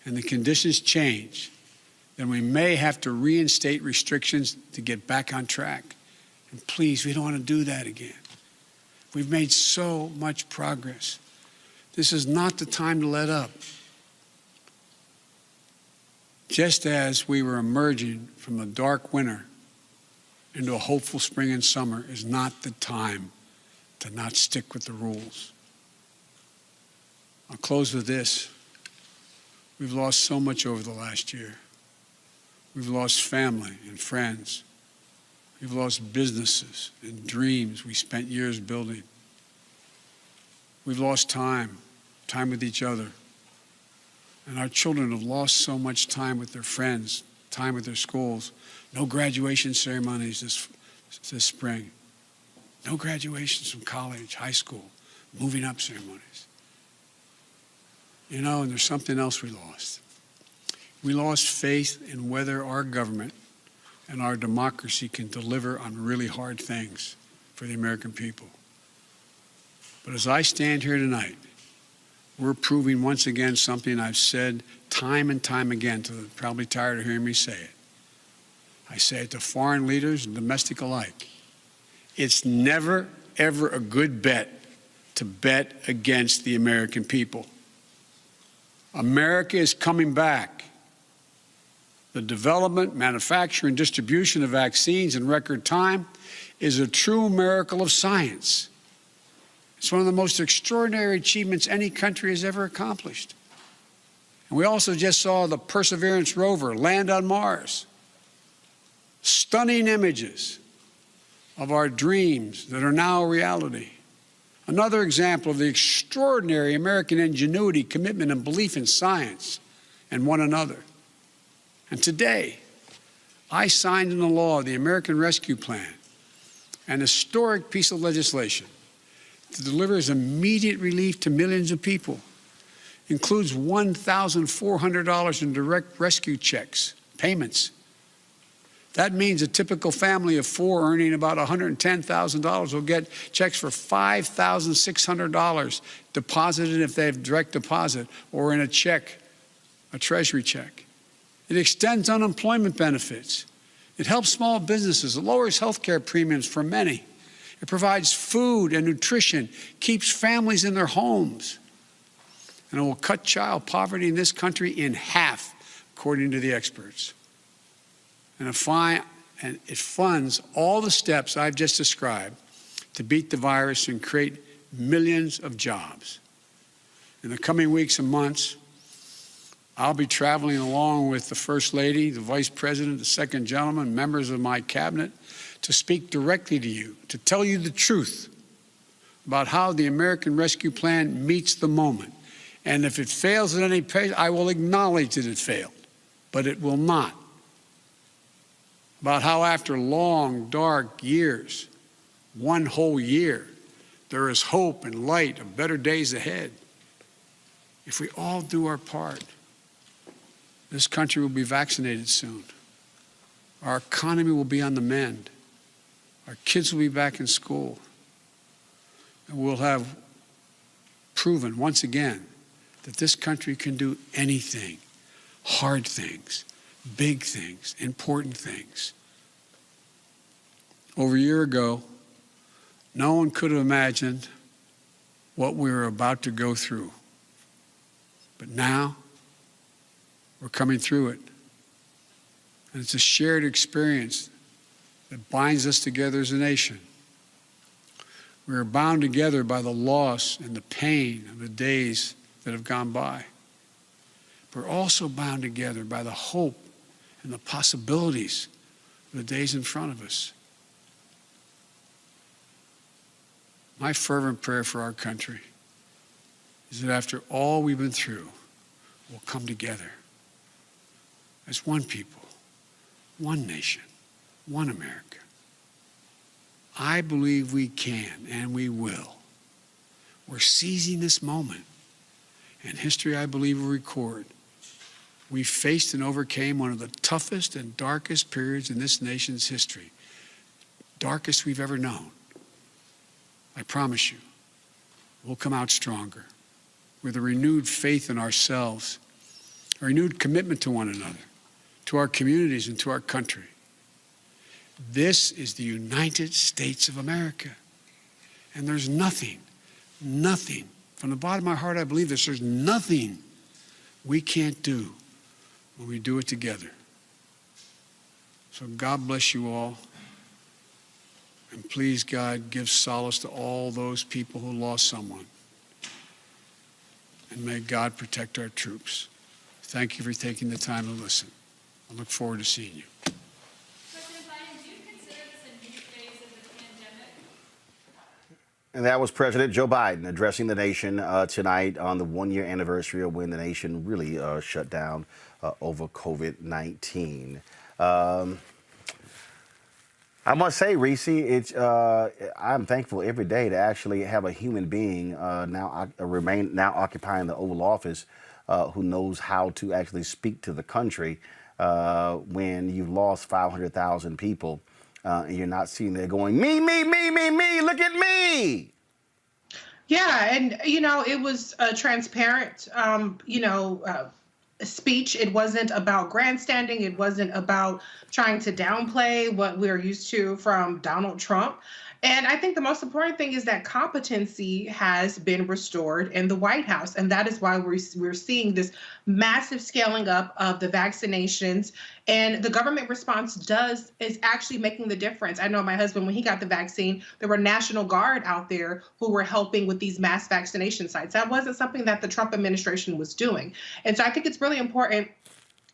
and the conditions change, then we may have to reinstate restrictions to get back on track. And please, we don't want to do that again. We've made so much progress. This is not the time to let up. Just as we were emerging from a dark winter into a hopeful spring and summer is not the time to not stick with the rules. I'll close with this. We've lost so much over the last year. We've lost family and friends. We've lost businesses and dreams we spent years building. We've lost time with each other. And our children have lost so much time with their friends, time with their schools. No graduation ceremonies this spring. No graduations from college, high school, moving up ceremonies. You know, and there's something else we lost. We lost faith in whether our government and our democracy can deliver on really hard things for the American people. But as I stand here tonight, we're proving once again something I've said time and time again, to probably tired of hearing me say it. I say it to foreign leaders and domestic alike. It's never, ever a good bet to bet against the American people. America is coming back. The development, manufacture, and distribution of vaccines in record time is a true miracle of science. It's one of the most extraordinary achievements any country has ever accomplished. And we also just saw the Perseverance rover land on Mars. Stunning images of our dreams that are now a reality. Another example of the extraordinary American ingenuity, commitment, and belief in science and one another. And today, I signed into law the American Rescue Plan, an historic piece of legislation that delivers immediate relief to millions of people, includes $1,400 in direct rescue checks, payments. That means a typical family of four earning about $110,000 will get checks for $5,600 deposited if they have direct deposit or in a check, a treasury check. It extends unemployment benefits. It helps small businesses. It lowers health care premiums for many. It provides food and nutrition, keeps families in their homes. And it will cut child poverty in this country in half, according to the experts. And it funds all the steps I've just described to beat the virus and create millions of jobs. In the coming weeks and months, I'll be traveling along with the First Lady, the Vice President, the Second Gentleman, members of my cabinet, to speak directly to you, to tell you the truth about how the American Rescue Plan meets the moment. And if it fails at any pace, I will acknowledge that it failed, but it will not. About how after long, dark years, one whole year, there is hope and light of better days ahead. If we all do our part, this country will be vaccinated soon. Our economy will be on the mend. Our kids will be back in school. And we'll have proven once again that this country can do anything, hard things, big things, important things. Over a year ago, no one could have imagined what we were about to go through. But now, we're coming through it. And it's a shared experience that binds us together as a nation. We are bound together by the loss and the pain of the days that have gone by. We're also bound together by the hope and the possibilities of the days in front of us. My fervent prayer for our country is that after all we've been through, we'll come together as one people, one nation, one America. I believe we can and we will. We're seizing this moment. And history, I believe, will record. We faced and overcame one of the toughest and darkest periods in this nation's history. Darkest we've ever known. I promise you, we'll come out stronger with a renewed faith in ourselves, a renewed commitment to one another, to our communities and to our country. This is the United States of America. And there's nothing, from the bottom of my heart, I believe this, there's nothing we can't do when we do it together. So God bless you all. And please, God, give solace to all those people who lost someone. And may God protect our troops. Thank you for taking the time to listen. I look forward to seeing you. President Biden, do you consider this a new phase of the pandemic? And that was President Joe Biden addressing the nation tonight on the one-year anniversary of when the nation really shut down over COVID-19. I must say, Reese, I'm thankful every day to actually have a human being now occupying the Oval Office who knows how to actually speak to the country when you've lost 500,000 people and you're not sitting there going, me, look at me. Yeah, and it was a transparent, speech. It wasn't about grandstanding. It wasn't about trying to downplay what we're used to from Donald Trump. And I think the most important thing is that competency has been restored in the White House. And that is why we're seeing this massive scaling up of the vaccinations. And the government response is actually making the difference. I know my husband, when he got the vaccine, there were National Guard out there who were helping with these mass vaccination sites. That wasn't something that the Trump administration was doing. And so I think it's really important,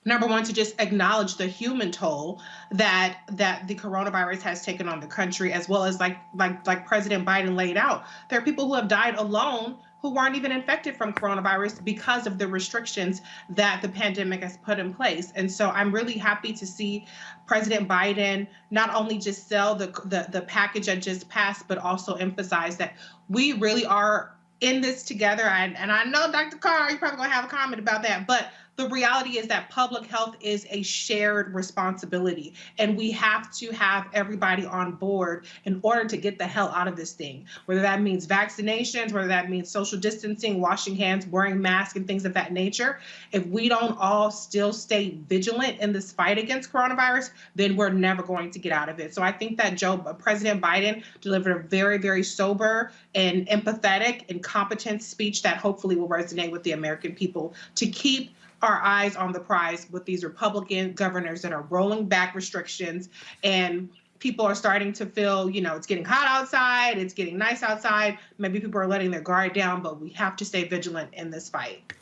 number one, to just acknowledge the human toll that the coronavirus has taken on the country, as well as like President Biden laid out. There are people who have died alone who weren't even infected from coronavirus because of the restrictions that the pandemic has put in place. And so I'm really happy to see President Biden not only just sell the package that just passed, but also emphasize that we really are in this together. And I know, Dr. Carr, you're probably going to have a comment about that, but the reality is that public health is a shared responsibility, and we have to have everybody on board in order to get the hell out of this thing, whether that means vaccinations, whether that means social distancing, washing hands, wearing masks, and things of that nature. If we don't all still stay vigilant in this fight against coronavirus, then we're never going to get out of it. So I think that President Biden delivered a very, very sober and empathetic and competent speech that hopefully will resonate with the American people to keep our eyes on the prize with these Republican governors that are rolling back restrictions, and people are starting to feel, it's getting hot outside, it's getting nice outside. Maybe people are letting their guard down, but we have to stay vigilant in this fight.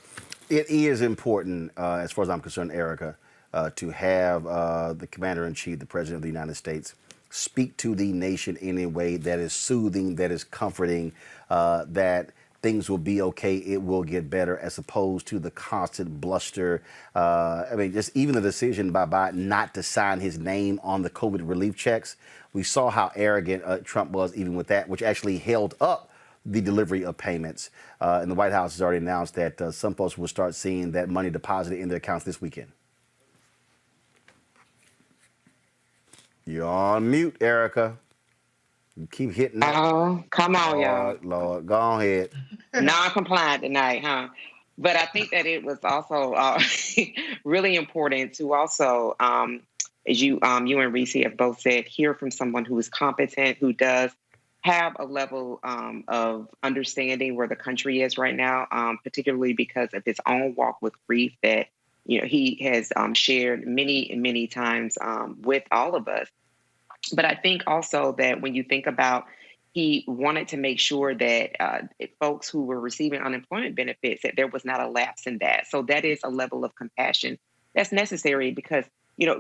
It is important, as far as I'm concerned, Erica, to have the Commander-in-Chief, the President of the United States, speak to the nation in a way that is soothing, that is comforting, that things will be okay, it will get better, as opposed to the constant bluster. Just even the decision by Biden not to sign his name on the COVID relief checks. We saw how arrogant Trump was even with that, which actually held up the delivery of payments. And the White House has already announced that some folks will start seeing that money deposited in their accounts this weekend. You're on mute, Erica. You keep hitting that. Oh, come on, y'all. Lord, go ahead. Non-compliant tonight, huh? But I think that it was also really important to also, as you and Reese have both said, hear from someone who is competent, who does have a level of understanding where the country is right now, particularly because of his own walk with grief that he has shared many times with all of us. But I think also that when you think about, he wanted to make sure that folks who were receiving unemployment benefits, that there was not a lapse in that. So that is a level of compassion that's necessary because,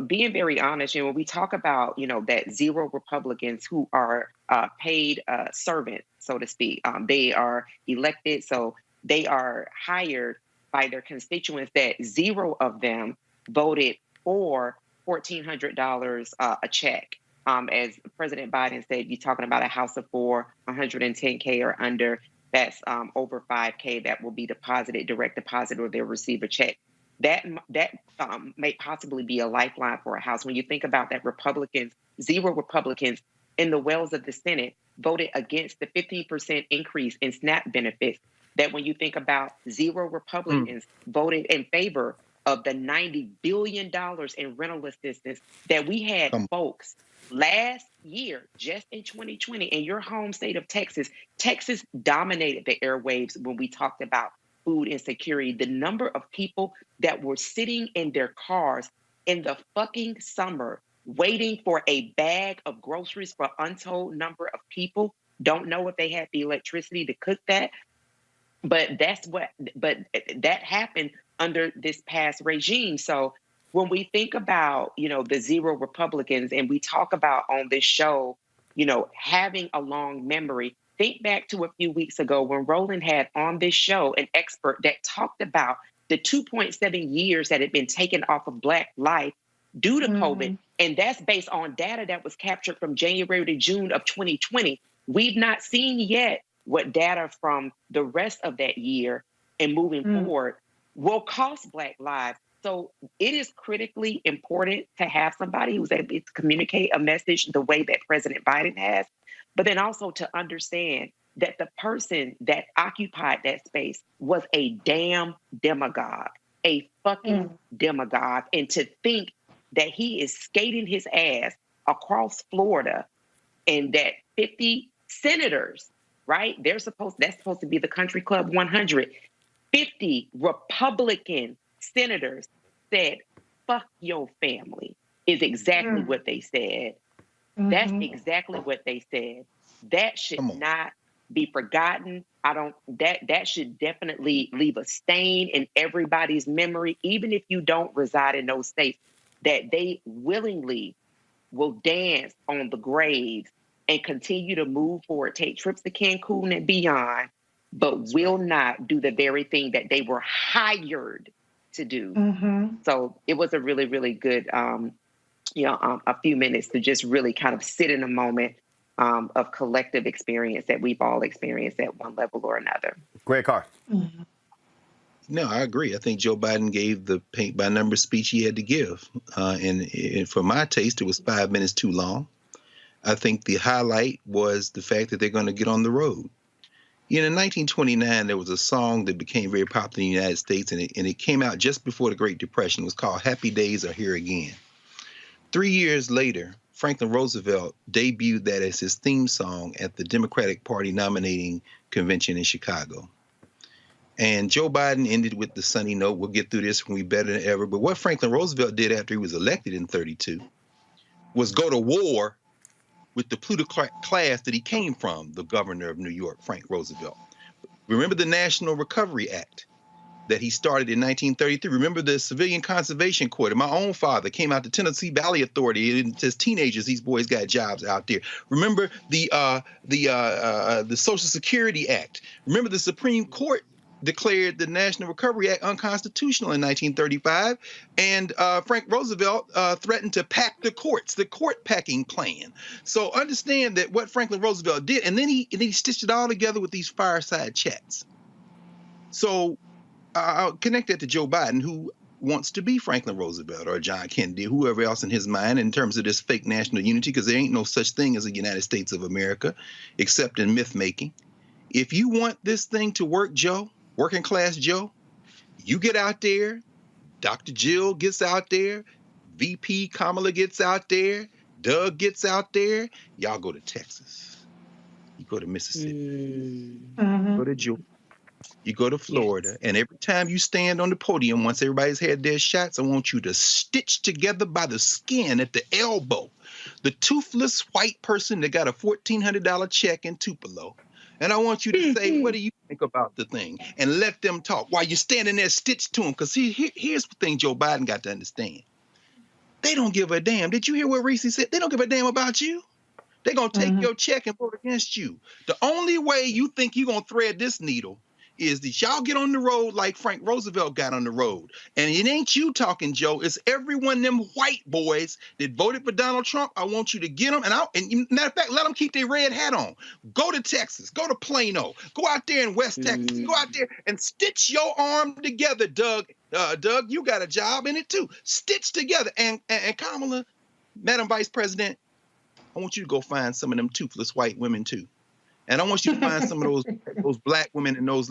being very honest, when we talk about, that zero Republicans who are paid servants, so to speak, they are elected, so they are hired by their constituents, that zero of them voted for $1,400 a check. As President Biden said, you're talking about a house of four, 110K or under, that's over 5K that will be deposited, direct deposit, or they'll receive a check. That may possibly be a lifeline for a house. When you think about that, zero Republicans in the wells of the Senate voted against the 15% increase in SNAP benefits. That when you think about zero Republicans voted in favor of the $90 billion in rental assistance that we had folks last year, just in 2020, in your home state of Texas. Texas dominated the airwaves when we talked about food insecurity. The number of people that were sitting in their cars in the fucking summer waiting for a bag of groceries for untold number of people, don't know if they had the electricity to cook that. But that happened under this past regime. So when we think about, the zero Republicans, and we talk about on this show, having a long memory, think back to a few weeks ago when Roland had on this show an expert that talked about the 2.7 years that had been taken off of Black life due to COVID. And that's based on data that was captured from January to June of 2020. We've not seen yet what data from the rest of that year and moving forward will cost Black lives. So it is critically important to have somebody who's able to communicate a message the way that President Biden has, but then also to understand that the person that occupied that space was a damn demagogue, a fucking demagogue. And to think that he is skating his ass across Florida and that 50 senators, right? That's supposed to be the Country Club 100. 50 Republican senators said, fuck your family, is exactly what they said. That's exactly what they said. That should not be forgotten. That should definitely leave a stain in everybody's memory, even if you don't reside in those states, that they willingly will dance on the graves and continue to move forward, take trips to Cancun and beyond, but will not do the very thing that they were hired to do. So it was a really, really good, a few minutes to just really kind of sit in a moment of collective experience that we've all experienced at one level or another. Greg Carr. No, I agree. I think Joe Biden gave the paint by numbers speech he had to give. And for my taste, it was 5 minutes too long. I think the highlight was the fact that they're going to get on the road. In 1929, there was a song that became very popular in the United States, and it came out just before the Great Depression. It was called Happy Days Are Here Again. 3 years later, Franklin Roosevelt debuted that as his theme song at the Democratic Party nominating convention in Chicago. And Joe Biden ended with the sunny note, we'll get through this when we're better than ever. But what Franklin Roosevelt did after he was elected in 1932 was go to war with the plutocrat class that he came from, the governor of New York, Frank Roosevelt. Remember the National Recovery Act that he started in 1933. Remember the Civilian Conservation Corps. My own father came out to Tennessee Valley Authority, and as teenagers, these boys got jobs out there. Remember the Social Security Act. Remember the Supreme Court declared the National Recovery Act unconstitutional in 1935, and Frank Roosevelt threatened to pack the courts, the court packing plan. So understand that what Franklin Roosevelt did, and then he stitched it all together with these fireside chats. So I'll connect that to Joe Biden, who wants to be Franklin Roosevelt or John Kennedy, whoever else in his mind in terms of this fake national unity, because there ain't no such thing as a United States of America, except in myth making. If you want this thing to work, Joe, working class Joe, you get out there, Dr. Jill gets out there, VP Kamala gets out there, Doug gets out there, y'all go to Texas. You go to Mississippi. You go to Georgia. You go to Florida. And every time you stand on the podium, once everybody's had their shots, I want you to stitch together by the skin at the elbow the toothless white person that got a $1,400 check in Tupelo. And I want you to say, what do you think about the thing? And let them talk while you're standing there stitched to them. Because here's the thing Joe Biden got to understand. They don't give a damn. Did you hear what Reese said? They don't give a damn about you. They're going to take your check and vote against you. The only way you think you're going to thread this needle is that y'all get on the road like Frank Roosevelt got on the road. And it ain't you talking, Joe. It's every one of them white boys that voted for Donald Trump. I want you to get them. And matter of fact, let them keep their red hat on. Go to Texas. Go to Plano. Go out there in West Texas. Go out there and stitch your arm together, Doug. Doug, you got a job in it too. Stitch together. And Kamala, Madam Vice President, I want you to go find some of them toothless white women too. And I want you to find some of those black women and those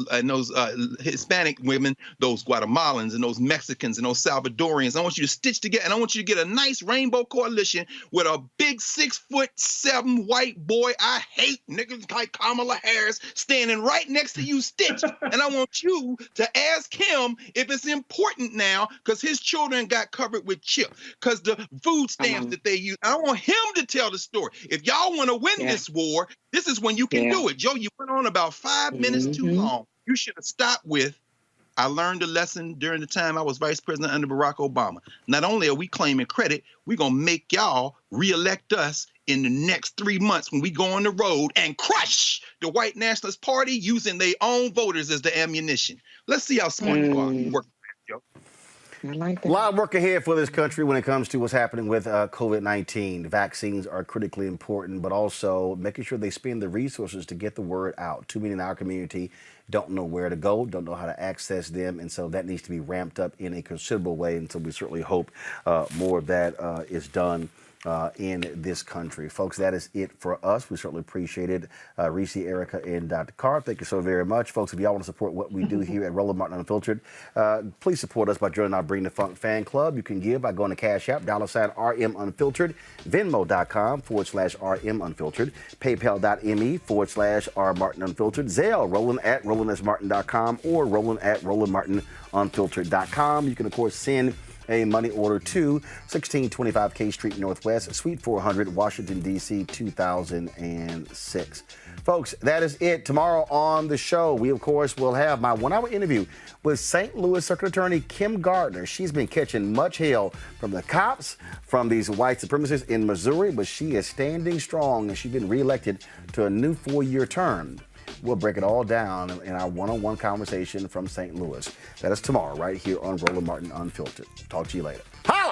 Hispanic women, those Guatemalans and those Mexicans and those Salvadorians. I want you to stitch together, and I want you to get a nice rainbow coalition with a big 6'7" white boy I hate, niggas like Kamala Harris, standing right next to you, Stitch. And I want you to ask him if it's important now, because his children got covered with CHIP, because the food stamps that they use. I want him to tell the story. If y'all want to win this war, this is when you can do it. Joe, you went on about 5 minutes too long. You should have stopped with, I learned a lesson during the time I was vice president under Barack Obama. Not only are we claiming credit, we're going to make y'all reelect us in the next 3 months when we go on the road and crush the white nationalist party using their own voters as the ammunition. Let's see how smart you are. You work, Joe. A lot of work ahead for this country when it comes to what's happening with COVID-19. Vaccines are critically important, but also making sure they spend the resources to get the word out. Too many in our community don't know where to go, don't know how to access them, and so that needs to be ramped up in a considerable way. And so we certainly hope more of that is done in this country. Folks, that is it for us. We certainly appreciate it. Reese, Erica, and Dr. Carr, thank you so very much. Folks, if y'all want to support what we do here at Roland Martin Unfiltered, please support us by joining our Bring the Funk fan club. You can give by going to Cash App, $RM Unfiltered, Venmo.com/RM Unfiltered, PayPal.me/R Martin Unfiltered, Zelle, Roland at RolandSMartin.com, or Roland at RolandMartinUnfiltered.com. You can, of course, send a money order to 1625 K Street Northwest, Suite 400, Washington, D.C., 2006. Folks, that is it. Tomorrow on the show, we, of course, will have my one-hour interview with St. Louis Circuit Attorney Kim Gardner. She's been catching much hell from the cops, from these white supremacists in Missouri, but she is standing strong, and she's been reelected to a new 4-year term. We'll break it all down in our one-on-one conversation from St. Louis. That is tomorrow right here on Roland Martin Unfiltered. Talk to you later. Hi!